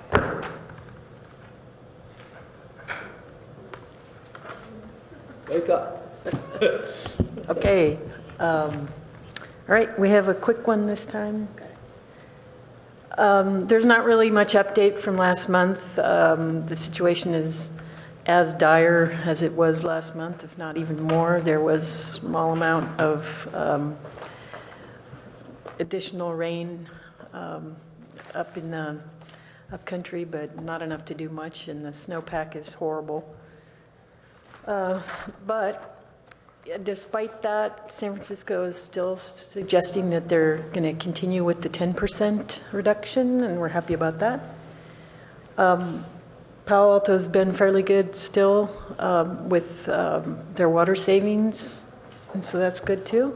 Wake up. Okay. All right, we have a quick one this time. There's not really much update from last month. The situation is as dire as it was last month, if not even more. There was a small amount of additional rain up in the upcountry, but not enough to do much, and the snowpack is horrible. But despite that, San Francisco is still suggesting that they're going to continue with the 10% reduction, and we're happy about that. Palo Alto has been fairly good still with their water savings, and so that's good too.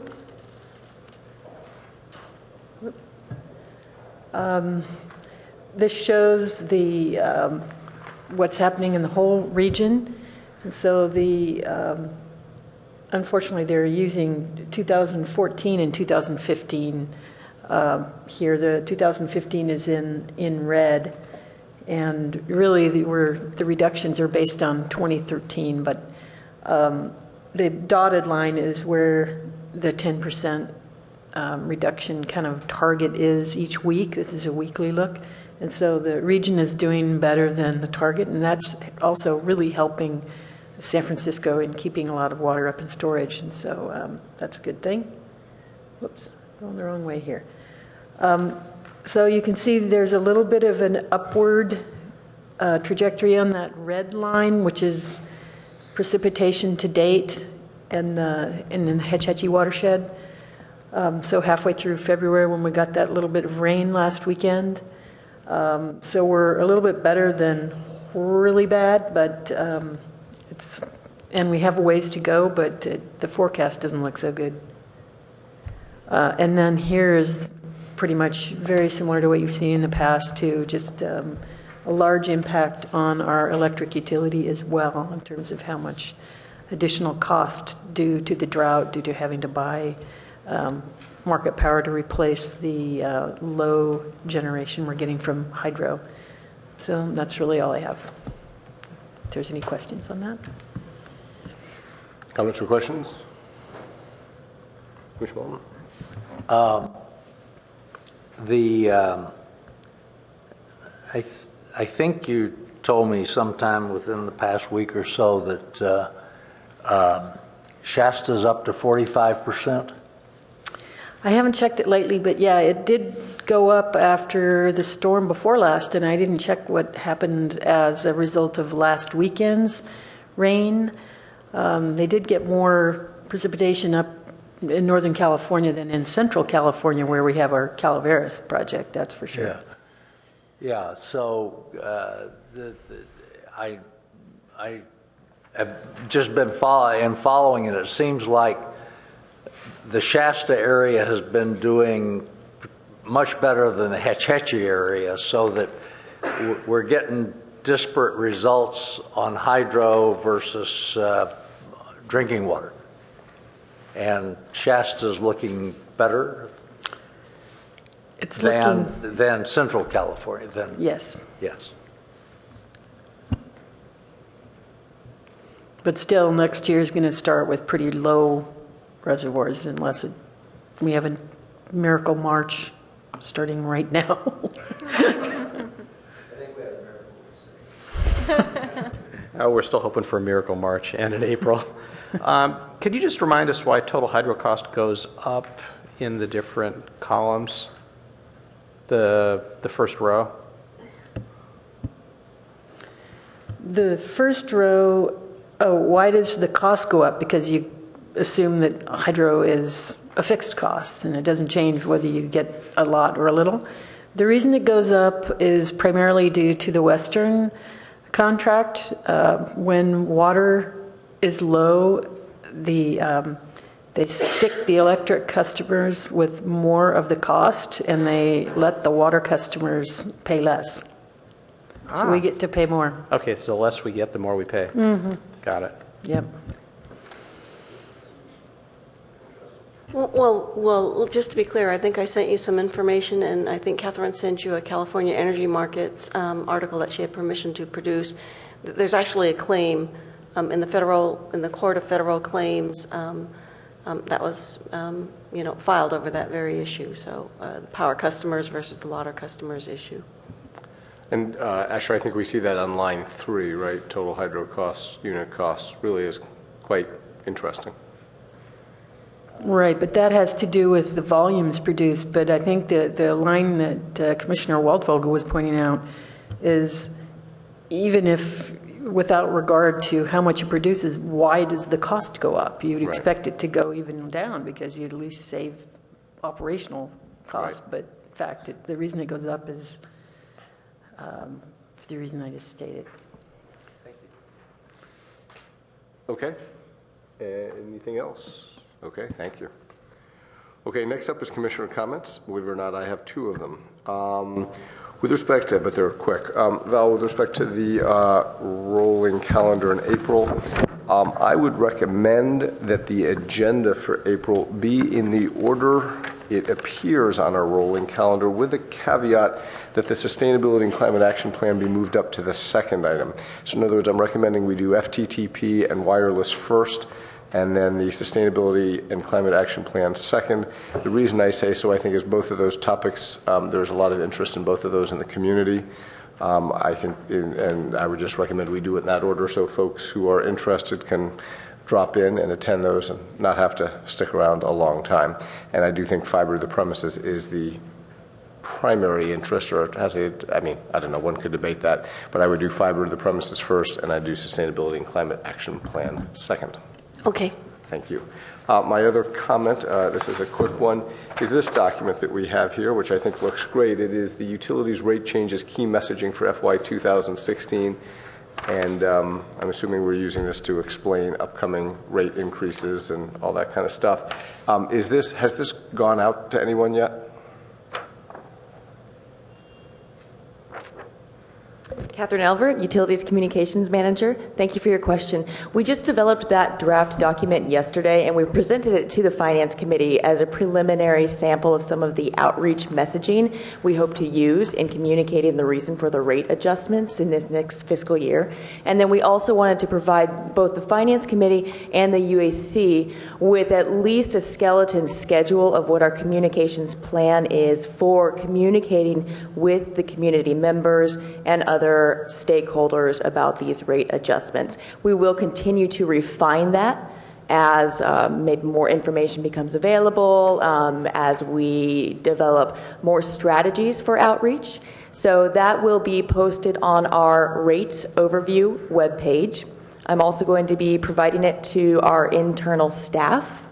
This shows the what's happening in the whole region, and so unfortunately they're using 2014 and 2015 here. The 2015 is in red, and really the reductions are based on 2013, but the dotted line is where the 10% reduction kind of target is each week. This is a weekly look. And so the region is doing better than the target, and that's also really helping San Francisco in keeping a lot of water up in storage, and so that's a good thing. Whoops, going the wrong way here. So you can see there's a little bit of an upward trajectory on that red line, which is precipitation to date in the Hetch Hetchy watershed. So halfway through February when we got that little bit of rain last weekend. So we're a little bit better than really bad, but and we have a ways to go, but the forecast doesn't look so good. And then here is pretty much very similar to what you've seen in the past too, just a large impact on our electric utility as well in terms of how much additional cost due to the drought, due to having to buy market power to replace the low generation we're getting from hydro. So that's really all I have. If there's any questions on that. Comments or questions? Commissioner Baldwin? I think you told me sometime within the past week or so that Shasta's up to 45%. I haven't checked it lately, but yeah, it did go up after the storm before last, and I didn't check what happened as a result of last weekend's rain. They did get more precipitation up in Northern California than in Central California, where we have our Calaveras project, that's for sure. Yeah, so I have just been following it. It seems like the Shasta area has been doing much better than the Hetch Hetchy area, so that we're getting disparate results on hydro versus drinking water. And Shasta's looking better than Central California. Yes. Yes. But still, next year is going to start with pretty low reservoirs unless we have a miracle March starting right now. We're still hoping for a miracle March and in April. Could you just remind us why total hydro cost goes up in the different columns? The first row. The first row, why does the cost go up? Because you assume that hydro is a fixed cost and it doesn't change whether you get a lot or a little. The reason it goes up is primarily due to the Western contract. When water is low, they stick the electric customers with more of the cost and they let the water customers pay less. So we get to pay more. Okay, so the less we get, the more we pay. Mm-hmm. Got it. Yep. Well, just to be clear, I think I sent you some information, and I think Catherine sent you a California Energy Markets article that she had permission to produce. There's actually a claim in the Court of Federal Claims that was, filed over that very issue. So the power customers versus the water customers issue. And actually, I think we see that on line 3, right? Total hydro costs, unit costs, really is quite interesting. Right, but that has to do with the volumes produced. But I think the line that Commissioner Waldvogel was pointing out is even if, without regard to how much it produces, why does the cost go up? You'd expect it to go even down because you'd at least save operational costs. Right. But in fact, the reason it goes up is for the reason I just stated. Thank you. Okay. Anything else? Okay, thank you. Okay, next up is commissioner comments. Believe it or not, I have 2 of them. With respect to, but they're quick. Val, with respect to the rolling calendar in April, I would recommend that the agenda for April be in the order it appears on our rolling calendar, with a caveat that the Sustainability and Climate Action Plan be moved up to the second item. So in other words, I'm recommending we do FTTP and wireless first, and then the Sustainability and Climate Action Plan second. The reason I say so, I think, is both of those topics, there's a lot of interest in both of those in the community. I think, and I would just recommend we do it in that order so folks who are interested can drop in and attend those and not have to stick around a long time. And I do think fiber to the premises is the primary interest, or has a, I mean, I don't know, one could debate that, but I would do fiber to the premises first, and I'd do Sustainability and Climate Action Plan second. Okay. Thank you. My other comment, this is a quick one, is this document that we have here, which I think looks great. It is the Utilities Rate Changes Key Messaging for FY 2016. And I'm assuming we're using this to explain upcoming rate increases and all that kind of stuff. Has this gone out to anyone yet? Catherine Elvert, Utilities Communications Manager. Thank you for your question. We just developed that draft document yesterday, and we presented it to the Finance Committee as a preliminary sample of some of the outreach messaging we hope to use in communicating the reason for the rate adjustments in this next fiscal year. And then we also wanted to provide both the Finance Committee and the UAC with at least a skeleton schedule of what our communications plan is for communicating with the community members and other stakeholders about these rate adjustments. We will continue to refine that as maybe more information becomes available, as we develop more strategies for outreach. So that will be posted on our rates overview webpage. I'm also going to be providing it to our internal staff.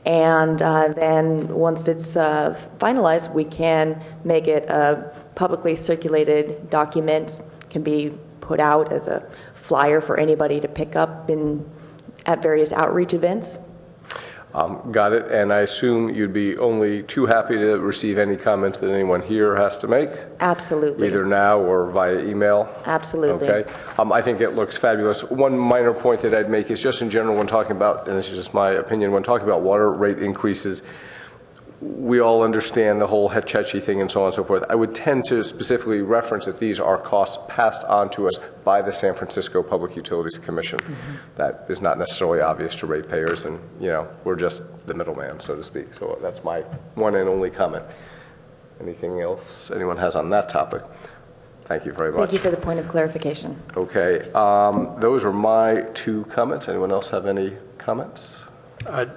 And then once it's finalized, we can make it a publicly circulated document, can be put out as a flyer for anybody to pick up at various outreach events. Got it. And I assume you'd be only too happy to receive any comments that anyone here has to make? Absolutely. Either now or via email? Absolutely. Okay. I think it looks fabulous. One minor point that I'd make is just in general when talking about, and this is just my opinion, when talking about water rate increases, we all understand the whole Hetchetchy thing and so on and so forth. I would tend to specifically reference that these are costs passed on to us by the San Francisco Public Utilities Commission. Mm-hmm. That is not necessarily obvious to ratepayers, and we're just the middleman, so to speak. So that's my one and only comment. Anything else anyone has on that topic? Thank you very much. Thank you for the point of clarification. Okay. Those are my 2 comments. Anyone else have any comments?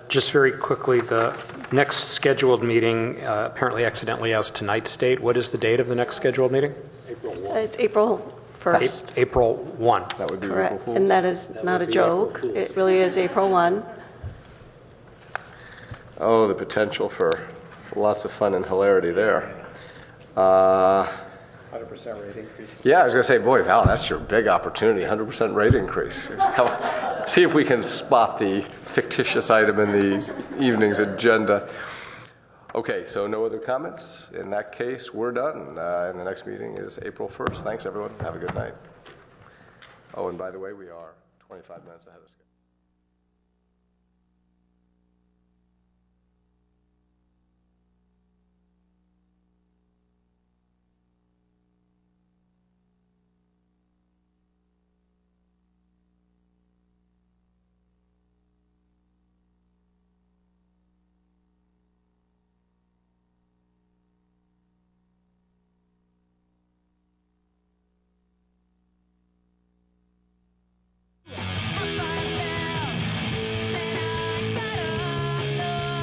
Just very quickly, the next scheduled meeting apparently accidentally has tonight's date. What is the date of the next scheduled meeting? April 1. It's April 1st. April 1. That would be correct. April Fool's. And that is not a joke. It really is April 1. Oh, the potential for lots of fun and hilarity there. 100% rate increase. Yeah, I was going to say, boy, Val, that's your big opportunity, 100% rate increase. Come on. See if we can spot the fictitious item in the evening's agenda. Okay, so no other comments? In that case, we're done. And the next meeting is April 1st. Thanks, everyone. Have a good night. Oh, and by the way, we are 25 minutes ahead of schedule.